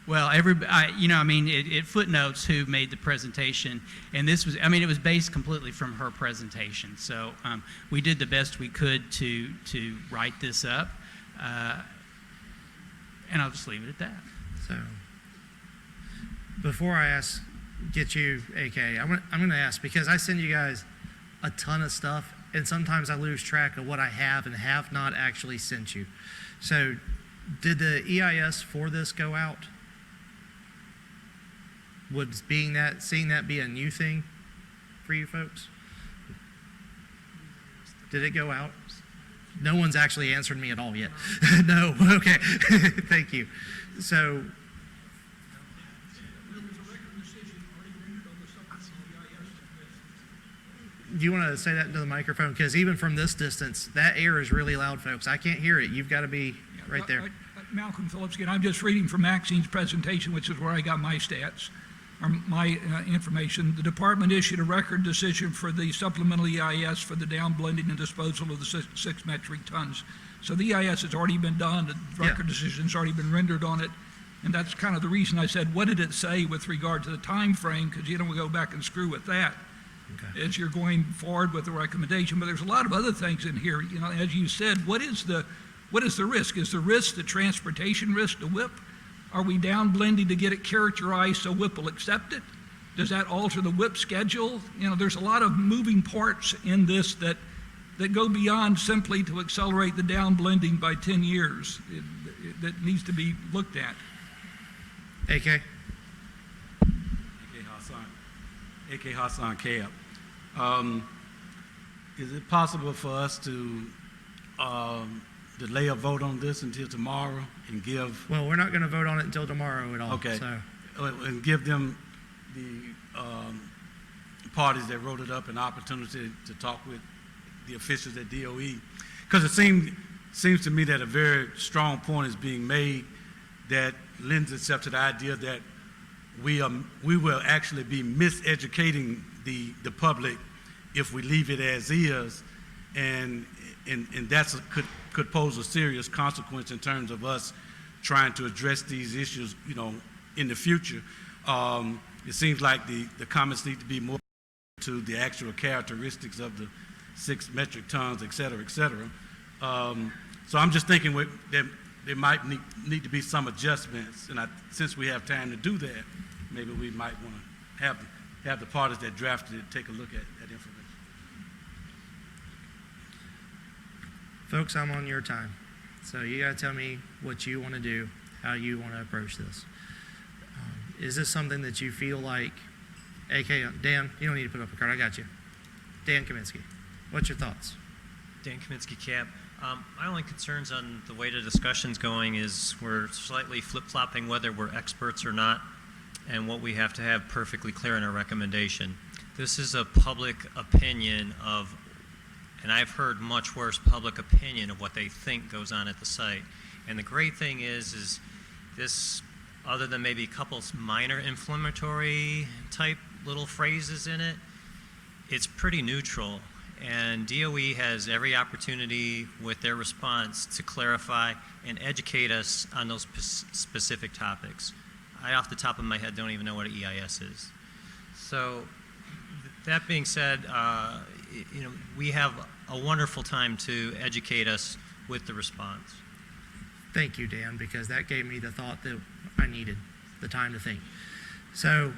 Speaker 7: Well, it footnotes who made the presentation, and this was, it was based completely from her presentation. So we did the best we could to write this up, and I'll just leave it at that.
Speaker 1: So before I get you, AK, I'm going to ask, because I send you guys a ton of stuff, and sometimes I lose track of what I have and have not actually sent you. So did the EIS for this go out? Would seeing that be a new thing for you folks? Did it go out? No one's actually answered me at all yet. No, okay, thank you. So, do you want to say that into the microphone? Because even from this distance, that air is really loud, folks. I can't hear it. You've got to be right there.
Speaker 4: Malcolm Phillips again. I'm just reading from Maxine's presentation, which is where I got my stats, or my information. The department issued a record decision for the supplemental EIS for the down blending and disposal of the 6 metric tons. So the EIS has already been done. The record decision's already been rendered on it. And that's kind of the reason I said, what did it say with regard to the time frame? Because you don't go back and screw with that. Okay. As you're going forward with the recommendation. But there's a lot of other things in here. As you said, what is the risk? Is the risk the transportation risk to WIP? Are we down blending to get it characterized so WIP will accept it? Does that alter the WIP schedule? There's a lot of moving parts in this that go beyond simply to accelerate the down blending by 10 years. That needs to be looked at.
Speaker 1: AK?
Speaker 9: AK Hassan Cab. Is it possible for us to delay a vote on this until tomorrow and give?
Speaker 1: Well, we're not going to vote on it until tomorrow at all.
Speaker 9: Okay.
Speaker 1: So.
Speaker 9: And give them the parties that wrote it up an opportunity to talk with the officials at DOE, because it seems to me that a very strong point is being made that lends itself to the idea that we will actually be miseducating the public if we leave it as is, and that's could pose a serious consequence in terms of us trying to address these issues, in the future. It seems like the comments need to be more to the actual characteristics of the 6 metric tons, et cetera, et cetera. So I'm just thinking there might need to be some adjustments, and since we have time to do that, maybe we might want to have the parties that drafted it take a look at that information.
Speaker 1: Folks, I'm on your time. So you got to tell me what you want to do, how you want to approach this. Is this something that you feel like, AK, Dan, you don't need to put up a card, I got you. Dan Kaminsky, what's your thoughts?
Speaker 21: Dan Kaminsky, CAB. My only concerns on the way the discussion's going is we're slightly flip-flopping whether we're experts or not, and what we have to have perfectly clear in our recommendation. This is a public opinion of, and I've heard much worse public opinion of what they think goes on at the site. And the great thing is this, other than maybe a couple minor inflammatory type little phrases in it, it's pretty neutral. And DOE has every opportunity with their response to clarify and educate us on those specific topics. I, off the top of my head, don't even know what an EIS is. So that being said, we have a wonderful time to educate us with the response.
Speaker 1: Thank you, Dan, because that gave me the thought that I needed, the time to think. So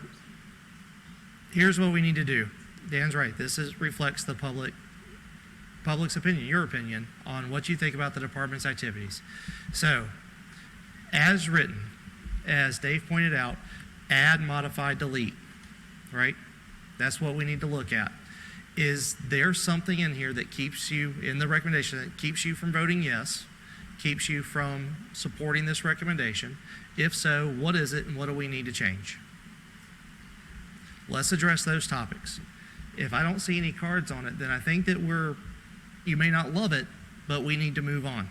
Speaker 1: here's what we need to do. Dan's right. This reflects the public's opinion, your opinion, on what you think about the department's activities. So, as written, as Dave pointed out, add, modify, delete, right? That's what we need to look at. Is there something in here that keeps you, in the recommendation, that keeps you from voting yes, keeps you from supporting this recommendation? If so, what is it and what do we need to change? Let's address those topics. If I don't see any cards on it, then I think that you may not love it, but we need to move on.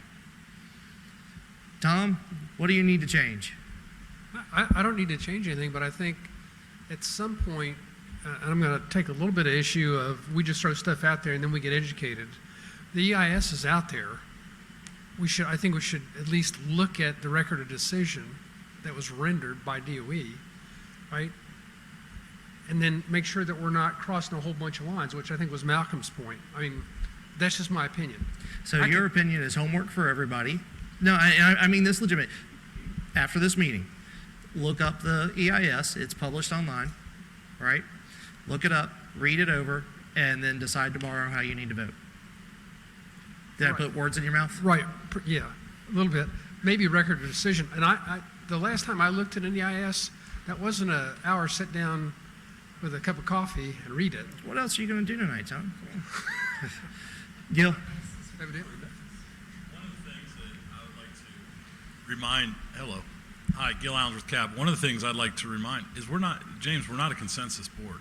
Speaker 1: Tom, what do you need to change?
Speaker 14: I don't need to change anything, but I think at some point, and I'm going to take a little bit of issue of we just throw stuff out there and then we get educated. The EIS is out there. I think we should at least look at the record of decision that was rendered by DOE, right? And then make sure that we're not crossing a whole bunch of lines, which I think was Malcolm's point. I mean, that's just my opinion.
Speaker 1: So your opinion is homework for everybody. No, I mean this legitimate. After this meeting, look up the EIS. It's published online, right? Look it up, read it over, and then decide tomorrow how you need to vote. Did I put words in your mouth?
Speaker 14: Right, yeah, a little bit. Maybe record of decision. And the last time I looked at an EIS, that wasn't an hour sit down with a cup of coffee and read it.
Speaker 1: What else are you going to do tonight, Tom? Gil?
Speaker 14: Evidently.
Speaker 3: One of the things that I would like to remind, hi, Gil Allens with CAB. One of the things I'd like to remind is we're not a consensus board.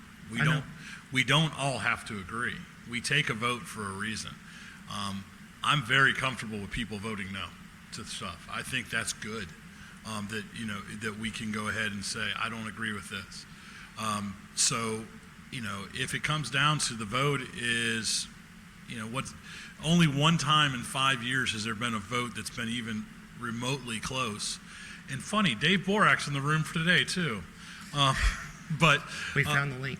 Speaker 3: We don't all have to agree. We take a vote for a reason. I'm very comfortable with people voting no to stuff. I think that's good. That we can go ahead and say, I don't agree with this. So, if it comes down to the vote is, only one time in 5 years has there been a vote that's been even remotely close. And funny, Dave Borak's in the room for today too. But
Speaker 1: we found the link.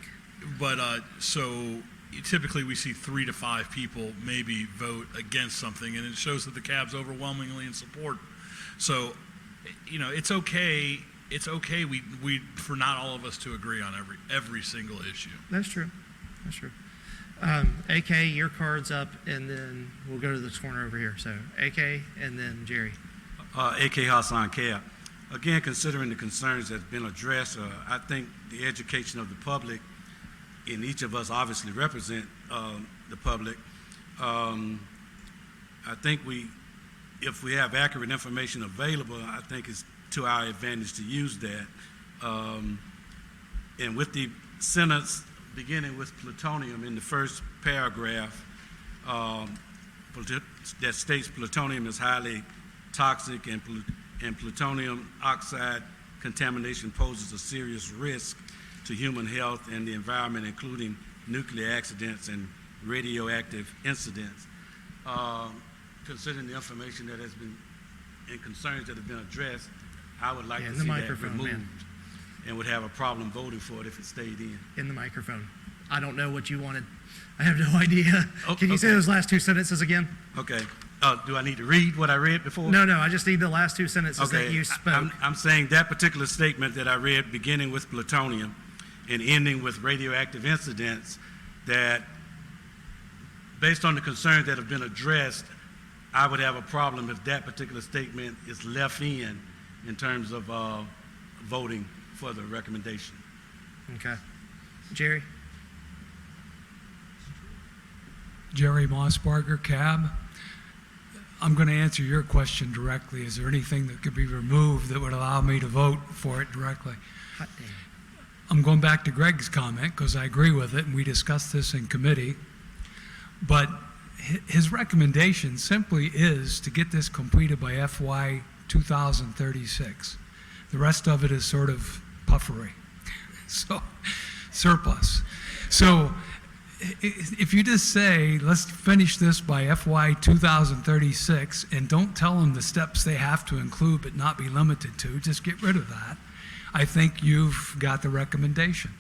Speaker 3: But so typically we see 3 to 5 people maybe vote against something, and it shows that the CAB's overwhelmingly in support. So, it's okay. It's okay. We for not all of us to agree on every single issue.
Speaker 1: That's true. That's true. AK, your card's up, and then we'll go to this corner over here. So AK, and then Jerry.
Speaker 9: AK Hassan Cab. Again, considering the concerns that's been addressed, I think the education of the public, and each of us obviously represent the public. I think if we have accurate information available, I think it's to our advantage to use that. And with the sentence beginning with plutonium in the first paragraph, that states plutonium is highly toxic and plutonium oxide contamination poses a serious risk to human health and the environment, including nuclear accidents and radioactive incidents. Considering the information that has been and concerns that have been addressed, I would like to see that removed and would have a problem voting for it if it stayed in.
Speaker 1: In the microphone. I don't know what you wanted. I have no idea. Can you say those last 2 sentences again?
Speaker 9: Okay. Do I need to read what I read before?
Speaker 1: No, I just need the last 2 sentences that you spoke.
Speaker 9: I'm saying that particular statement that I read, beginning with plutonium and ending with radioactive incidents, that based on the concerns that have been addressed, I would have a problem if that particular statement is left in terms of voting for the recommendation.
Speaker 1: Okay. Jerry?
Speaker 4: Jerry Mossbarger, CAB. I'm going to answer your question directly. Is there anything that could be removed that would allow me to vote for it directly?
Speaker 1: Hot damn.
Speaker 4: I'm going back to Greg's comment because I agree with it, and we discussed this in committee. But his recommendation simply is to get this completed by FY 2036. The rest of it is sort of puffery, so surplus. So if you just say, let's finish this by FY 2036 and don't tell them the steps they have to include but not be limited to, just get rid of that, I think you've got the recommendation.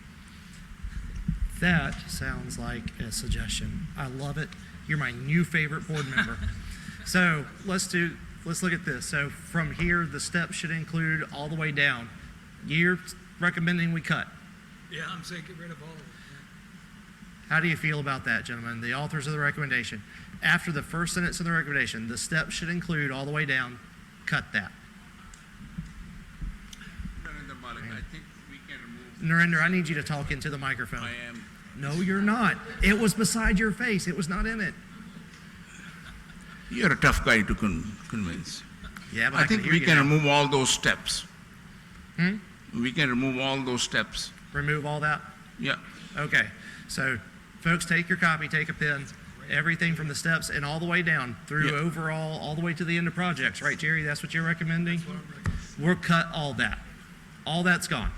Speaker 1: That sounds like a suggestion. I love it. You're my new favorite board member. So let's look at this. So from here, the steps should include all the way down. You're recommending we cut.
Speaker 4: Yeah, I'm saying get rid of all of it.
Speaker 1: How do you feel about that, gentlemen? The authors of the recommendation. After the first sentence of the recommendation, the steps should include all the way down. Cut that. Narendra, I need you to talk into the microphone.
Speaker 12: I am.
Speaker 1: No, you're not. It was beside your face. It was not in it.
Speaker 12: You're a tough guy to convince.
Speaker 1: Yeah, but
Speaker 12: I think we can
Speaker 1: now.
Speaker 12: remove all those steps.
Speaker 1: Hmm?
Speaker 12: We can remove all those steps.
Speaker 1: Remove all that?
Speaker 12: Yeah.
Speaker 1: Okay. So, folks, take your copy, take a pen, everything from the steps and all the way down through overall, all the way to the end of projects, right, Jerry? That's what you're recommending? We'll cut all that. All that's gone.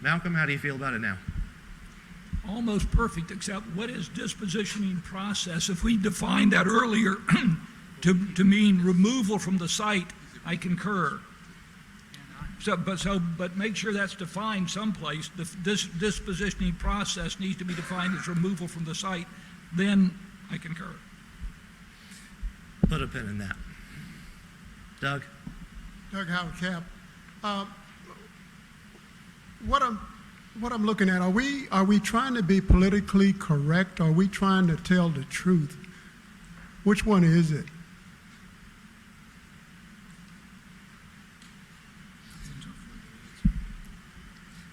Speaker 1: Malcolm, how do you feel about it now?
Speaker 4: Almost perfect, except what is dispositioning process? If we defined that earlier to mean removal from the site, I concur. But make sure that's defined someplace. This dispositioning process needs to be defined as removal from the site. Then I concur.
Speaker 1: Put a pin in that. Doug?
Speaker 6: Doug Howard, Cap. What I'm looking at, are we trying to be politically correct? Are we trying to tell the truth? Which one is it?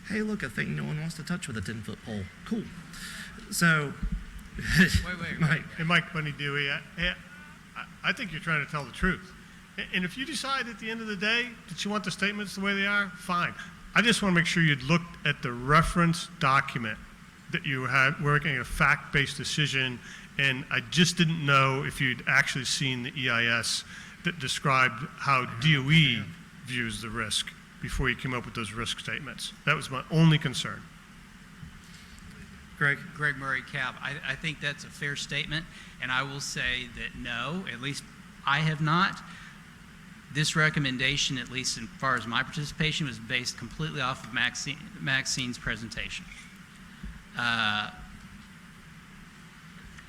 Speaker 1: Hey, look, a thing no one wants to touch with a 10-foot pole. Cool. So,
Speaker 22: Mike. Hey, Mike Bunny Dewey, I think you're trying to tell the truth. And if you decide at the end of the day that you want the statements the way they are, fine. I just want to make sure you'd looked at the reference document that you had working a fact-based decision, and I just didn't know if you'd actually seen the EIS that described how DOE views the risk before you came up with those risk statements. That was my only concern.
Speaker 1: Greg?
Speaker 7: Greg Murray, CAB. I think that's a fair statement, and I will say that no, at least I have not. This recommendation, at least as far as my participation, was based completely off of Maxine's presentation.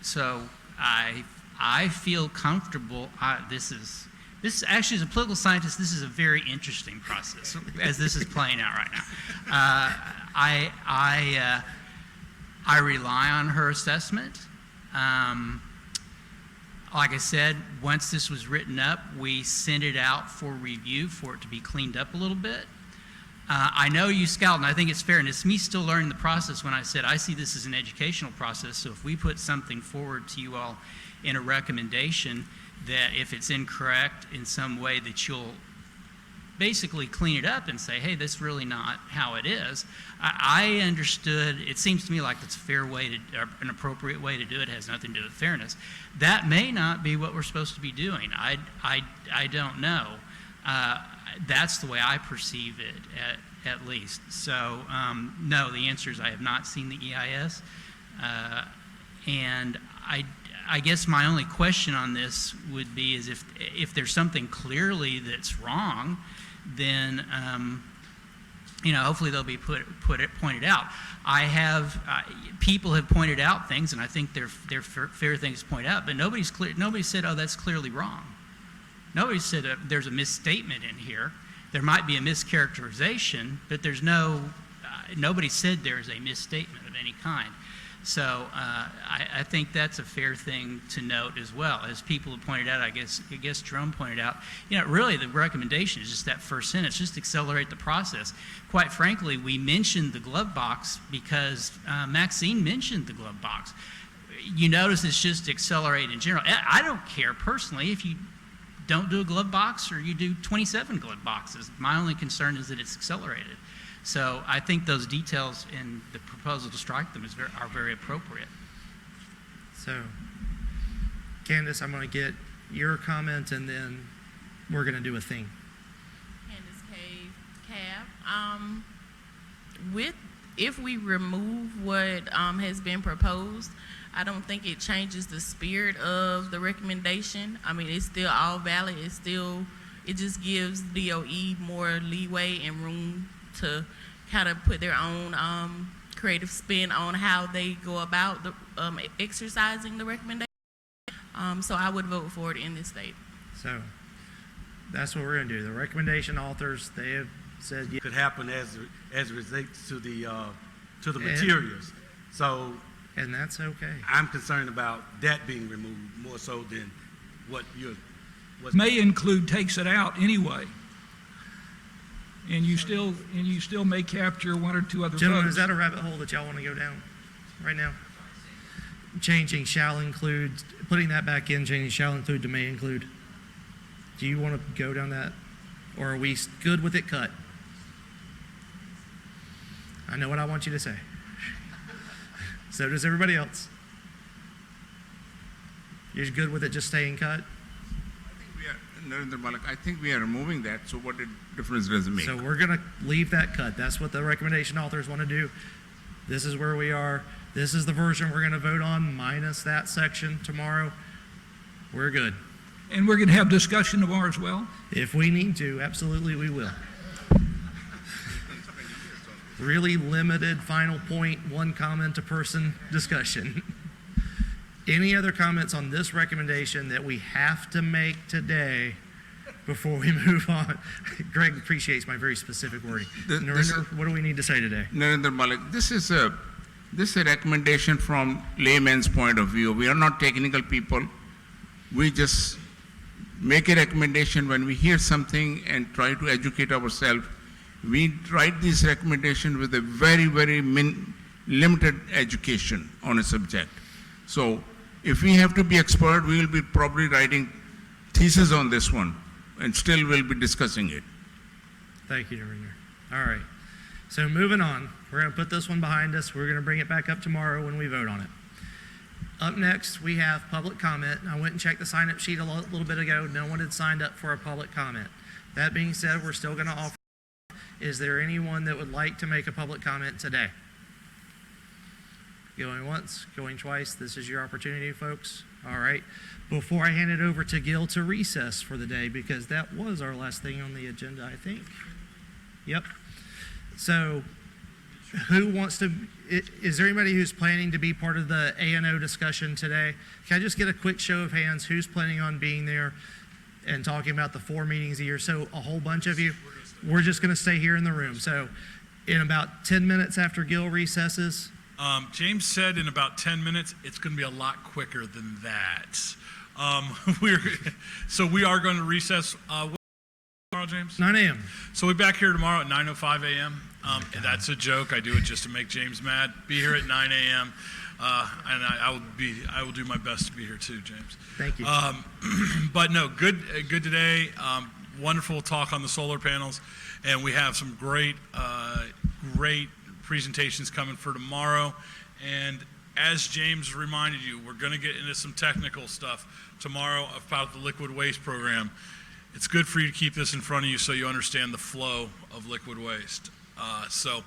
Speaker 7: So I feel comfortable. This actually, as a political scientist, this is a very interesting process as this is playing out right now. I rely on her assessment. Like I said, once this was written up, we sent it out for review for it to be cleaned up a little bit. I know you scowled, and I think it's fair, and it's me still learning the process when I said I see this as an educational process, so if we put something forward to you all in a recommendation that if it's incorrect in some way that you'll basically clean it up and say, hey, that's really not how it is. I understood, it seems to me like it's a fair way to, or an appropriate way to do it. It has nothing to do with fairness. That may not be what we're supposed to be doing. I don't know. That's the way I perceive it, at least. So, no, the answer is I have not seen the EIS. And I guess my only question on this would be is if there's something clearly that's wrong, then hopefully they'll be pointed out. People have pointed out things, and I think they're fair things to point out. But nobody said, "Oh, that's clearly wrong." Nobody said there's a misstatement in here. There might be a mischaracterization, but there's nobody said there's a misstatement of any kind. So I think that's a fair thing to note as well. As people have pointed out, I guess Jerome pointed out, really the recommendation is just that first sentence, just accelerate the process. Quite frankly, we mentioned the glove box because Maxine mentioned the glove box. You notice it's just accelerate in general. I don't care personally if you don't do a glove box or you do 27 glove boxes. My only concern is that it's accelerated. So I think those details in the proposal to strike them are very appropriate.
Speaker 1: So, Candace, I'm going to get your comment, and then we're going to do a thing.
Speaker 17: Candace Cave, Cab. If we remove what has been proposed, I don't think it changes the spirit of the recommendation. I mean, it's still all valid. It just gives DOE more leeway and room to kind of put their own creative spin on how they go about exercising the recommendation. So I would vote for it in this state.
Speaker 1: So that's what we're going to do. The recommendation authors, they have said yes.
Speaker 9: Could happen as it relates to the
Speaker 1: And-
Speaker 9: materials. So
Speaker 1: And that's okay.
Speaker 9: I'm concerned about that being removed more so than what you're.
Speaker 4: May include takes it out anyway. And you still may capture one or two other
Speaker 1: Gentlemen,
Speaker 4: votes.
Speaker 1: is that a rabbit hole that y'all want to go down right now? Changing shall include, putting that back in, changing shall include to may include. Do you want to go down that? Or are we good with it cut? I know what I want you to say. So does everybody else. You're good with it just staying cut?
Speaker 12: Narendra Malik, I think we are removing that, so what difference does it make?
Speaker 1: So we're going to leave that cut. That's what the recommendation authors want to do. This is where we are. This is the version we're going to vote on, minus that section tomorrow. We're good.
Speaker 4: And we're going to have discussion tomorrow as well?
Speaker 1: If we need to, absolutely we will. Really limited final point, one comment a person discussion. Any other comments on this recommendation that we have to make today before we move on? Greg appreciates my very specific wording. Narendra, what do we need to say today?
Speaker 12: Narendra Malik, this is a recommendation from layman's point of view. We are not technical people. We just make a recommendation when we hear something and try to educate ourselves. We write this recommendation with a very, very limited education on a subject. So if we have to be expert, we will be probably writing thesis on this one and still we'll be discussing it.
Speaker 1: Thank you, Narendra. All right. So moving on, we're going to put this one behind us. We're going to bring it back up tomorrow when we vote on it. Up next, we have public comment. I went and checked the sign-up sheet a little bit ago. No one had signed up for a public comment. That being said, we're still going to offer. Is there anyone that would like to make a public comment today? Going once, going twice. This is your opportunity, folks. All right. Before I hand it over to Gil to recess for the day, because that was our last thing on the agenda, I think. Yep. So who wants to, is there anybody who's planning to be part of the A&O discussion today? Can I just get a quick show of hands? Who's planning on being there and talking about the 4 meetings a year? So a whole bunch of you. We're just going to stay here in the room. So in about 10 minutes after Gil recesses.
Speaker 3: James said in about 10 minutes, it's going to be a lot quicker than that. So we are going to recess. What tomorrow, James?
Speaker 1: 9 a.m.
Speaker 3: So we'll be back here tomorrow at 9:05 a.m. That's a joke. I do it just to make James mad. Be here at 9 a.m. And I will do my best to be here too, James.
Speaker 1: Thank you.
Speaker 3: But no, good today. Wonderful talk on the solar panels, and we have some great presentations coming for tomorrow. And as James reminded you, we're going to get into some technical stuff tomorrow about the liquid waste program. It's good for you to keep this in front of you so you understand the flow of liquid waste. So